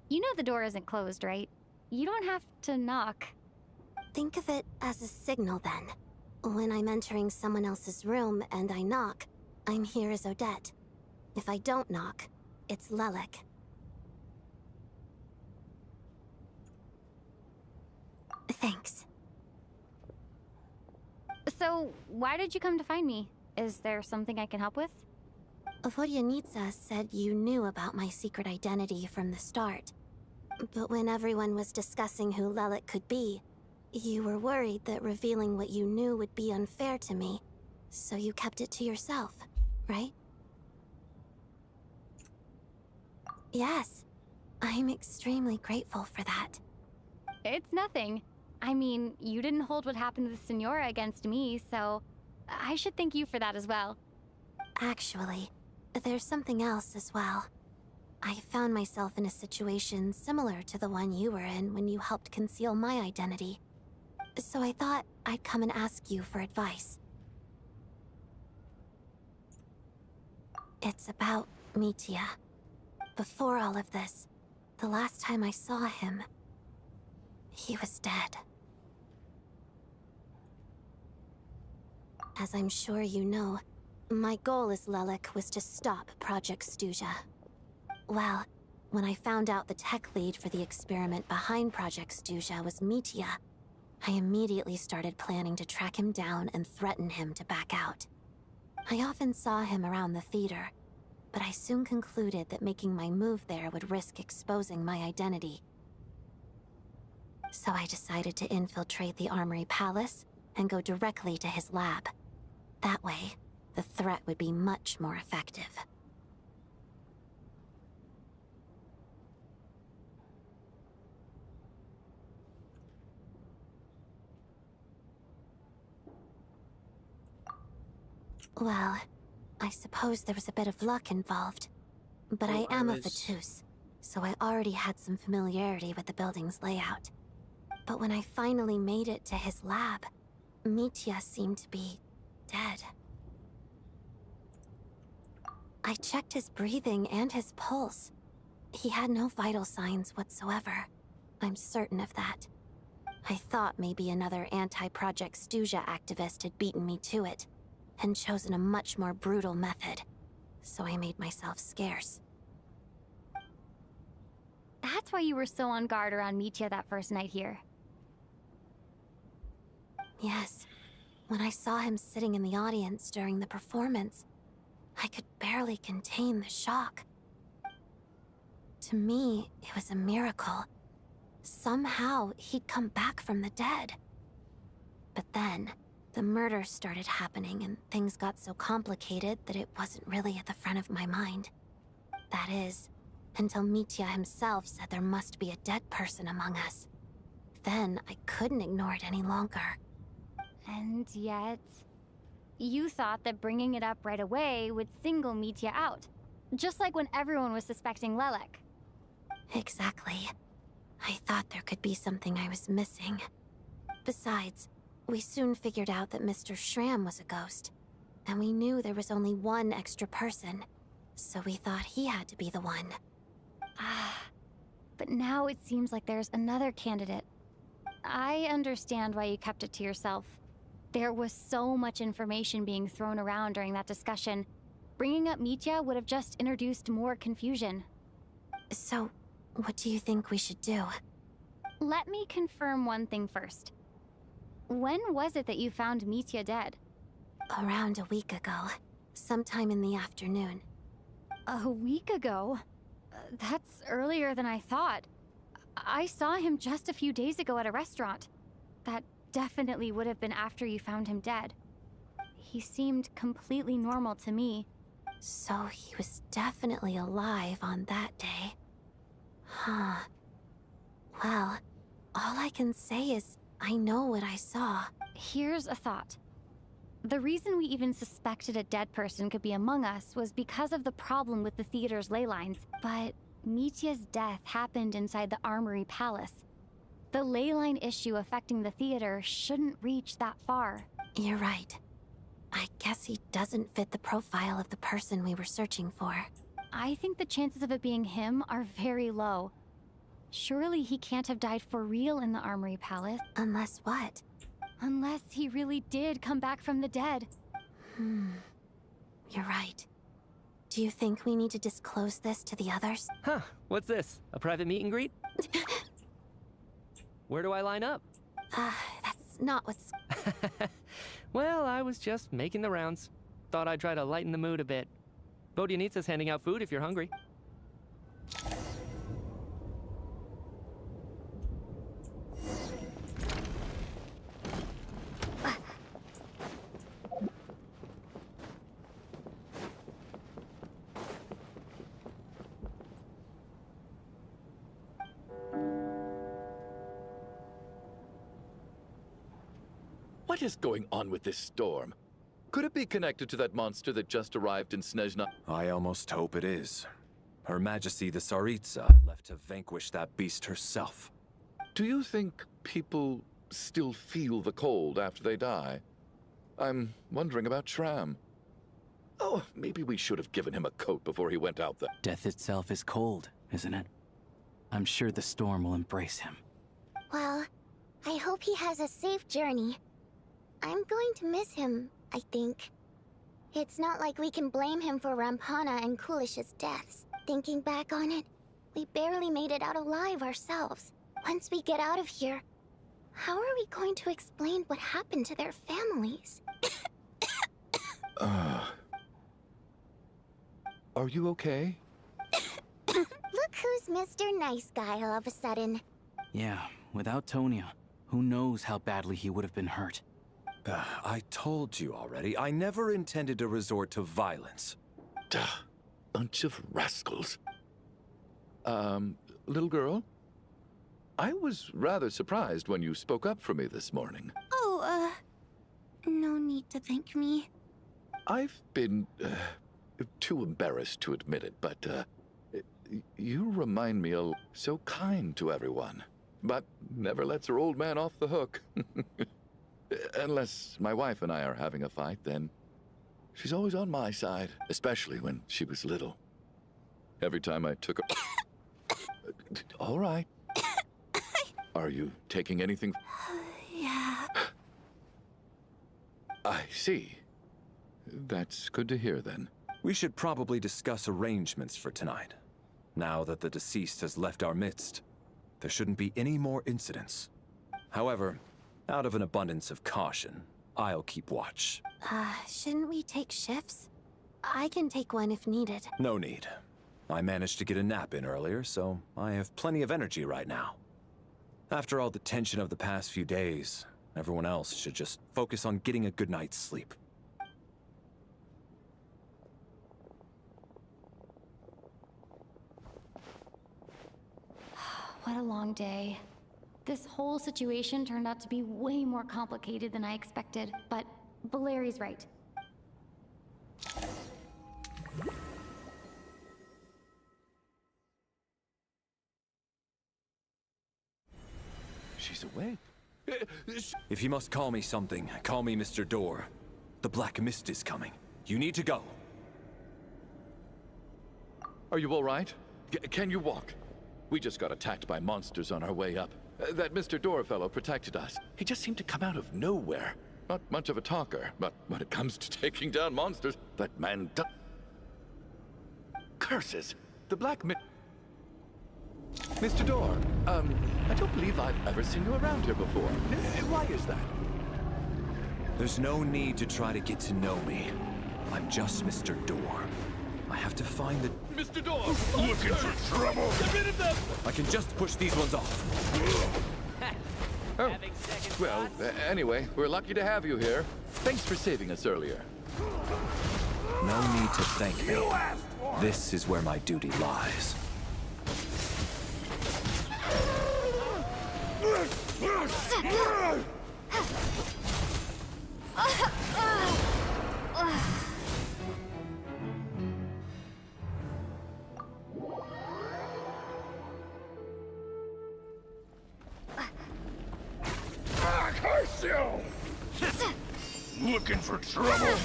You know the door isn't closed, right? You don't have to knock. Think of it as a signal then. When I'm entering someone else's room and I knock, I'm here as Odette. If I don't knock, it's Lelek. Thanks. So, why did you come to find me? Is there something I can help with? Vodyanitsa said you knew about my secret identity from the start. But when everyone was discussing who Lelik could be, you were worried that revealing what you knew would be unfair to me, so you kept it to yourself, right? Yes, I'm extremely grateful for that. It's nothing. I mean, you didn't hold what happened to the Senora against me, so I should thank you for that as well. Actually, there's something else as well. I found myself in a situation similar to the one you were in when you helped conceal my identity. So I thought I'd come and ask you for advice. It's about Mitya. Before all of this, the last time I saw him, he was dead. As I'm sure you know, my goal as Lelik was to stop Project Stuja. Well, when I found out the tech lead for the experiment behind Project Stuja was Mitya, I immediately started planning to track him down and threaten him to back out. I often saw him around the theater, but I soon concluded that making my move there would risk exposing my identity. So I decided to infiltrate the Armory Palace and go directly to his lab. That way, the threat would be much more effective. Well, I suppose there was a bit of luck involved. But I am a Fatus, so I already had some familiarity with the building's layout. But when I finally made it to his lab, Mitya seemed to be dead. I checked his breathing and his pulse. He had no vital signs whatsoever. I'm certain of that. I thought maybe another anti-Project Stuja activist had beaten me to it, and chosen a much more brutal method. So I made myself scarce. That's why you were so on guard around Mitya that first night here. Yes. When I saw him sitting in the audience during the performance, I could barely contain the shock. To me, it was a miracle. Somehow, he'd come back from the dead. But then, the murders started happening and things got so complicated that it wasn't really at the front of my mind. That is, until Mitya himself said there must be a dead person among us. Then I couldn't ignore it any longer. And yet, you thought that bringing it up right away would single Mitya out. Just like when everyone was suspecting Lelik. Exactly. I thought there could be something I was missing. Besides, we soon figured out that Mr. Shram was a ghost. And we knew there was only one extra person. So we thought he had to be the one. But now it seems like there's another candidate. I understand why you kept it to yourself. There was so much information being thrown around during that discussion. Bringing up Mitya would have just introduced more confusion. So, what do you think we should do? Let me confirm one thing first. When was it that you found Mitya dead? Around a week ago. Sometime in the afternoon. A week ago? That's earlier than I thought. I saw him just a few days ago at a restaurant. That definitely would have been after you found him dead. He seemed completely normal to me. So he was definitely alive on that day. Huh. Well, all I can say is I know what I saw. Here's a thought. The reason we even suspected a dead person could be among us was because of the problem with the theater's ley lines. But Mitya's death happened inside the Armory Palace. The ley line issue affecting the theater shouldn't reach that far. You're right. I guess he doesn't fit the profile of the person we were searching for. I think the chances of it being him are very low. Surely he can't have died for real in the Armory Palace. Unless what? Unless he really did come back from the dead. You're right. Do you think we need to disclose this to the others? Huh, what's this? A private meet and greet? Where do I line up? That's not what's... Well, I was just making the rounds. Thought I'd try to lighten the mood a bit. Vodyanitsa's handing out food if you're hungry. What is going on with this storm? Could it be connected to that monster that just arrived in Snezhna? I almost hope it is. Her Majesty the Tsaritsa left to vanquish that beast herself. Do you think people still feel the cold after they die? I'm wondering about Shram. Oh, maybe we should have given him a coat before he went out there. Death itself is cold, isn't it? I'm sure the storm will embrace him. Well, I hope he has a safe journey. I'm going to miss him, I think. It's not like we can blame him for Rampana and Kulish's deaths. Thinking back on it, we barely made it out alive ourselves. Once we get out of here, how are we going to explain what happened to their families? Are you okay? Look who's Mr. Nice Guy all of a sudden. Yeah, without Tonya, who knows how badly he would have been hurt. I told you already, I never intended to resort to violence. Duh, bunch of rascals. Little girl? I was rather surprised when you spoke up for me this morning. Oh, no need to thank me. I've been, too embarrassed to admit it, but, you remind me so kind to everyone, but never lets her old man off the hook. Unless my wife and I are having a fight, then she's always on my side, especially when she was little. Every time I took her... All right. Are you taking anything? Yeah. I see. That's good to hear, then. We should probably discuss arrangements for tonight. Now that the deceased has left our midst, there shouldn't be any more incidents. However, out of an abundance of caution, I'll keep watch. Shouldn't we take shifts? I can take one if needed. No need. I managed to get a nap in earlier, so I have plenty of energy right now. After all the tension of the past few days, everyone else should just focus on getting a good night's sleep. What a long day. This whole situation turned out to be way more complicated than I expected, but Valeri's right. She's awake. If you must call me something, call me Mr. Door. The Black Mist is coming. You need to go. Are you all right? Can you walk? We just got attacked by monsters on our way up. That Mr. Door fellow protected us. He just seemed to come out of nowhere. Not much of a talker, but when it comes to taking down monsters, that man does... Curses! The Black Mist... Mr. Door, I don't believe I've ever seen you around here before. Why is that? There's no need to try to get to know me. I'm just Mr. Door. I have to find the... Mr. Door! Looking for trouble? Get rid of them! I can just push these ones off. Oh, well, anyway, we're lucky to have you here. Thanks for saving us earlier. No need to thank me. This is where my duty lies. Curse you! Looking for trouble?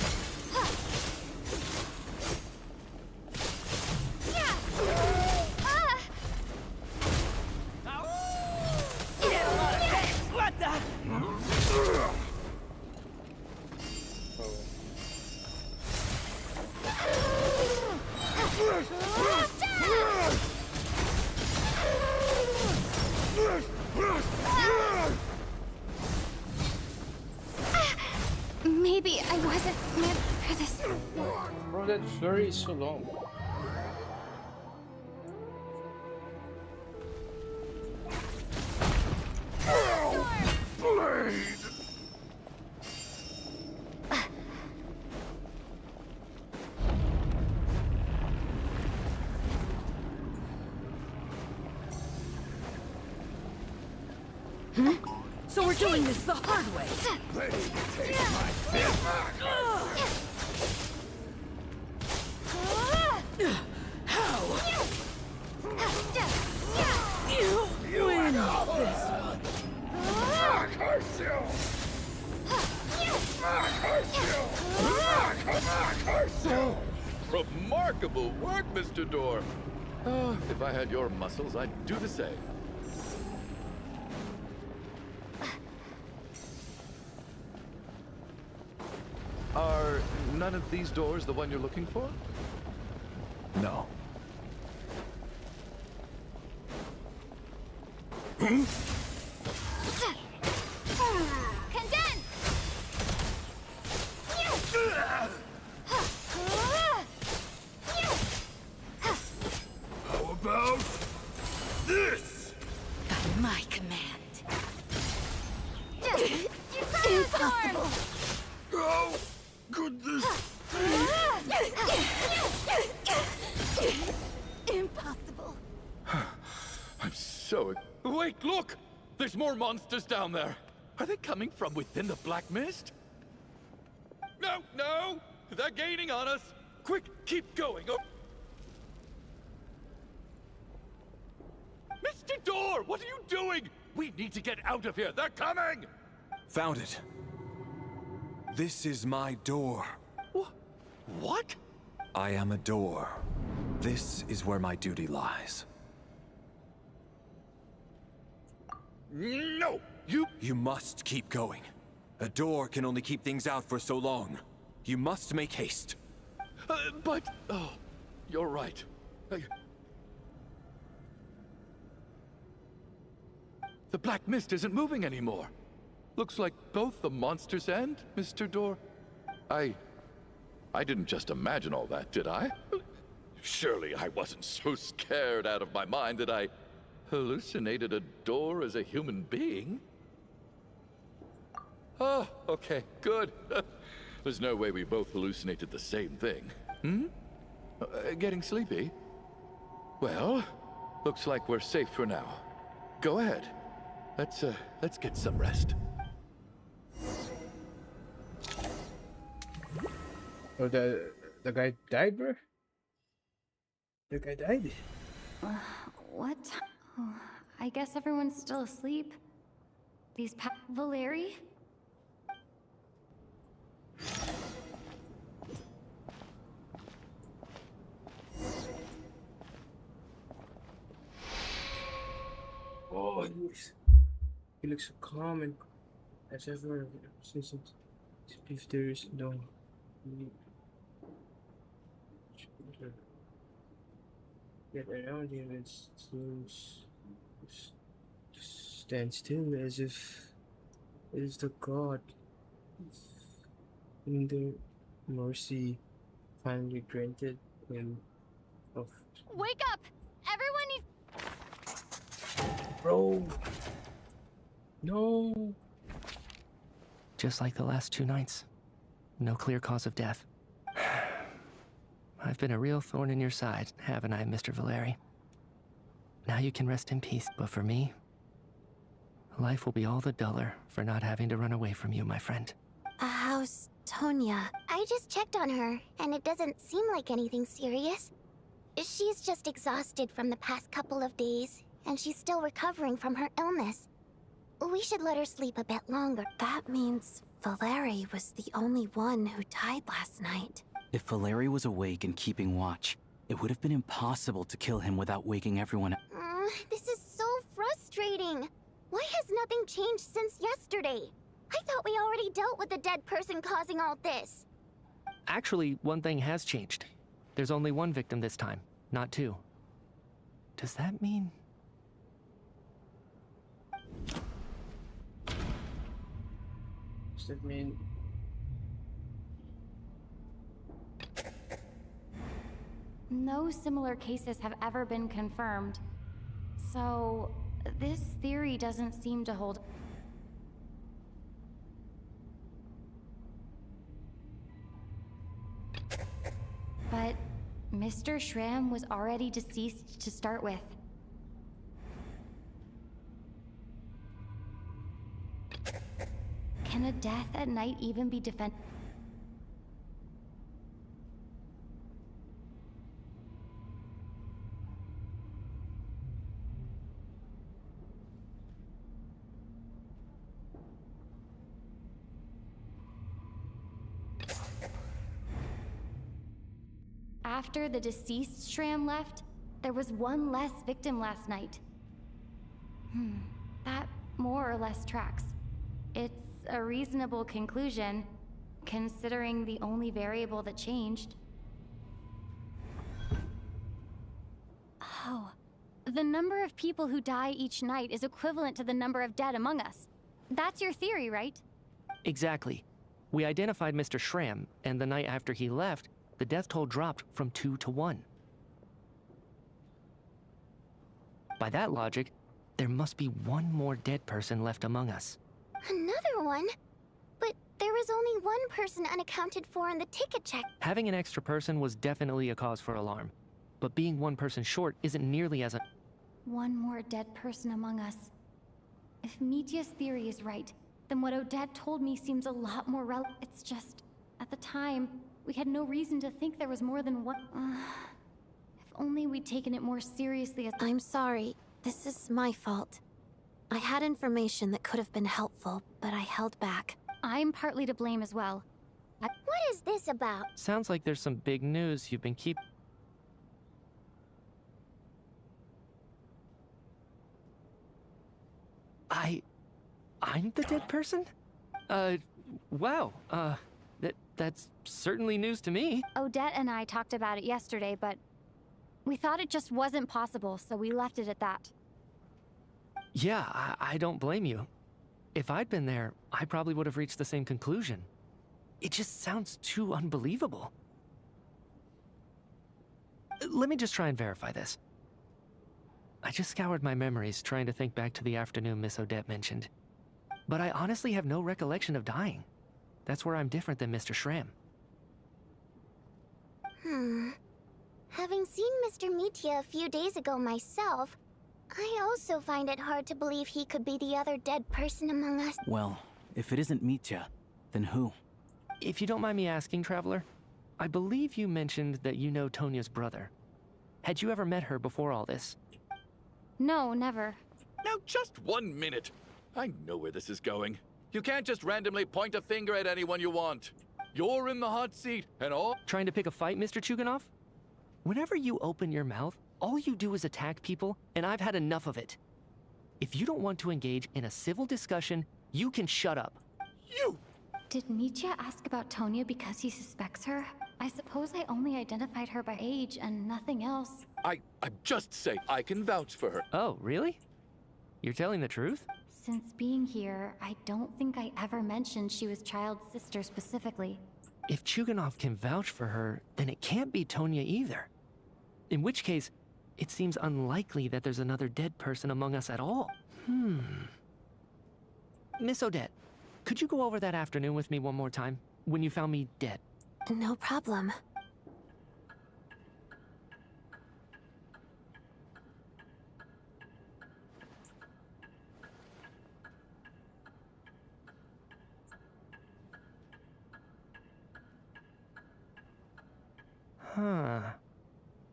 What the? Maybe I wasn't meant for this. Bro, that flurry is so long. Blade! So we're doing this the hard way. Ready to take my fist? How? You win this one. Curse you! Curse you! Remarkable work, Mr. Door. If I had your muscles, I'd do the same. Are none of these doors the one you're looking for? No. Condense! How about this? By my command. Impossible! How could this Impossible! I'm so... Wait, look! There's more monsters down there. Are they coming from within the Black Mist? No, no! They're gaining on us! Quick, keep going! Oh. Mr. Door, what are you doing? We need to get out of here. They're coming! Found it. This is my door. What? I am a door. This is where my duty lies. No! You must keep going. A door can only keep things out for so long. You must make haste. But... Oh, you're right. The Black Mist isn't moving anymore. Looks like both the monsters and Mr. Door... I didn't just imagine all that, did I? Surely I wasn't so scared out of my mind that I hallucinated a door as a human being? Oh, okay, good. There's no way we both hallucinated the same thing. Getting sleepy? Well, looks like we're safe for now. Go ahead. Let's get some rest. Oh, the guy died, bro? The guy died? What? Oh, I guess everyone's still asleep. These Valeri? Oh, he looks so calm and as ever since if there is no get around him, it seems to stand still as if it is the God in the mercy finally granted him of. Wake up! Everyone needs... Bro! No! Just like the last 2 nights. No clear cause of death. I've been a real thorn in your side, haven't I, Mr. Valeri? Now you can rest in peace, but for me, life will be all the duller for not having to run away from you, my friend. How's Tonya? I just checked on her, and it doesn't seem like anything serious. She's just exhausted from the past couple of days, and she's still recovering from her illness. We should let her sleep a bit longer. That means Valeri was the only one who died last night. If Valeri was awake and keeping watch, it would have been impossible to kill him without waking everyone up. This is so frustrating. Why has nothing changed since yesterday? I thought we already dealt with the dead person causing all this. Actually, one thing has changed. There's only one victim this time, not 2. Does that mean... Does that mean... No similar cases have ever been confirmed. So, this theory doesn't seem to hold. But Mr. Schramm was already deceased to start with. Can a death at night even be defended? After the deceased Shram left, there was one less victim last night. That more or less tracks. It's a reasonable conclusion, considering the only variable that changed. Oh, the number of people who die each night is equivalent to the number of dead among us. That's your theory, right? Exactly. We identified Mr. Shram, and the night after he left, the death toll dropped from 2 to 1. By that logic, there must be one more dead person left among us. Another one? But there was only one person unaccounted for in the ticket check. Having an extra person was definitely a cause for alarm, but being one person short isn't nearly as One more dead person among us. If Mitya's theory is right, then what Odette told me seems a lot more relevant. It's just, at the time, we had no reason to think there was more than one. If only we'd taken it more seriously as— I'm sorry. This is my fault. I had information that could have been helpful, but I held back. I'm partly to blame as well. What is this about? Sounds like there's some big news you've been I'm the dead person? Wow, that's certainly news to me. Odette and I talked about it yesterday, but we thought it just wasn't possible, so we left it at that. Yeah, I don't blame you. If I'd been there, I probably would have reached the same conclusion. It just sounds too unbelievable. Let me just try and verify this. I just scoured my memories trying to think back to the afternoon Miss Odette mentioned. But I honestly have no recollection of dying. That's where I'm different than Mr. Shram. Having seen Mr. Mitya a few days ago myself, I also find it hard to believe he could be the other dead person among us. Well, if it isn't Mitya, then who? If you don't mind me asking, Traveler, I believe you mentioned that you know Tonya's brother. Had you ever met her before all this? No, never. Now, just 1 minute. I know where this is going. You can't just randomly point a finger at anyone you want. You're in the hot seat, and all— Trying to pick a fight, Mr. Chuganov? Whenever you open your mouth, all you do is attack people, and I've had enough of it. If you don't want to engage in a civil discussion, you can shut up. You! Did Mitya ask about Tonya because he suspects her? I suppose I only identified her by age and nothing else. I'm just saying I can vouch for her. Oh, really? You're telling the truth? Since being here, I don't think I ever mentioned she was Child's sister specifically. If Chuganov can vouch for her, then it can't be Tonya either. In which case, it seems unlikely that there's another dead person among us at all. Miss Odette, could you go over that afternoon with me one more time, when you found me dead? No problem.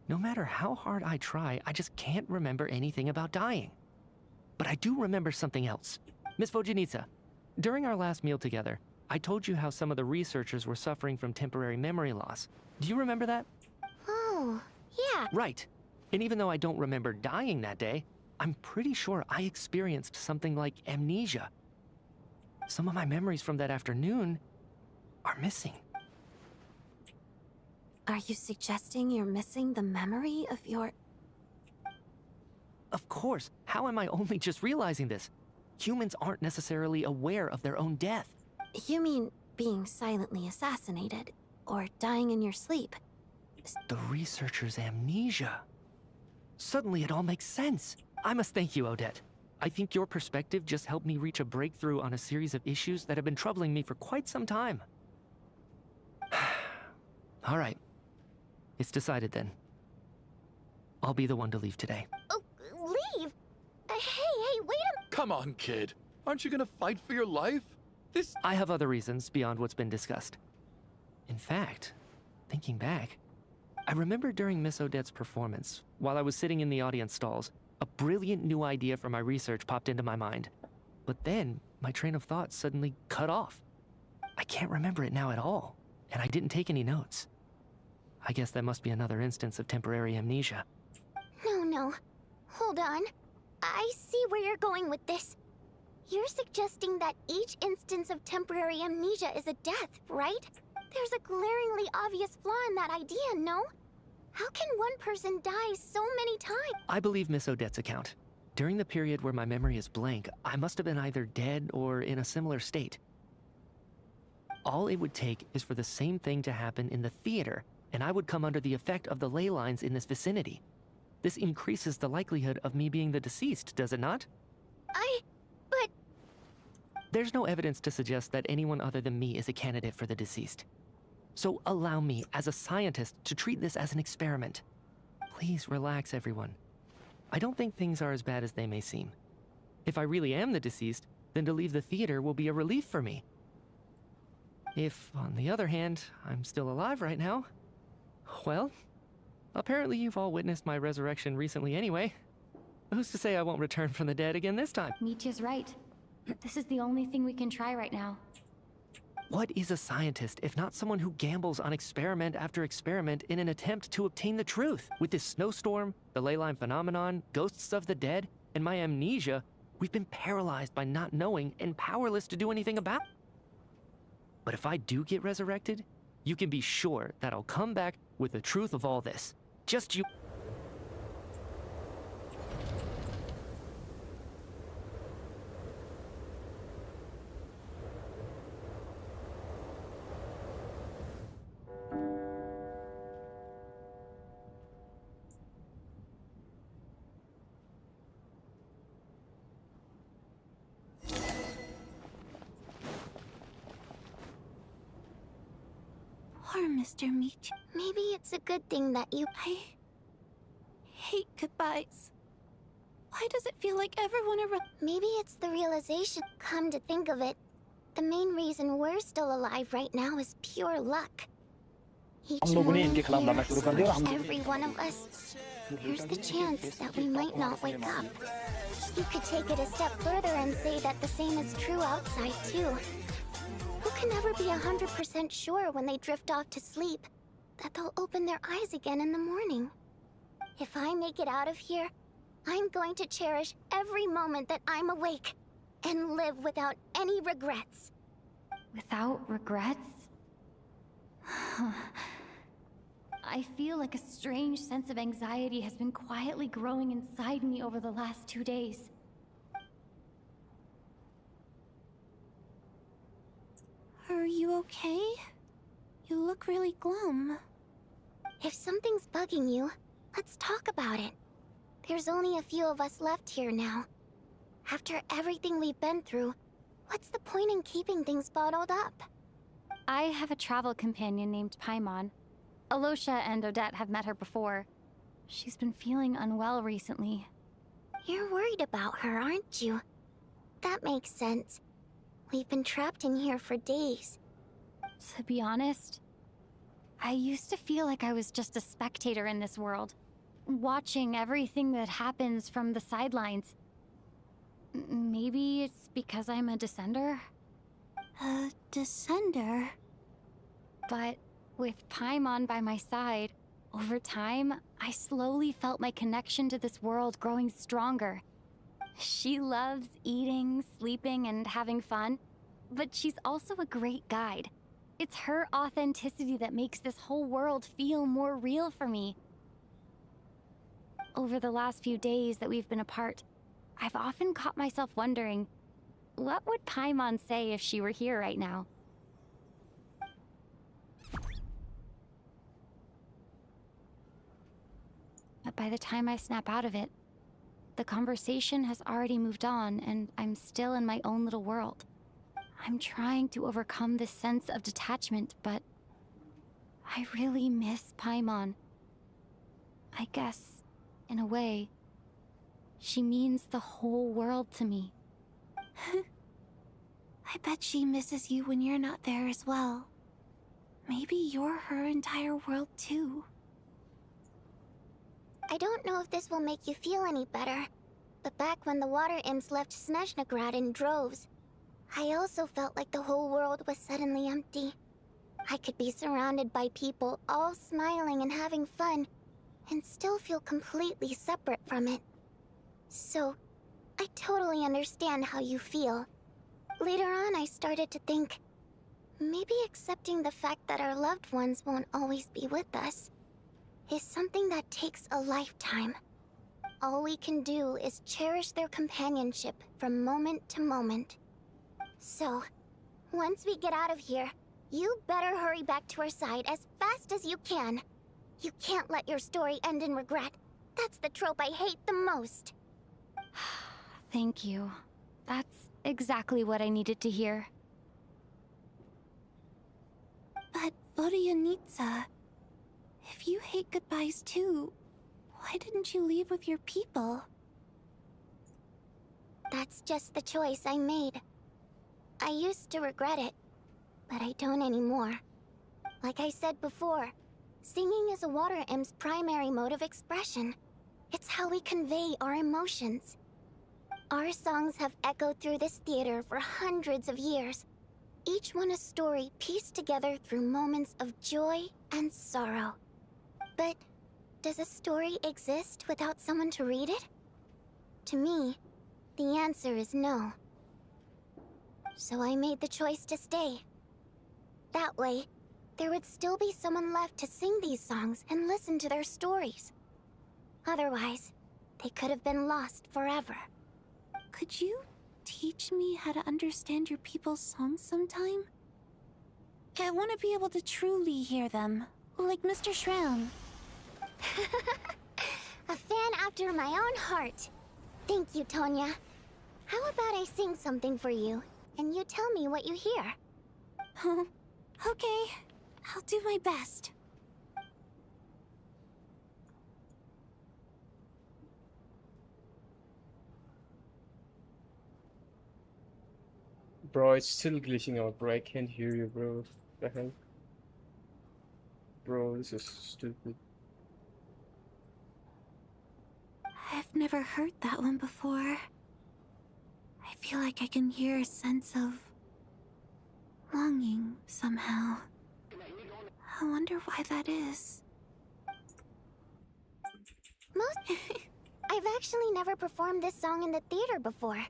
No matter how hard I try, I just can't remember anything about dying. But I do remember something else. Miss Vojanitsa, during our last meal together, I told you how some of the researchers were suffering from temporary memory loss. Do you remember that? Oh, yeah. Right. And even though I don't remember dying that day, I'm pretty sure I experienced something like amnesia. Some of my memories from that afternoon are missing. Are you suggesting you're missing the memory of your... Of course. How am I only just realizing this? Humans aren't necessarily aware of their own death. You mean being silently assassinated, or dying in your sleep? The researcher's amnesia. Suddenly it all makes sense. I must thank you, Odette. I think your perspective just helped me reach a breakthrough on a series of issues that have been troubling me for quite some time. All right. It's decided then. I'll be the one to leave today. Oh, leave? Hey, wait a— Come on, kid. Aren't you gonna fight for your life? I have other reasons beyond what's been discussed. In fact, thinking back, I remember during Miss Odette's performance, while I was sitting in the audience stalls, a brilliant new idea for my research popped into my mind. But then, my train of thought suddenly cut off. I can't remember it now at all, and I didn't take any notes. I guess that must be another instance of temporary amnesia. No. Hold on. I see where you're going with this. You're suggesting that each instance of temporary amnesia is a death, right? There's a glaringly obvious flaw in that idea, no? How can one person die so many times? I believe Miss Odette's account. During the period where my memory is blank, I must have been either dead or in a similar state. All it would take is for the same thing to happen in the theater, and I would come under the effect of the ley lines in this vicinity. This increases the likelihood of me being the deceased, does it not? But... There's no evidence to suggest that anyone other than me is a candidate for the deceased. So allow me, as a scientist, to treat this as an experiment. Please relax, everyone. I don't think things are as bad as they may seem. If I really am the deceased, then to leave the theater will be a relief for me. If, on the other hand, I'm still alive right now, well, apparently you've all witnessed my resurrection recently anyway. Who's to say I won't return from the dead again this time? Mitya's right. This is the only thing we can try right now. What is a scientist if not someone who gambles on experiment after experiment in an attempt to obtain the truth? With this snowstorm, the ley line phenomenon, ghosts of the dead, and my amnesia, we've been paralyzed by not knowing and powerless to do anything about it. But if I do get resurrected, you can be sure that I'll come back with the truth of all this. Just you... Poor Mr. Meach. Maybe it's a good thing that you... I hate goodbyes. Why does it feel like everyone around... Maybe it's the realization. Come to think of it, the main reason we're still alive right now is pure luck. Each morning here, every one of us, there's the chance that we might not wake up. You could take it a step further and say that the same is true outside too. Who can never be 100% sure when they drift off to sleep that they'll open their eyes again in the morning? If I make it out of here, I'm going to cherish every moment that I'm awake and live without any regrets. Without regrets? I feel like a strange sense of anxiety has been quietly growing inside me over the last 2 days. Are you okay? You look really glum. If something's bugging you, let's talk about it. There's only a few of us left here now. After everything we've been through, what's the point in keeping things bottled up? I have a travel companion named Paimon. Alosha and Odette have met her before. She's been feeling unwell recently. You're worried about her, aren't you? That makes sense. We've been trapped in here for days. To be honest, I used to feel like I was just a spectator in this world, watching everything that happens from the sidelines. Maybe it's because I'm a descender? A descender? But with Paimon by my side, over time, I slowly felt my connection to this world growing stronger. She loves eating, sleeping, and having fun, but she's also a great guide. It's her authenticity that makes this whole world feel more real for me. Over the last few days that we've been apart, I've often caught myself wondering, what would Paimon say if she were here right now? But by the time I snap out of it, the conversation has already moved on, and I'm still in my own little world. I'm trying to overcome this sense of detachment, but I really miss Paimon. I guess, in a way, she means the whole world to me. I bet she misses you when you're not there as well. Maybe you're her entire world too. I don't know if this will make you feel any better, but back when the water imps left Snezhnograd in droves, I also felt like the whole world was suddenly empty. I could be surrounded by people all smiling and having fun, and still feel completely separate from it. So, I totally understand how you feel. Later on, I started to think, maybe accepting the fact that our loved ones won't always be with us is something that takes a lifetime. All we can do is cherish their companionship from moment to moment. So, once we get out of here, you better hurry back to our side as fast as you can. You can't let your story end in regret. That's the trope I hate the most. Thank you. That's exactly what I needed to hear. But Vodyanitsa, if you hate goodbyes too, why didn't you leave with your people? That's just the choice I made. I used to regret it, but I don't anymore. Like I said before, singing is a water imp's primary mode of expression. It's how we convey our emotions. Our songs have echoed through this theater for hundreds of years, each one a story pieced together through moments of joy and sorrow. But does a story exist without someone to read it? To me, the answer is no. So I made the choice to stay. That way, there would still be someone left to sing these songs and listen to their stories. Otherwise, they could have been lost forever. Could you teach me how to understand your people's songs sometime? I want to be able to truly hear them, like Mr. Shram. A fan after my own heart. Thank you, Tonya. How about I sing something for you, and you tell me what you hear? Okay, I'll do my best. Bro, it's still glitching out, bro. I can't hear you, bro. The hell? Bro, this is stupid. I've never heard that one before. I feel like I can hear a sense of longing somehow. I wonder why that is. I've actually never performed this song in the theater before,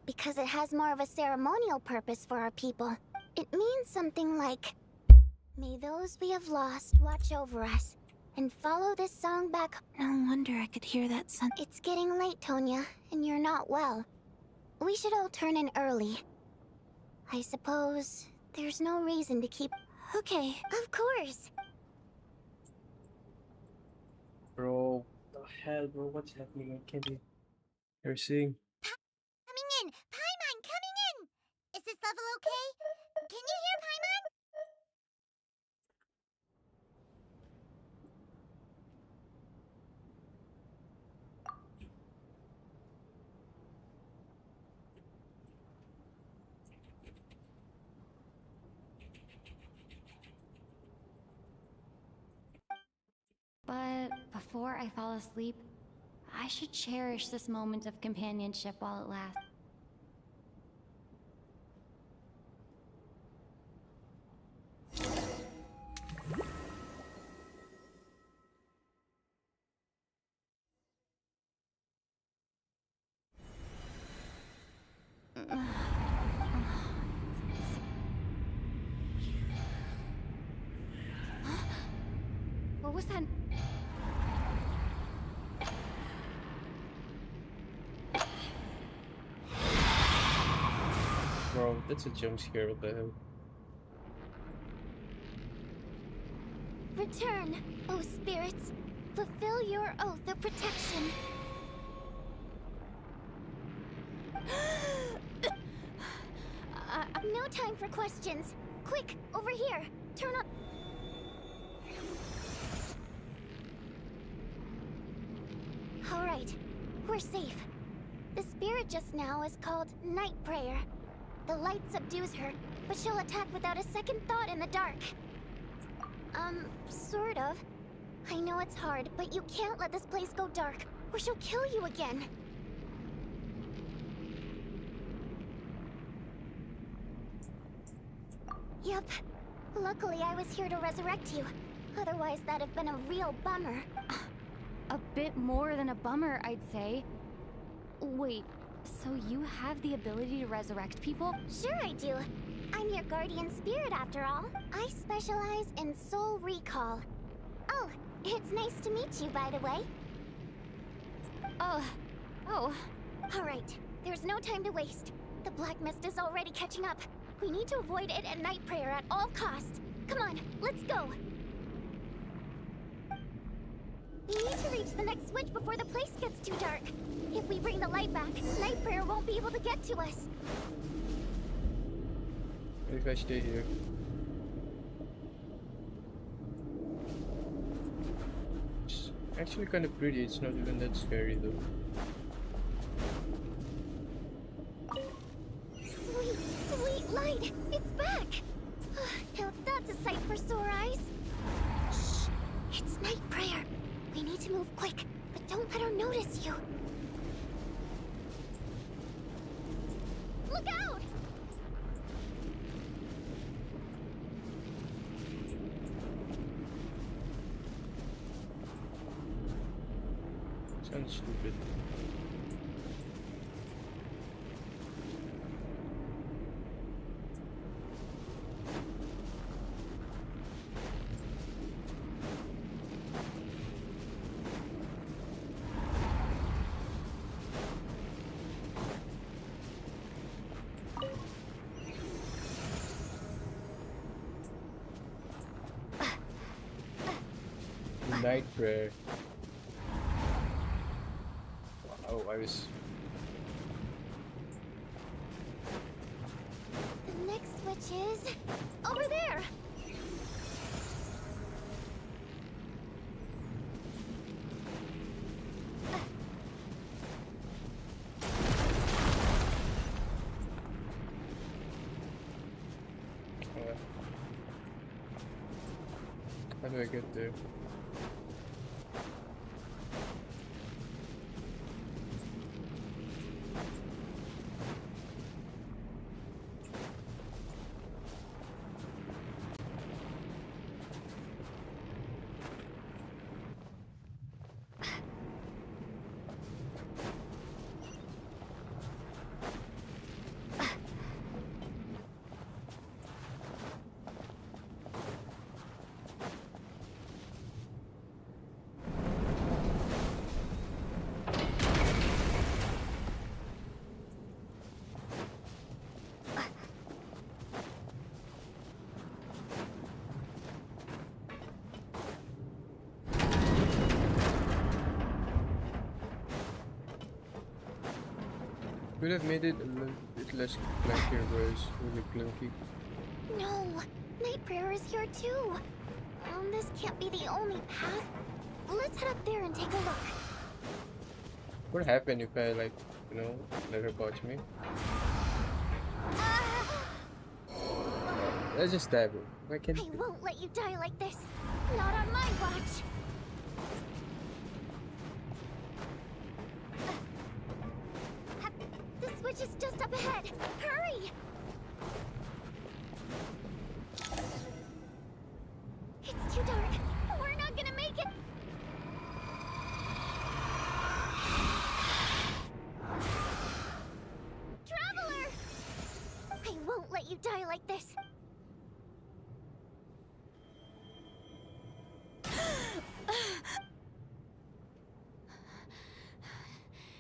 because it has more of a ceremonial purpose for our people. It means something like, may those we have lost watch over us, and follow this song back. No wonder I could hear that It's getting late, Tonya, and you're not well. We should all turn in early. I suppose there's no reason to keep... Okay. Of course. Bro, the hell, bro? What's happening? I can't hear sing. Coming in! Paimon, coming in! Is this level okay? Can you hear Paimon? But before I fall asleep, I should cherish this moment of companionship while it lasts. What was that? Bro, that's a jump scare. What the hell? Return, O spirits. Fulfill your oath of protection. No time for questions. Quick, over here. Turn on... Alright, we're safe. The spirit just now is called Night Prayer. The light subdues her, but she'll attack without a second thought in the dark. Sort of. I know it's hard, but you can't let this place go dark, or she'll kill you again. Yep. Luckily, I was here to resurrect you. Otherwise, that'd have been a real bummer. A bit more than a bummer, I'd say. Wait, so you have the ability to resurrect people? Sure I do. I'm your guardian spirit after all. I specialize in soul recall. Oh, it's nice to meet you, by the way. Oh. Alright, there's no time to waste. The black mist is already catching up. We need to avoid it at night prayer at all costs. Come on, let's go. We need to reach the next switch before the place gets too dark. If we bring the light back, night prayer won't be able to get to us. If I stay here. It's actually kind of pretty. It's not even that scary though. Sweet light! It's back! Now that's a sight for sore eyes. Shh! It's night prayer. We need to move quick, but don't let her notice you. Look out! Sounds stupid. Night prayer. Wow, I was. The next switch is over there. How do I get there? Could have made it a little bit less clunky, but it's really clunky. No, night prayer is here too. This can't be the only path. Let's head up there and take a look. What happened if I, like, you know, let her catch me? Let's just stab her. Why can't I won't let you die like this. Not on my watch. The switch is just up ahead. Hurry! It's too dark. We're not gonna make it. Traveler! I won't let you die like this.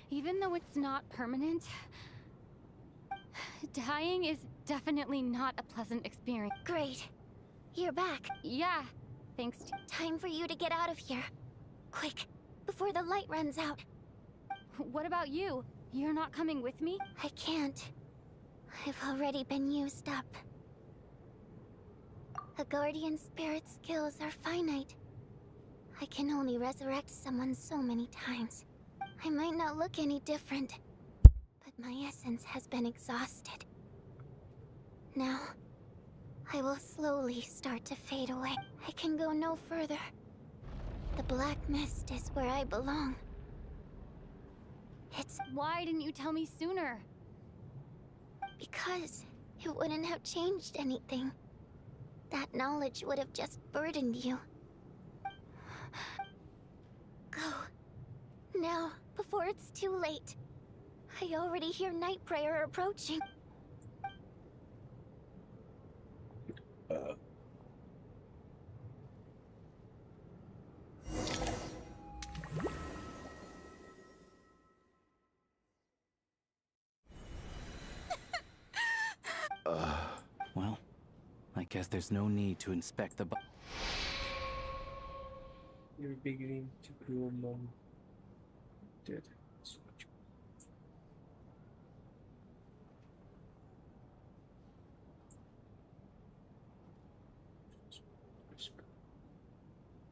Even though it's not permanent, dying is definitely not a pleasant experience. Great. You're back. Yeah, thanks to... Time for you to get out of here. Quick, before the light runs out. What about you? You're not coming with me? I can't. I've already been used up. A guardian spirit's skills are finite. I can only resurrect someone so many times. I might not look any different, but my essence has been exhausted. Now, I will slowly start to fade away. I can go no further. The black mist is where I belong. It's Why didn't you tell me sooner? because it wouldn't have changed anything. That knowledge would have just burdened you. Go. Now, before it's too late. I already hear Night Prayer approaching. Well, I guess there's no need to inspect the You're beginning to grow, Mom. Dead. So much.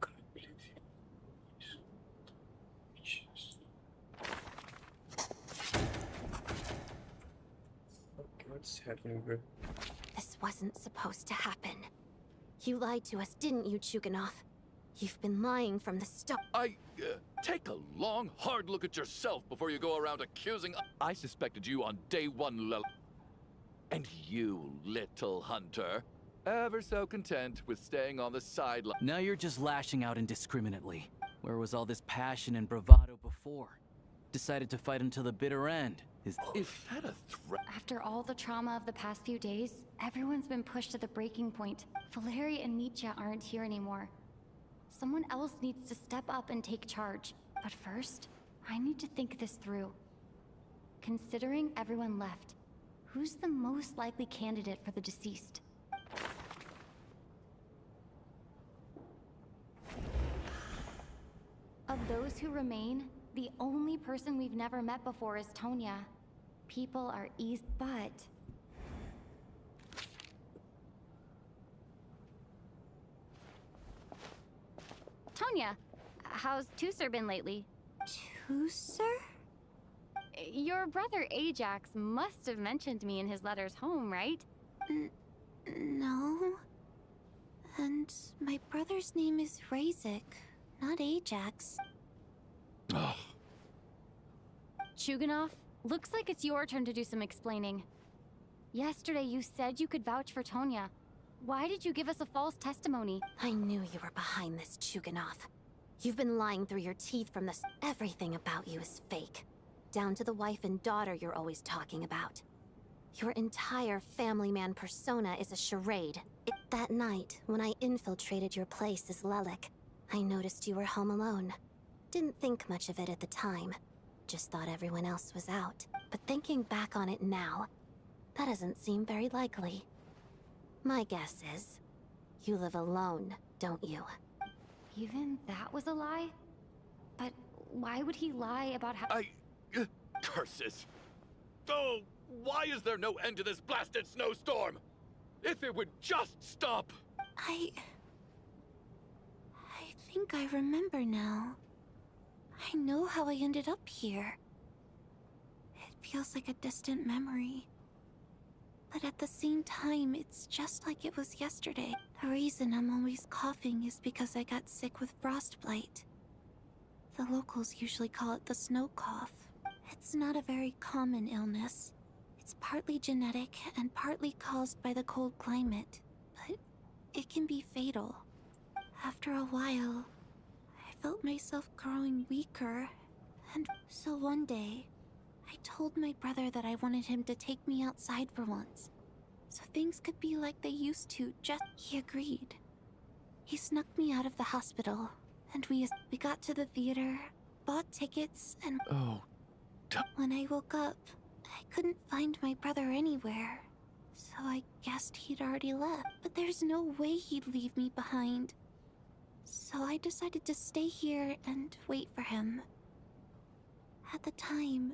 Can't believe it. Jesus. Okay, what's happening, bro? This wasn't supposed to happen. You lied to us, didn't you, Chuganov? You've been lying from the start. Take a long, hard look at yourself before you go around accusing. I suspected you on day one, and you, little hunter, ever so content with staying on the sideline. Now you're just lashing out indiscriminately. Where was all this passion and bravado before? Decided to fight until the bitter end. Is that a threat? After all the trauma of the past few days, everyone's been pushed to the breaking point. Valeria and Nietzsche aren't here anymore. Someone else needs to step up and take charge. But first, I need to think this through. Considering everyone left, who's the most likely candidate for the deceased? Of those who remain, the only person we've never met before is Tonya. People are easy, but... Tonya, how's Tusser been lately? Tusser? Your brother Ajax must have mentioned me in his letters home, right? No. And my brother's name is Razik, not Ajax. Chuganov, looks like it's your turn to do some explaining. Yesterday you said you could vouch for Tonya. Why did you give us a false testimony? I knew you were behind this, Chuganov. You've been lying through your teeth from this. Everything about you is fake. Down to the wife and daughter you're always talking about. Your entire family man persona is a charade. That night, when I infiltrated your place as Lelik, I noticed you were home alone. Didn't think much of it at the time. Just thought everyone else was out. But thinking back on it now, that doesn't seem very likely. My guess is, you live alone, don't you? Even that was a lie? But why would he lie about how— Curses! Oh, why is there no end to this blasted snowstorm? If it would just stop! I think I remember now. I know how I ended up here. It feels like a distant memory. But at the same time, it's just like it was yesterday. The reason I'm always coughing is because I got sick with frostbite. The locals usually call it the snow cough. It's not a very common illness. It's partly genetic and partly caused by the cold climate, but it can be fatal. After a while, I felt myself growing weaker, and so one day, I told my brother that I wanted him to take me outside for once, so things could be like they used to. He agreed. He snuck me out of the hospital, and we got to the theater, bought tickets, and when I woke up, I couldn't find my brother anywhere, so I guessed he'd already left. But there's no way he'd leave me behind, so I decided to stay here and wait for him. At the time,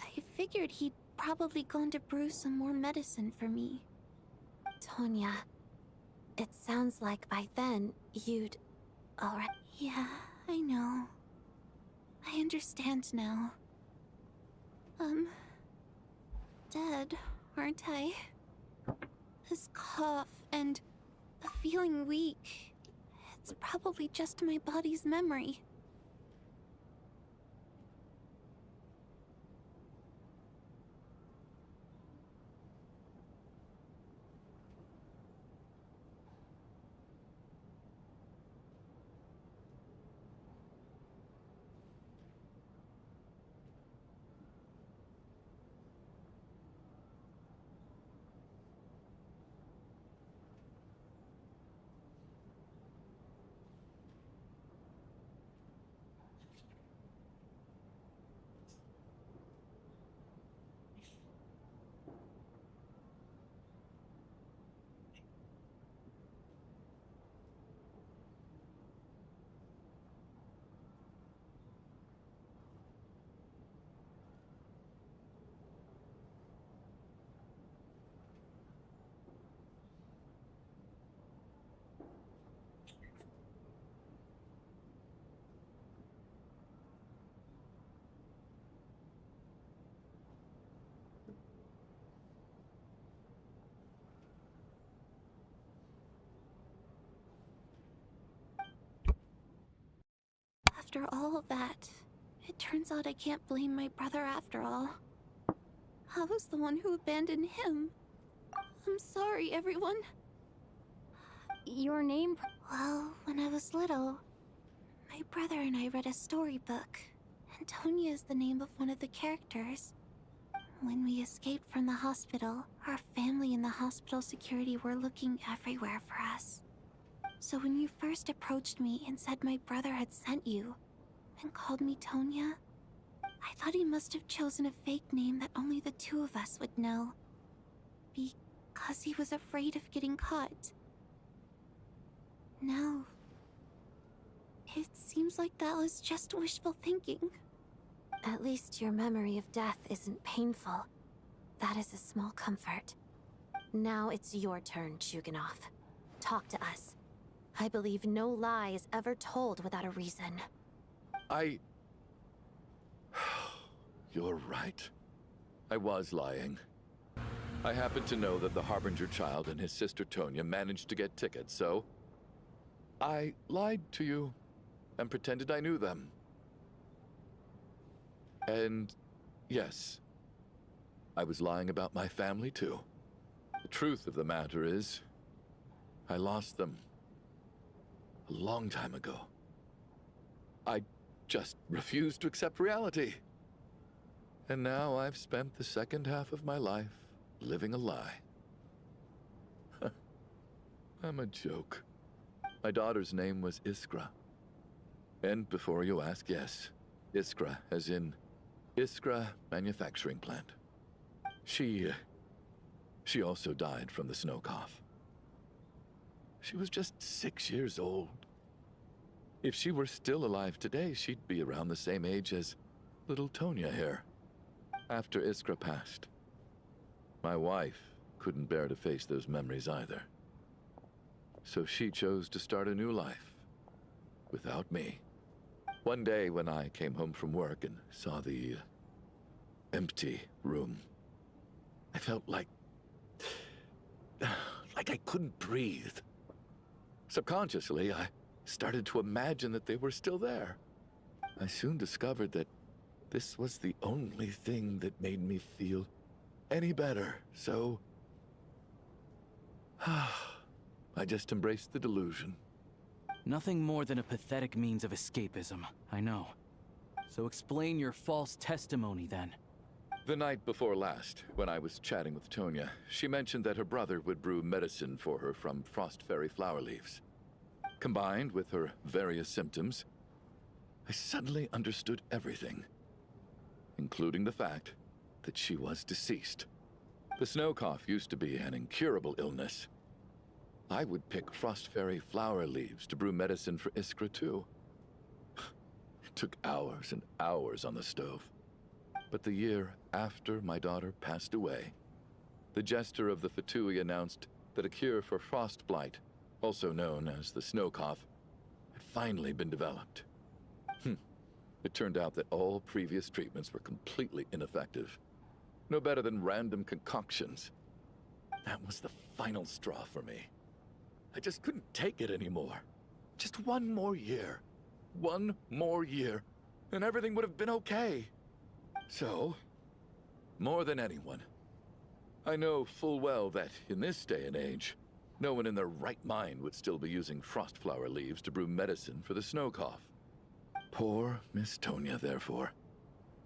I figured he'd probably gone to brew some more medicine for me. Tonya, it sounds like by then you'd already— Yeah, I know. I understand now. Dead, aren't I? This cough and the feeling weak. It's probably just my body's memory. After all of that, it turns out I can't blame my brother after all. I was the one who abandoned him. I'm sorry, everyone. Your name? Well, when I was little, my brother and I read a storybook. Antonia is the name of one of the characters. When we escaped from the hospital, our family and the hospital security were looking everywhere for us. So when you first approached me and said my brother had sent you, and called me Tonya, I thought he must have chosen a fake name that only the two of us would know. Because he was afraid of getting caught. Now, it seems like that was just wishful thinking. At least your memory of death isn't painful. That is a small comfort. Now it's your turn, Chuganov. Talk to us. I believe no lie is ever told without a reason. You're right. I was lying. I happen to know that the Harbinger child and his sister Tonya managed to get tickets, so I lied to you and pretended I knew them. And yes, I was lying about my family too. The truth of the matter is, I lost them a long time ago. I just refused to accept reality. And now I've spent the second half of my life living a lie. I'm a joke. My daughter's name was Iskra. And before you ask, yes, Iskra, as in Iskra Manufacturing Plant. She also died from the snow cough. She was just 6 years old. If she were still alive today, she'd be around the same age as little Tonya here. After Iskra passed, my wife couldn't bear to face those memories either. So she chose to start a new life without me. One day when I came home from work and saw the empty room, I felt like I couldn't breathe. Subconsciously, I started to imagine that they were still there. I soon discovered that this was the only thing that made me feel any better, so I just embraced the delusion. Nothing more than a pathetic means of escapism, I know. So explain your false testimony then. The night before last, when I was chatting with Tonya, she mentioned that her brother would brew medicine for her from frost fairy flower leaves. Combined with her various symptoms, I suddenly understood everything, including the fact that she was deceased. The snow cough used to be an incurable illness. I would pick frost fairy flower leaves to brew medicine for Iskra too. It took hours and hours on the stove. But the year after my daughter passed away, the jester of the Fatui announced that a cure for frost blight, also known as the snow cough, had finally been developed. It turned out that all previous treatments were completely ineffective. No better than random concoctions. That was the final straw for me. I just couldn't take it anymore. Just one more year. One more year, and everything would have been okay. So, more than anyone, I know full well that in this day and age, no one in their right mind would still be using frost flower leaves to brew medicine for the snow cough. Poor Miss Tonya, therefore,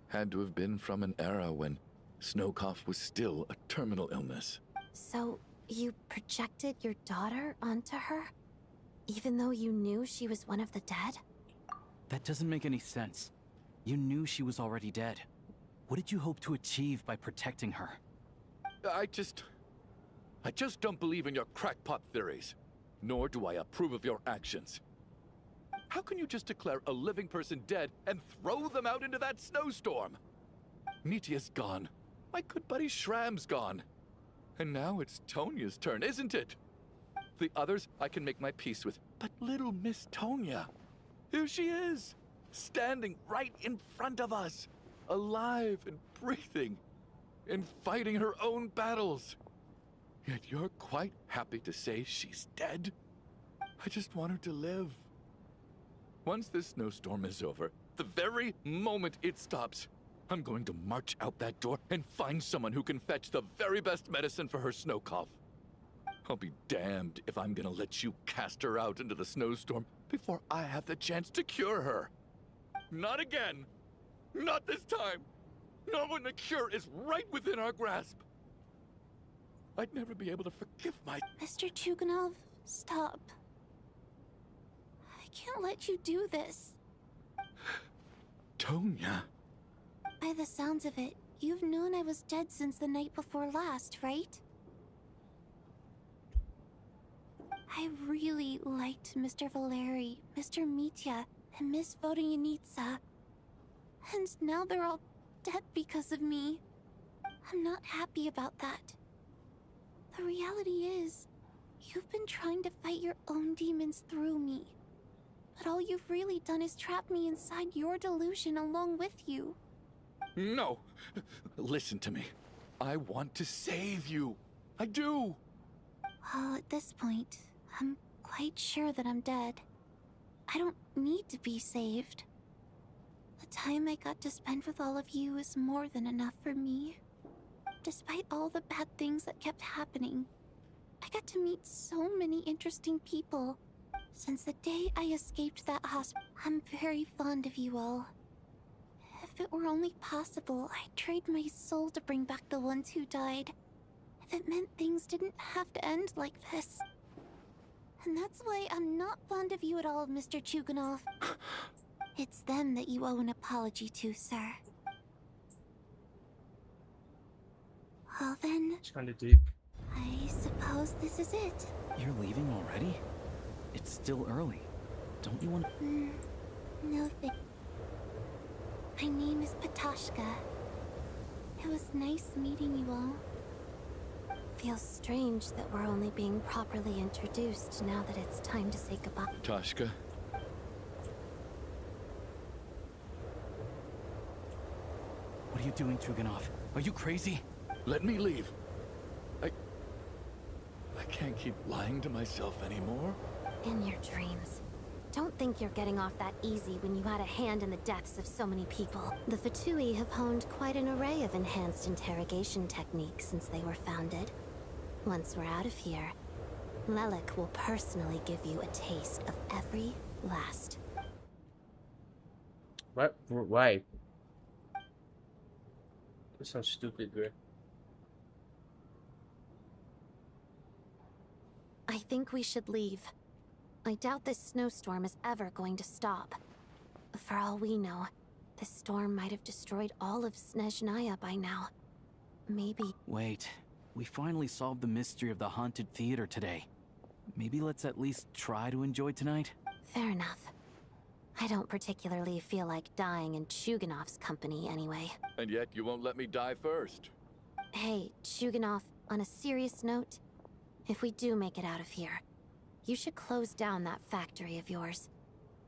had to have been from an era when snow cough was still a terminal illness. So, you projected your daughter onto her? Even though you knew she was one of the dead? That doesn't make any sense. You knew she was already dead. What did you hope to achieve by protecting her? I just don't believe in your crackpot theories. Nor do I approve of your actions. How can you just declare a living person dead and throw them out into that snowstorm? Nitia's gone. My good buddy Shram's gone. And now it's Tonya's turn, isn't it? The others I can make my peace with, but little Miss Tonya, here she is, standing right in front of us, alive and breathing, and fighting her own battles. Yet you're quite happy to say she's dead? I just want her to live. Once this snowstorm is over, the very moment it stops, I'm going to march out that door and find someone who can fetch the very best medicine for her snow cough. I'll be damned if I'm gonna let you cast her out into the snowstorm before I have the chance to cure her. Not again. Not this time. Not when the cure is right within our grasp. I'd never be able to forgive my... Mr. Chuganov, stop. I can't let you do this. Tonya. By the sounds of it, you've known I was dead since the night before last, right? I really liked Mr. Valeri, Mr. Mitya, and Miss Vodyanitsa. And now they're all dead because of me. I'm not happy about that. The reality is, you've been trying to fight your own demons through me. But all you've really done is trap me inside your delusion along with you. No! Listen to me. I want to save you. I do! Well, at this point, I'm quite sure that I'm dead. I don't need to be saved. The time I got to spend with all of you is more than enough for me. Despite all the bad things that kept happening, I got to meet so many interesting people. Since the day I escaped that hospital, I'm very fond of you all. If it were only possible, I'd trade my soul to bring back the ones who died. If it meant things didn't have to end like this. And that's why I'm not fond of you at all, Mr. Chuganov. It's them that you owe an apology to, sir. Well then, It's kind of deep. I suppose this is it. You're leaving already? It's still early. Don't you want to... No thank. My name is Patashka. It was nice meeting you all. Feels strange that we're only being properly introduced now that it's time to say goodbye. Tashka? What are you doing, Chuganov? Are you crazy? Let me leave. I can't keep lying to myself anymore. In your dreams. Don't think you're getting off that easy when you had a hand in the deaths of so many people. The Fatui have honed quite an array of enhanced interrogation techniques since they were founded. Once we're out of here, Lelik will personally give you a taste of every last. What? Why? That sounds stupid, bro. I think we should leave. I doubt this snowstorm is ever going to stop. For all we know, this storm might have destroyed all of Snezhnaya by now. Maybe... Wait. We finally solved the mystery of the haunted theater today. Maybe let's at least try to enjoy tonight? Fair enough. I don't particularly feel like dying in Chuganov's company anyway. And yet you won't let me die first. Hey, Chuganov, on a serious note, if we do make it out of here, you should close down that factory of yours.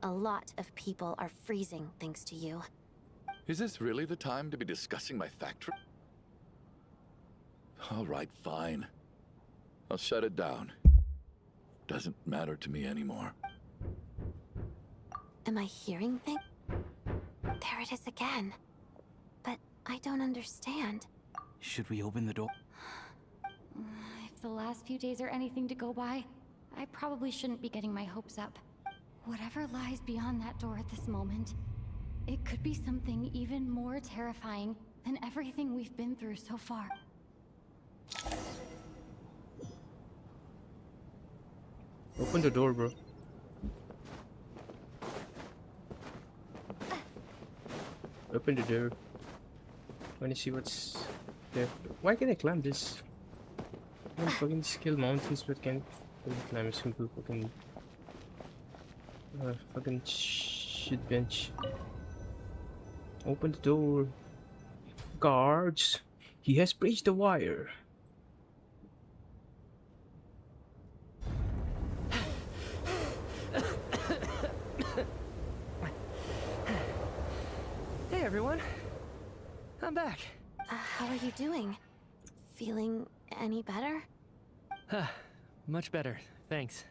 A lot of people are freezing thanks to you. Is this really the time to be discussing my factory? All right, fine. I'll shut it down. Doesn't matter to me anymore. Am I hearing things? There it is again. But I don't understand. Should we open the door? If the last few days are anything to go by, I probably shouldn't be getting my hopes up. Whatever lies beyond that door at this moment, it could be something even more terrifying than everything we've been through so far. Open the door, bro. Open the door. Wanna see what's there? Why can I climb this? I can fucking scale mountains, but can't climb a simple fucking shit bench. Open the door. Guards! He has breached the wire. Hey everyone, I'm back. How are you doing? Feeling any better? Much better, thanks.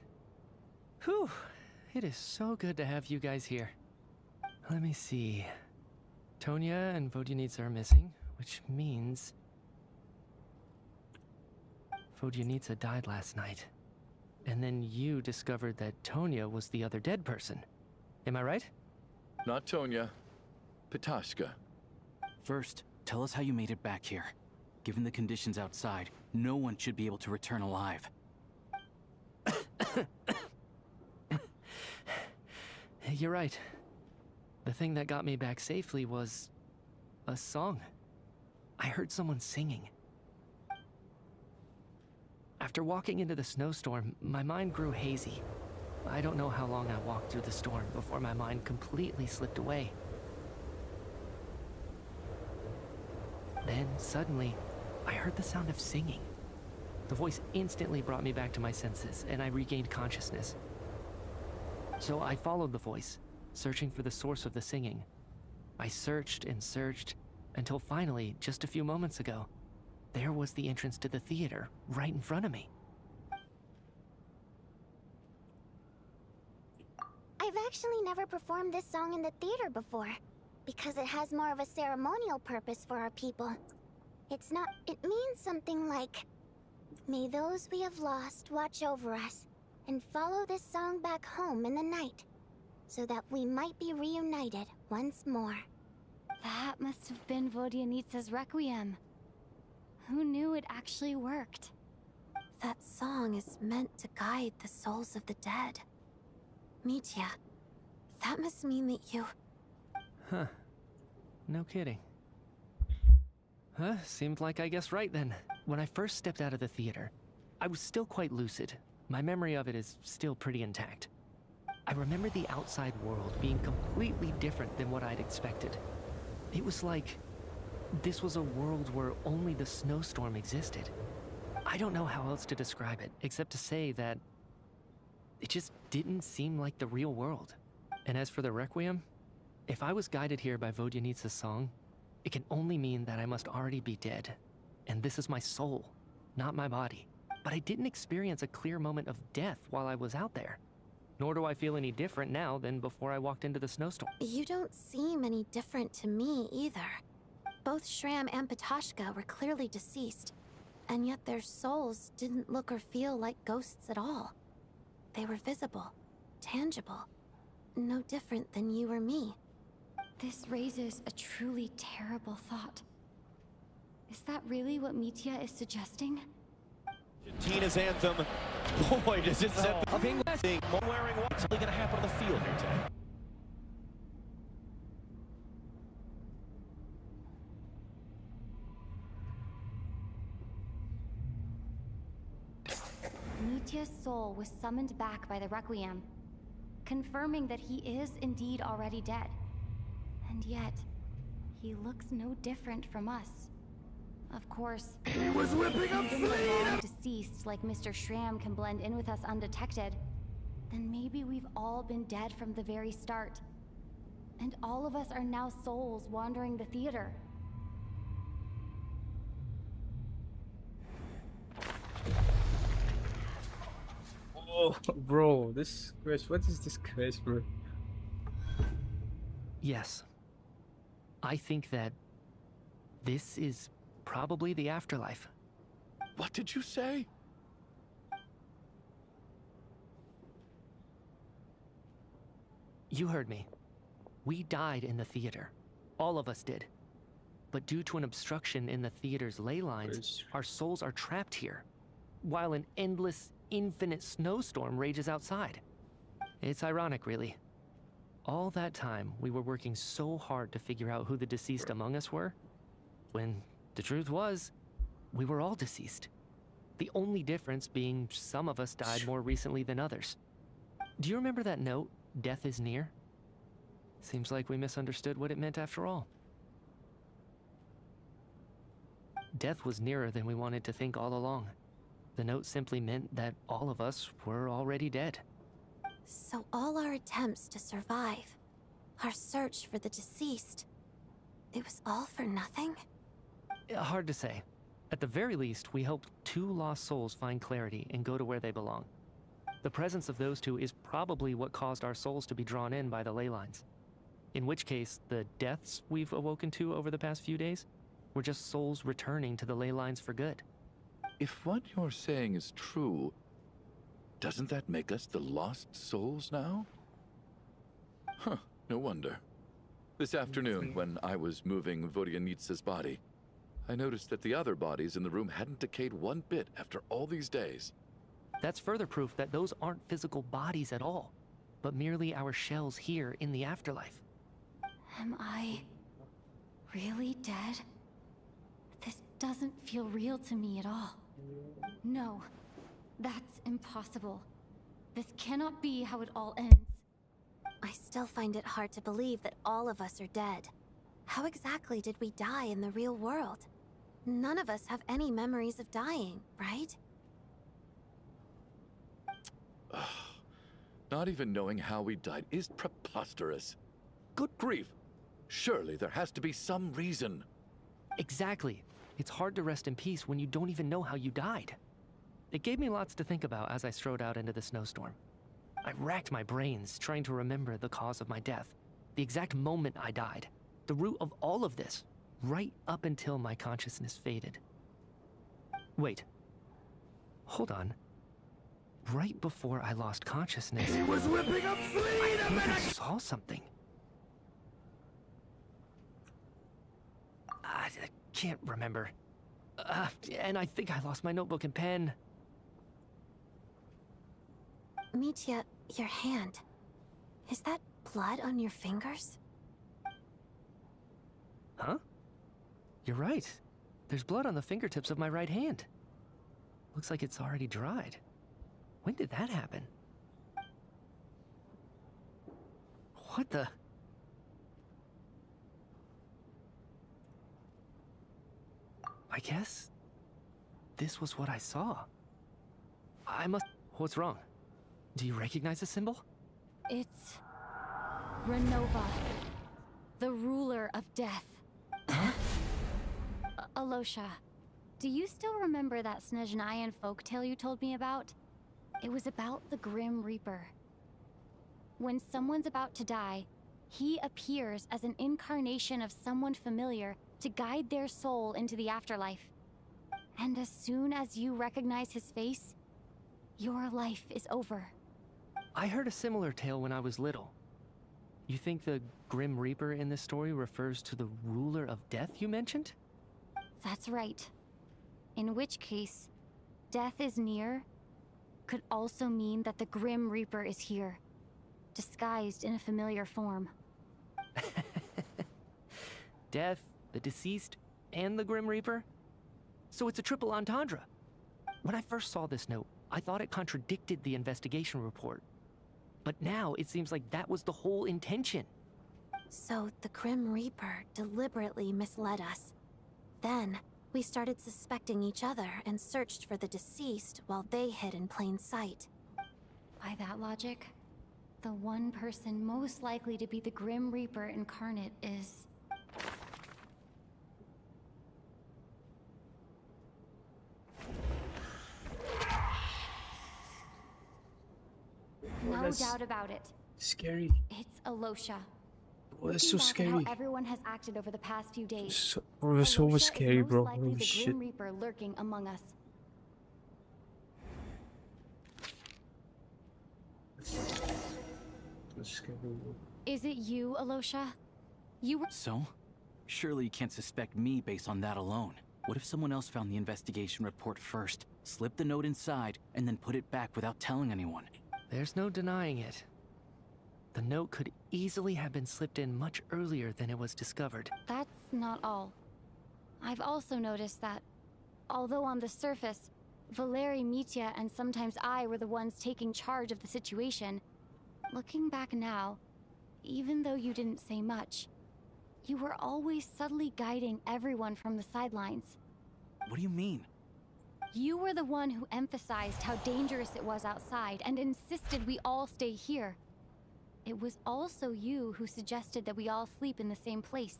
Whew, it is so good to have you guys here. Let me see. Tonya and Vodyanitsa are missing, which means Vodyanitsa died last night. And then you discovered that Tonya was the other dead person. Am I right? Not Tonya. Petashka. First, tell us how you made it back here. Given the conditions outside, no one should be able to return alive. You're right. The thing that got me back safely was a song. I heard someone singing. After walking into the snowstorm, my mind grew hazy. I don't know how long I walked through the storm before my mind completely slipped away. Then, suddenly, I heard the sound of singing. The voice instantly brought me back to my senses, and I regained consciousness. So I followed the voice, searching for the source of the singing. I searched and searched, until finally, just a few moments ago, there was the entrance to the theater, right in front of me. I've actually never performed this song in the theater before, because it has more of a ceremonial purpose for our people. It means something like, "May those we have lost watch over us, and follow this song back home in the night, so that we might be reunited once more." That must have been Vodyanitsa's requiem. Who knew it actually worked? That song is meant to guide the souls of the dead. Mitya, that must mean that you... Huh. No kidding. Seemed like I guessed right then. When I first stepped out of the theater, I was still quite lucid. My memory of it is still pretty intact. I remember the outside world being completely different than what I'd expected. It was like this was a world where only the snowstorm existed. I don't know how else to describe it, except to say that it just didn't seem like the real world. And as for the requiem, if I was guided here by Vodyanitsa's song, it can only mean that I must already be dead. And this is my soul, not my body. But I didn't experience a clear moment of death while I was out there. Nor do I feel any different now than before I walked into the snowstorm. You don't seem any different to me either. Both Shram and Petashka were clearly deceased, and yet their souls didn't look or feel like ghosts at all. They were visible, tangible, no different than you or me. This raises a truly terrible thought. Is that really what Mitya is suggesting? Argentina's anthem. Boy, does it set the thing wearing what's really going to happen on the field here today. Mitya's soul was summoned back by the Requiem, confirming that he is indeed already dead. And yet, he looks no different from us. Of course, he was whipping up even the long deceased like Mr. Shram can blend in with us undetected, then maybe we've all been dead from the very start. And all of us are now souls wandering the theater. Oh, bro, this quest. What is this quest, bro? Yes. I think that this is probably the afterlife. What did you say? You heard me. We died in the theater. All of us did. But due to an obstruction in the theater's ley lines, our souls are trapped here, while an endless, infinite snowstorm rages outside. It's ironic, really. All that time, we were working so hard to figure out who the deceased among us were, when the truth was, we were all deceased. The only difference being some of us died more recently than others. Do you remember that note, "Death is near"? Seems like we misunderstood what it meant after all. Death was nearer than we wanted to think all along. The note simply meant that all of us were already dead. So all our attempts to survive, our search for the deceased, it was all for nothing? Hard to say. At the very least, we helped 2 lost souls find clarity and go to where they belong. The presence of those 2 is probably what caused our souls to be drawn in by the ley lines. In which case, the deaths we've awoken to over the past few days were just souls returning to the ley lines for good. If what you're saying is true, doesn't that make us the lost souls now? Huh, no wonder. This afternoon, when I was moving Vodyanitsa's body, I noticed that the other bodies in the room hadn't decayed one bit after all these days. That's further proof that those aren't physical bodies at all, but merely our shells here in the afterlife. Am I really dead? This doesn't feel real to me at all. No, that's impossible. This cannot be how it all ends. I still find it hard to believe that all of us are dead. How exactly did we die in the real world? None of us have any memories of dying, right? Not even knowing how we died is preposterous. Good grief. Surely there has to be some reason. Exactly. It's hard to rest in peace when you don't even know how you died. It gave me lots to think about as I strode out into the snowstorm. I racked my brains trying to remember the cause of my death, the exact moment I died, the root of all of this, right up until my consciousness faded. Wait. Hold on. Right before I lost consciousness, He was whipping up freedom I saw something. I can't remember. And I think I lost my notebook and pen. Mitya, your hand. Is that blood on your fingers? Huh? You're right. There's blood on the fingertips of my right hand. Looks like it's already dried. When did that happen? What the? I guess this was what I saw. I must... What's wrong? Do you recognize the symbol? It's Renova, the ruler of death. Alosha, do you still remember that Snezhnayan folktale you told me about? It was about the Grim Reaper. When someone's about to die, he appears as an incarnation of someone familiar to guide their soul into the afterlife. And as soon as you recognize his face, your life is over. I heard a similar tale when I was little. You think the Grim Reaper in this story refers to the ruler of death you mentioned? That's right. In which case, death is near could also mean that the Grim Reaper is here, disguised in a familiar form. Death, the deceased, and the Grim Reaper? So it's a triple entendre. When I first saw this note, I thought it contradicted the investigation report. But now it seems like that was the whole intention. So the Grim Reaper deliberately misled us. Then, we started suspecting each other and searched for the deceased while they hid in plain sight. By that logic, the one person most likely to be the Grim Reaper incarnate is... No doubt about it. Scary. It's Alosha. Bro, that's Looking so back at scary. how everyone has acted over the past few days, Bro, that's so Alosha scary, is most bro. likely Holy the shit. Grim Reaper lurking among us. That's scary, bro. Is it you, Alosha? You were— So? Surely you can't suspect me based on that alone. What if someone else found the investigation report first, slipped the note inside, and then put it back without telling anyone? There's no denying it. The note could easily have been slipped in much earlier than it was discovered. That's not all. I've also noticed that, although on the surface, Valeri, Mitya, and sometimes I were the ones taking charge of the situation, looking back now, even though you didn't say much, you were always subtly guiding everyone from the sidelines. What do you mean? You were the one who emphasized how dangerous it was outside and insisted we all stay here. It was also you who suggested that we all sleep in the same place.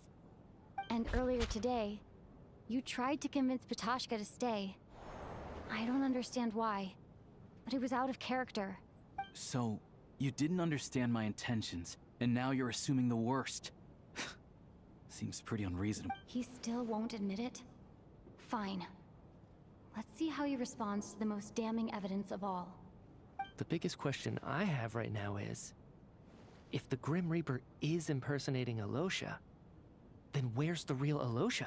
And earlier today, you tried to convince Patoshka to stay. I don't understand why, but it was out of character. So, you didn't understand my intentions, and now you're assuming the worst. Seems pretty unreasonable. He still won't admit it? Fine. Let's see how he responds to the most damning evidence of all. The biggest question I have right now is, if the Grim Reaper is impersonating Alosha, then where's the real Alosha?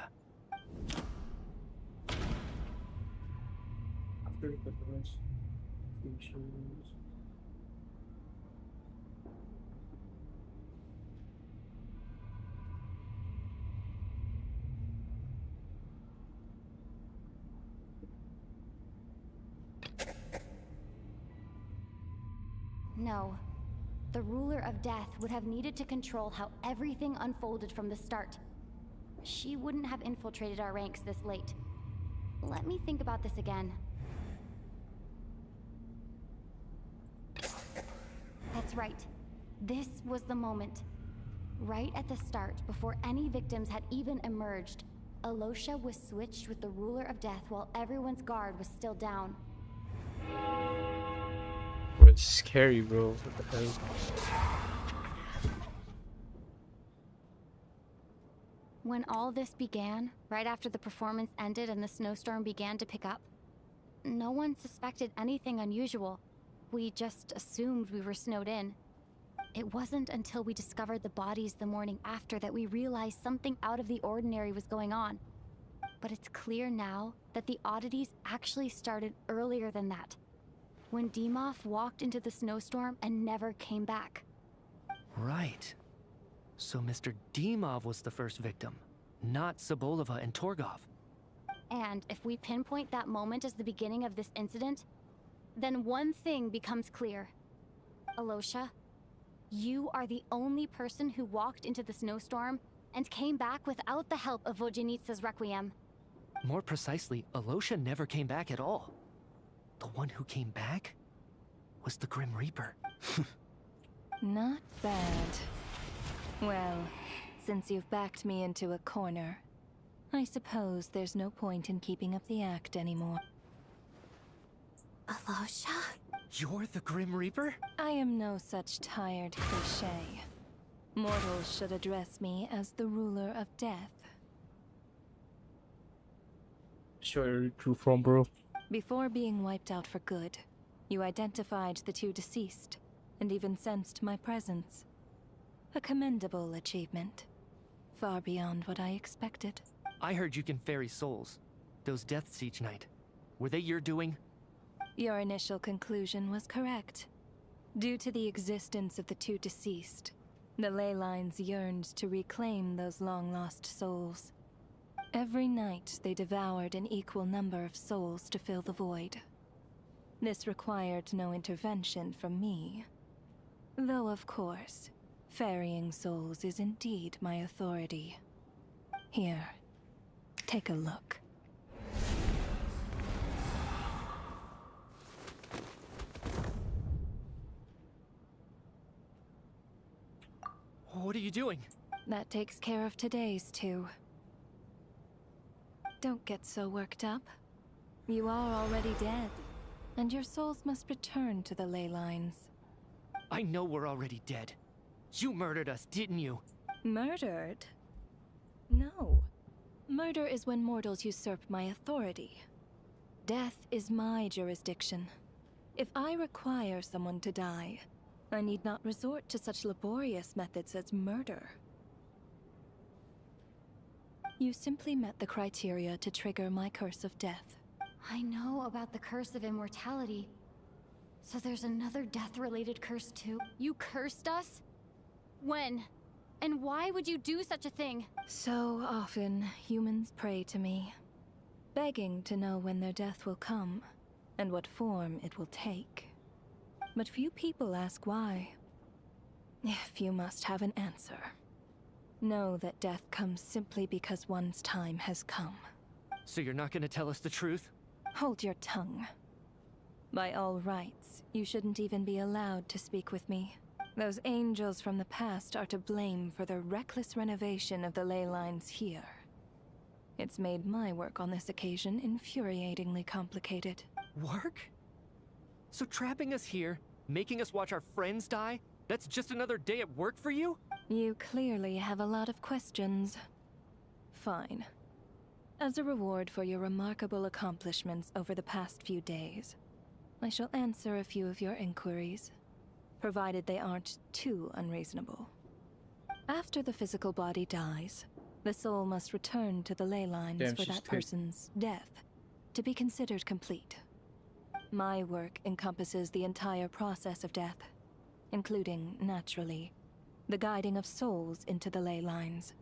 No. The ruler of death would have needed to control how everything unfolded from the start. She wouldn't have infiltrated our ranks this late. Let me think about this again. That's right. This was the moment. Right at the start, before any victims had even emerged, Alosha was switched with the ruler of death while everyone's guard was still down. Bro, it's scary, bro. What the hell? When all this began, right after the performance ended and the snowstorm began to pick up, no one suspected anything unusual. We just assumed we were snowed in. It wasn't until we discovered the bodies the morning after that we realized something out of the ordinary was going on. But it's clear now that the oddities actually started earlier than that, when Dimov walked into the snowstorm and never came back. Right. So Mr. Dimov was the first victim, not Sobolova and Torgov. And if we pinpoint that moment as the beginning of this incident, then one thing becomes clear. Alosha, you are the only person who walked into the snowstorm and came back without the help of Vodyanitsa's Requiem. More precisely, Alosha never came back at all. The one who came back was the Grim Reaper. Not bad. Well, since you've backed me into a corner, I suppose there's no point in keeping up the act anymore. Alosha? You're the Grim Reaper? I am no such tired cliché. Mortals should address me as the ruler of death. Sure, where you're true from, bro. Before being wiped out for good, you identified the two deceased, and even sensed my presence. A commendable achievement. Far beyond what I expected. I heard you can ferry souls. Those deaths each night. Were they your doing? Your initial conclusion was correct. Due to the existence of the two deceased, the ley lines yearned to reclaim those long-lost souls. Every night they devoured an equal number of souls to fill the void. This required no intervention from me. Though of course, ferrying souls is indeed my authority. Here, take a look. What are you doing? That takes care of today's two. Don't get so worked up. You are already dead, and your souls must return to the ley lines. I know we're already dead. You murdered us, didn't you? Murdered? No. Murder is when mortals usurp my authority. Death is my jurisdiction. If I require someone to die, I need not resort to such laborious methods as murder. You simply met the criteria to trigger my curse of death. I know about the curse of immortality. So there's another death-related curse too? You cursed us? When? And why would you do such a thing? So often, humans pray to me, begging to know when their death will come, and what form it will take. But few people ask why. If you must have an answer, know that death comes simply because one's time has come. So you're not gonna tell us the truth? Hold your tongue. By all rights, you shouldn't even be allowed to speak with me. Those angels from the past are to blame for the reckless renovation of the ley lines here. It's made my work on this occasion infuriatingly complicated. Work? So trapping us here, making us watch our friends die, that's just another day at work for you? You clearly have a lot of questions. Fine. As a reward for your remarkable accomplishments over the past few days, I shall answer a few of your inquiries, provided they aren't too unreasonable. After the physical body dies, the soul must return to the ley lines Damn, for she's that thick. person's death to be considered complete. My work encompasses the entire process of death, including, naturally, the guiding of souls into the ley lines,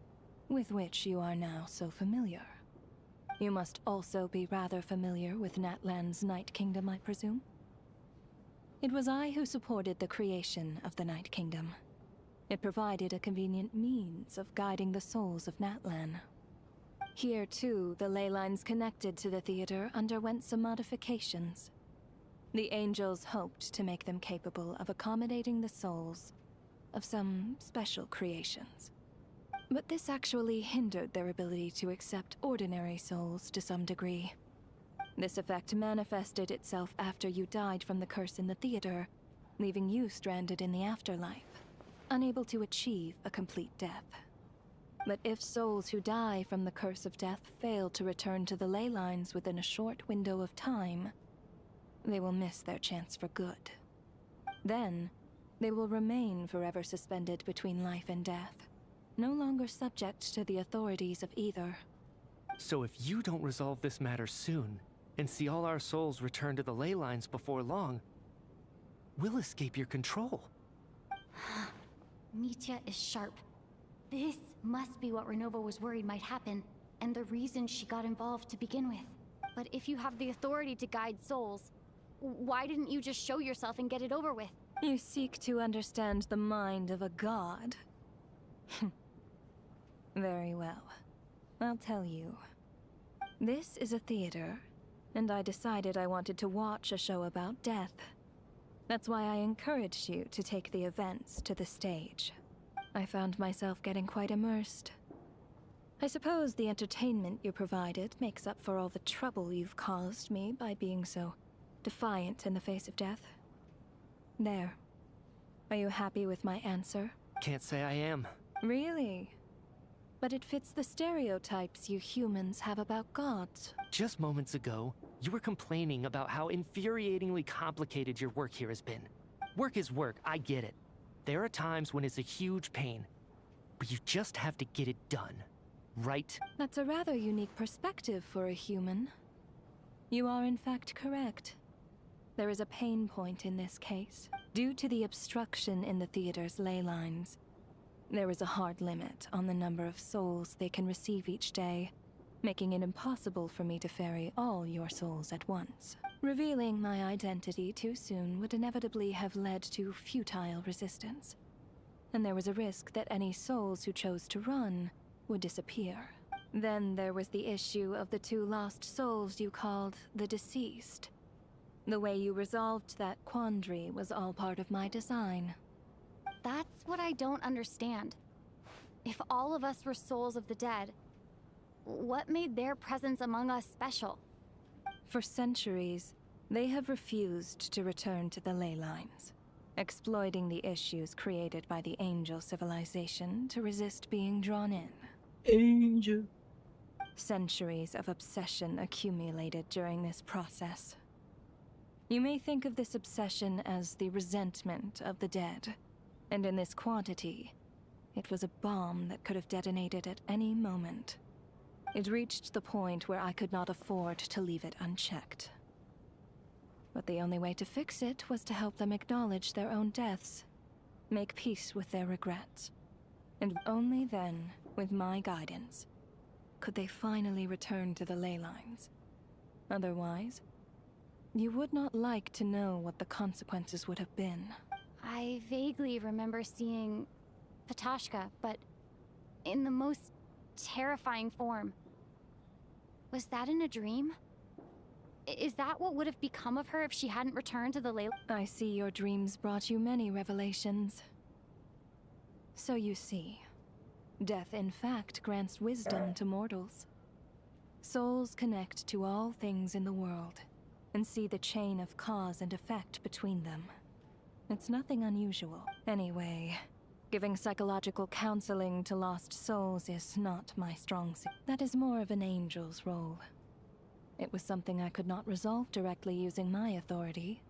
with which you are now so familiar. You must also be rather familiar with Natlan's Night Kingdom, I presume? It was I who supported the creation of the Night Kingdom. It provided a convenient means of guiding the souls of Natlan. Here, too, the ley lines connected to the theater underwent some modifications. The angels hoped to make them capable of accommodating the souls of some special creations. But this actually hindered their ability to accept ordinary souls to some degree. This effect manifested itself after you died from the curse in the theater, leaving you stranded in the afterlife, unable to achieve a complete death. But if souls who die from the curse of death fail to return to the ley lines within a short window of time, they will miss their chance for good. Then, they will remain forever suspended between life and death, no longer subject to the authorities of either. So if you don't resolve this matter soon, and see all our souls return to the ley lines before long, we'll escape your control. Nitya is sharp. This must be what Renova was worried might happen, and the reason she got involved to begin with. But if you have the authority to guide souls, why didn't you just show yourself and get it over with? You seek to understand the mind of a god. Very well. I'll tell you. This is a theater, and I decided I wanted to watch a show about death. That's why I encouraged you to take the events to the stage. I found myself getting quite immersed. I suppose the entertainment you provided makes up for all the trouble you've caused me by being so defiant in the face of death. There. Are you happy with my answer? Can't say I am. Really? But it fits the stereotypes you humans have about gods. Just moments ago, you were complaining about how infuriatingly complicated your work here has been. Work is work, I get it. There are times when it's a huge pain, but you just have to get it done, right? That's a rather unique perspective for a human. You are in fact correct. There is a pain point in this case. Due to the obstruction in the theater's ley lines, there is a hard limit on the number of souls they can receive each day, making it impossible for me to ferry all your souls at once. Revealing my identity too soon would inevitably have led to futile resistance, and there was a risk that any souls who chose to run would disappear. Then there was the issue of the two lost souls you called the deceased. The way you resolved that quandary was all part of my design. That's what I don't understand. If all of us were souls of the dead, what made their presence among us special? For centuries, they have refused to return to the ley lines, exploiting the issues created by the angel civilization to resist being drawn in. Angel. Centuries of obsession accumulated during this process. You may think of this obsession as the resentment of the dead, and in this quantity, it was a bomb that could have detonated at any moment. It reached the point where I could not afford to leave it unchecked. But the only way to fix it was to help them acknowledge their own deaths, make peace with their regrets. And only then, with my guidance, could they finally return to the ley lines. Otherwise, you would not like to know what the consequences would have been. I vaguely remember seeing Patoshka, but in the most terrifying form. Was that in a dream? Is that what would have become of her if she hadn't returned to the ley? I see your dreams brought you many revelations. So you see, death in fact grants wisdom to mortals. Souls connect to all things in the world and see the chain of cause and effect between them. It's nothing unusual. Anyway, giving psychological counseling to lost souls is not my strong suit. That is more of an angel's role. It was something I could not resolve directly using my authority,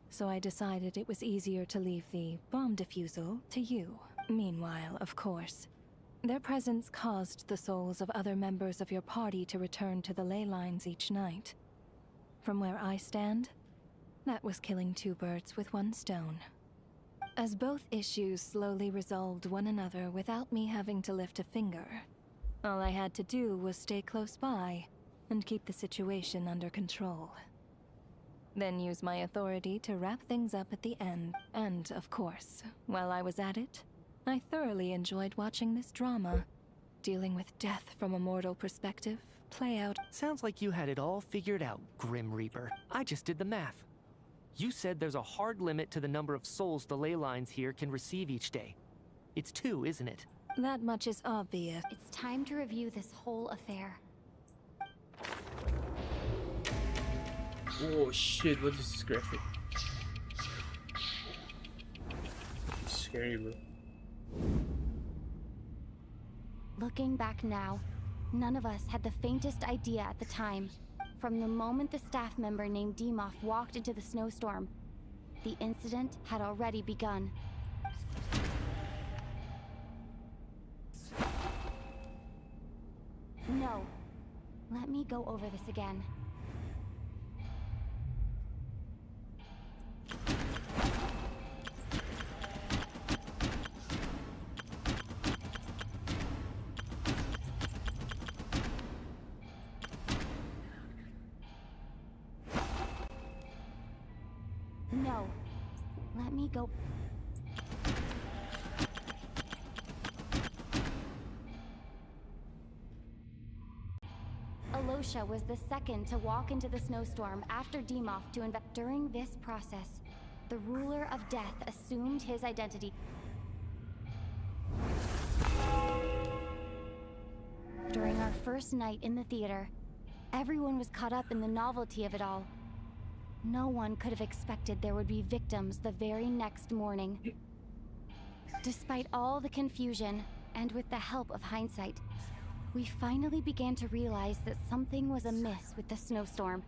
so I decided it was easier to leave the bomb defusal to you. Meanwhile, of course, their presence caused the souls of other members of your party to return to the ley lines each night. From where I stand, that was killing two birds with one stone. As both issues slowly resolved one another without me having to lift a finger, all I had to do was stay close by and keep the situation under control. Then use my authority to wrap things up at the end. And, of course, while I was at it, I thoroughly enjoyed watching this drama, dealing with death from a mortal perspective, play out. Sounds like you had it all figured out, Grim Reaper. I just did the math. You said there's a hard limit to the number of souls the ley lines here can receive each day. It's 2, isn't it? That much is obvious. It's time to review this whole affair. Oh shit, what is this graphic? It's scary, bro. Looking back now, none of us had the faintest idea at the time. From the moment the staff member named Dimov walked into the snowstorm, the incident had already begun. No. Let me go over this again. No. Let me go. Alosha was the second to walk into the snowstorm after Dimov to invest. During this process, the ruler of death assumed his identity. During our first night in the theater, everyone was caught up in the novelty of it all. No one could have expected there would be victims the very next morning. Despite all the confusion, and with the help of hindsight, we finally began to realize that something was amiss with the snowstorm.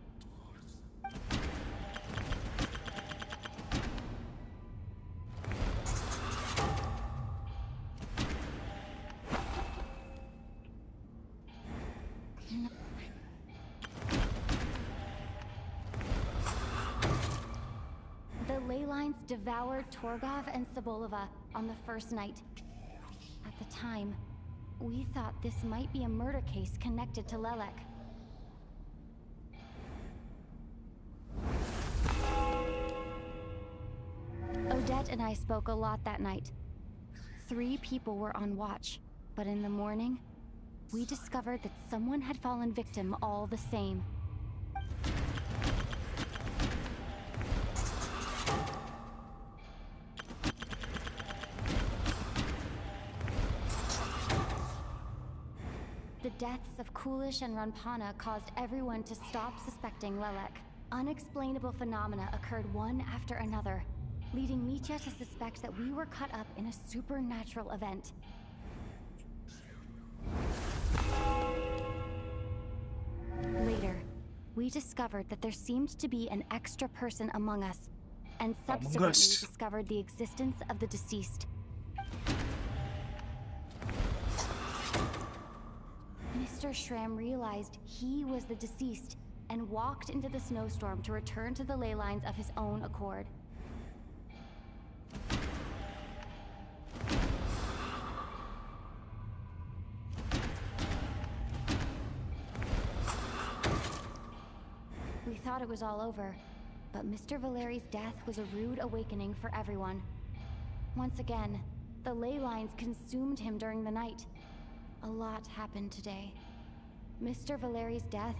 The ley lines devoured Torgov and Sobolova on the first night. At the time, we thought this might be a murder case connected to Lelek. Odette and I spoke a lot that night. 3 people were on watch, but in the morning, we discovered that someone had fallen victim all the same. The deaths of Kulish and Ranpana caused everyone to stop suspecting Lelek. Unexplainable phenomena occurred one after another, leading Mitya to suspect that we were caught up in a supernatural event. Later, we discovered that there seemed to be an extra person among us, and subsequently Us. discovered the existence of the deceased. Mr. Schramm realized he was the deceased and walked into the snowstorm to return to the ley lines of his own accord. We thought it was all over, but Mr. Valeri's death was a rude awakening for everyone. Once again, the ley lines consumed him during the night. A lot happened today. Mr. Valeri's death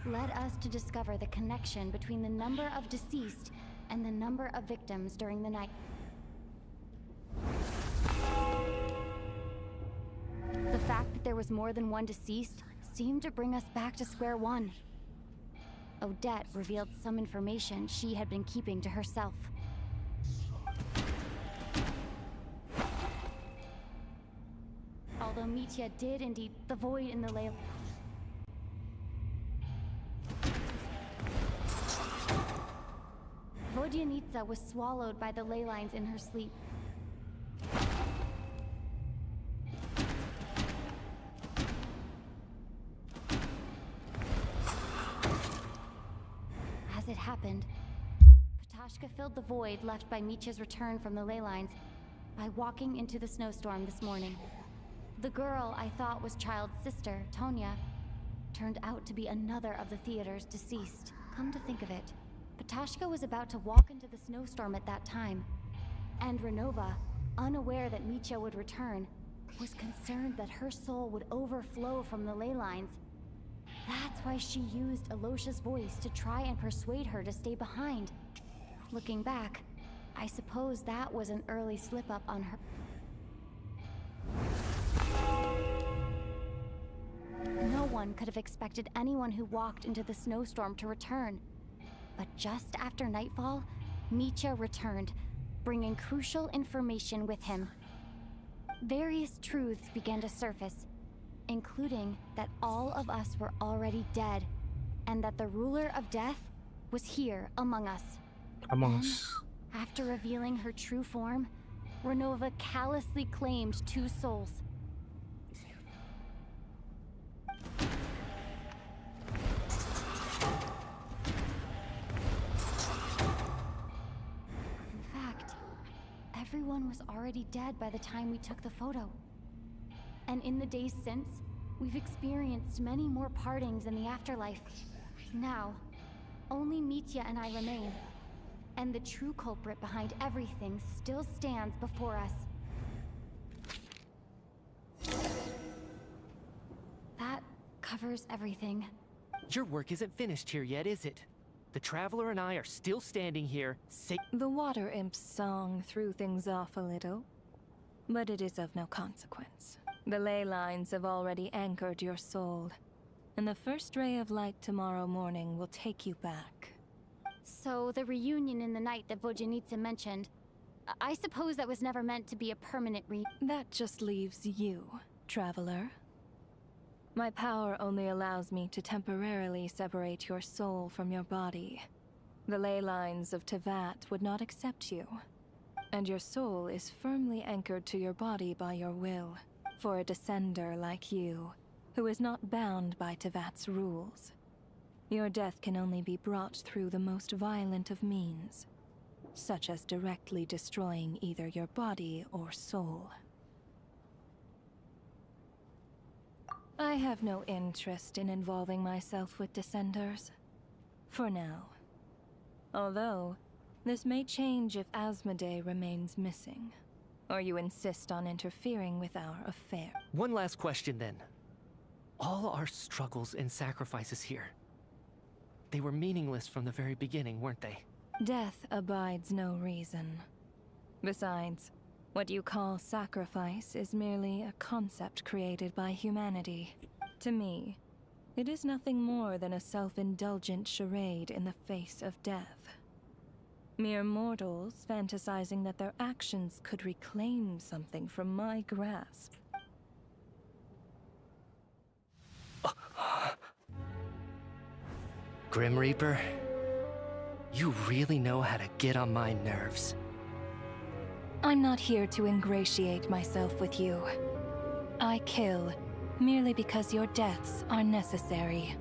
led us to discover the connection between the number of deceased and the number of victims during the night. The fact that there was more than one deceased seemed to bring us back to square one. Odette revealed some information she had been keeping to herself. Although Mitya did indeed the void in the ley. Vodyanitsa was swallowed by the ley lines in her sleep. As it happened, Patashka filled the void left by Mitya's return from the ley lines by walking into the snowstorm this morning. The girl I thought was Child's sister, Tonya, turned out to be another of the theater's deceased. Come to think of it, Patashka was about to walk into the snowstorm at that time, and Renova, unaware that Mitya would return, was concerned that her soul would overflow from the ley lines. That's why she used Alosha's voice to try and persuade her to stay behind. Looking back, I suppose that was an early slip-up on her. No one could have expected anyone who walked into the snowstorm to return. But just after nightfall, Mitya returned, bringing crucial information with him. Various truths began to surface, including that all of us were already dead, and that the ruler of death was here among us. Among Then, us. after revealing her true form, Renova callously claimed 2 souls. In fact, everyone was already dead by the time we took the photo. And in the days since, we've experienced many more partings in the afterlife. Now, only Mitya and I remain. And the true culprit behind everything still stands before us. That covers everything. Your work isn't finished here yet, is it? The Traveler and I are still standing here, The Water Imp's song threw things off a little, but it is of no consequence. The ley lines have already anchored your soul, and the first ray of light tomorrow morning will take you back. So the reunion in the night that Vodyanitsa mentioned, I suppose that was never meant to be a permanent That just leaves you, Traveler. My power only allows me to temporarily separate your soul from your body. The ley lines of Tevat would not accept you, and your soul is firmly anchored to your body by your will, for a descender like you, who is not bound by Tevat's rules. Your death can only be brought through the most violent of means, such as directly destroying either your body or soul. I have no interest in involving myself with Descenders. For now. Although, this may change if Asmodee remains missing, or you insist on interfering with our affair. One last question then. All our struggles and sacrifices here, they were meaningless from the very beginning, weren't they? Death abides no reason. Besides, what you call sacrifice is merely a concept created by humanity. To me, it is nothing more than a self-indulgent charade in the face of death. Mere mortals fantasizing that their actions could reclaim something from my grasp. Grim Reaper, you really know how to get on my nerves. I'm not here to ingratiate myself with you. I kill merely because your deaths are necessary.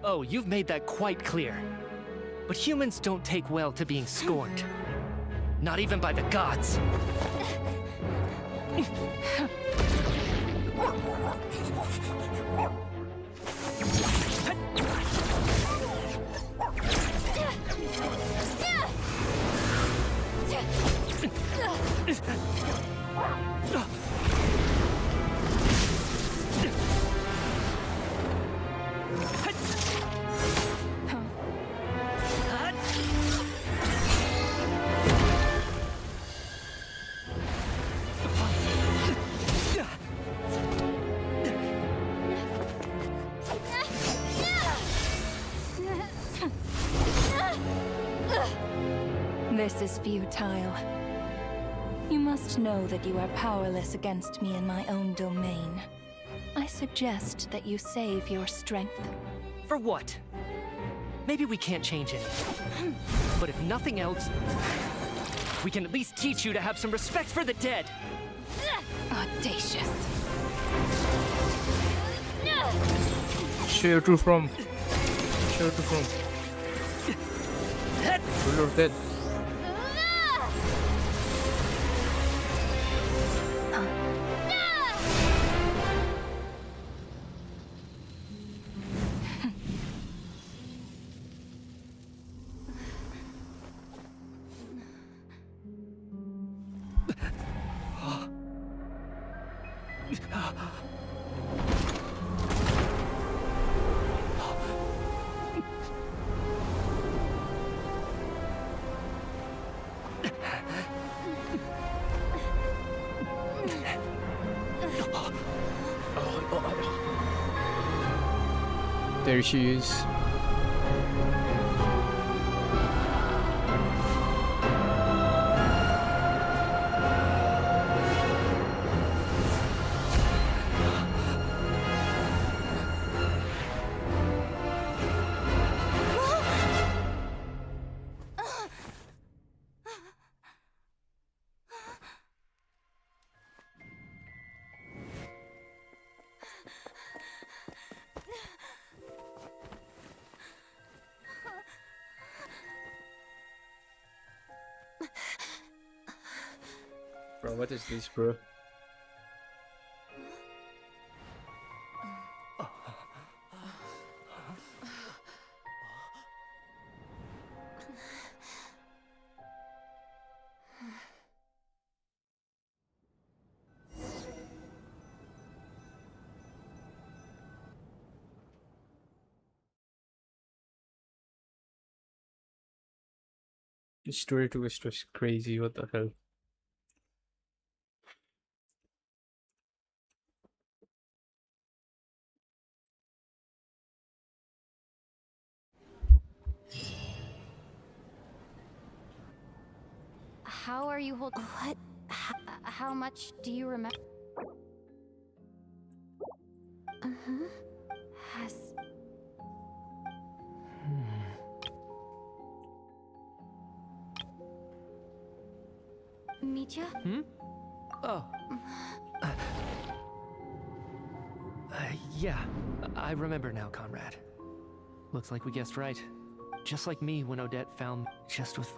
Oh, you've made that quite clear. But humans don't take well to being scorned. Not even by the gods. This is futile. You must know that you are powerless against me in my own domain. I suggest that you save your strength. For what? Maybe we can't change anything. But if nothing else, we can at least teach you to have some respect for the dead. Audacious. Show your true form. Show your true form. Ruler of dead. There she is. Bro, what is this, bro? The story twist was crazy, what the hell? How are you holding? What? How much do you remember? Has... Mitya? Oh. Yeah, I remember now, Conrad. Looks like we guessed right. Just like me when Odette found just with...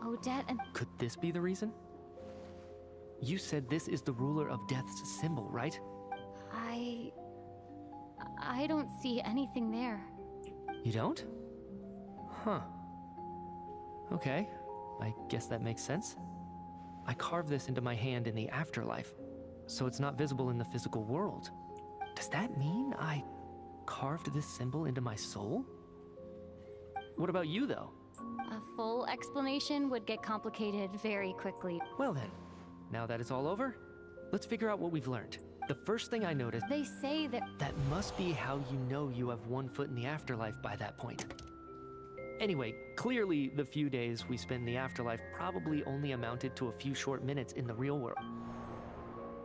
Odette and... Could this be the reason? You said this is the ruler of death's symbol, right? I don't see anything there. You don't? Huh. Okay, I guess that makes sense. I carved this into my hand in the afterlife, so it's not visible in the physical world. Does that mean I carved this symbol into my soul? What about you, though? A full explanation would get complicated very quickly. Well then, now that it's all over, let's figure out what we've learned. The first thing I noticed... They say that... That must be how you know you have one foot in the afterlife by that point. Anyway, clearly the few days we spend in the afterlife probably only amounted to a few short minutes in the real world.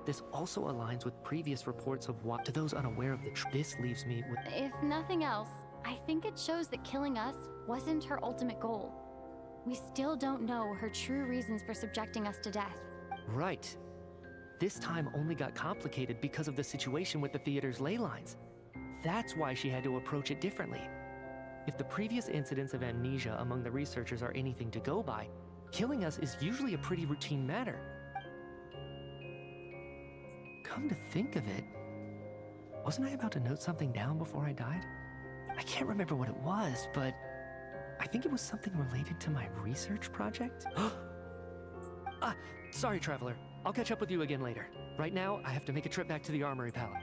This also aligns with previous reports of what, to those unaware of the this leaves me with... If nothing else, I think it shows that killing us wasn't her ultimate goal. We still don't know her true reasons for subjecting us to death. Right. This time only got complicated because of the situation with the theater's ley lines. That's why she had to approach it differently. If the previous incidents of amnesia among the researchers are anything to go by, killing us is usually a pretty routine matter. Come to think of it, wasn't I about to note something down before I died? I can't remember what it was, but I think it was something related to my research project. Sorry, Traveler. I'll catch up with you again later. Right now, I have to make a trip back to the Armory Palace.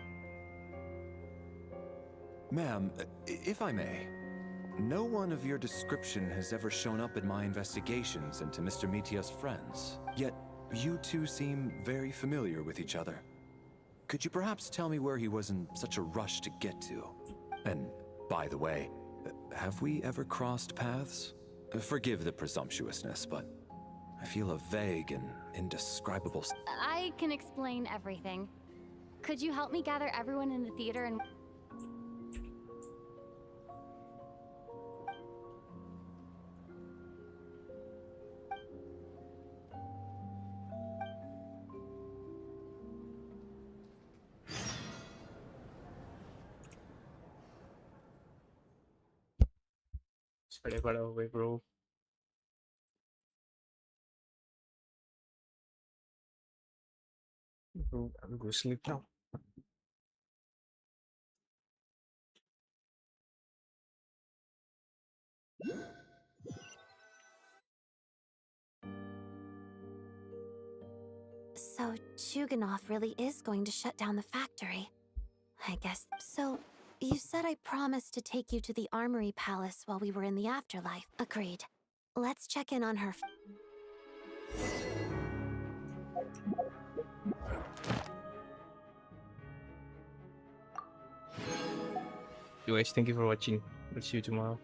Ma'am, if I may, no one of your description has ever shown up in my investigations into Mr. Mitia's friends. Yet, you two seem very familiar with each other. Could you perhaps tell me where he was in such a rush to get to? And, by the way, have we ever crossed paths? Forgive the presumptuousness, but I feel a vague and indescribable... I can explain everything. Could you help me gather everyone in the theater and... Sorry, far away, bro. Bro, I'm going to sleep now. So, Chuganov really is going to shut down the factory. I guess. So, you said I promised to take you to the Armory Palace while we were in the afterlife. Agreed. Let's check in on her. Guys, thank you for watching. We'll see you tomorrow.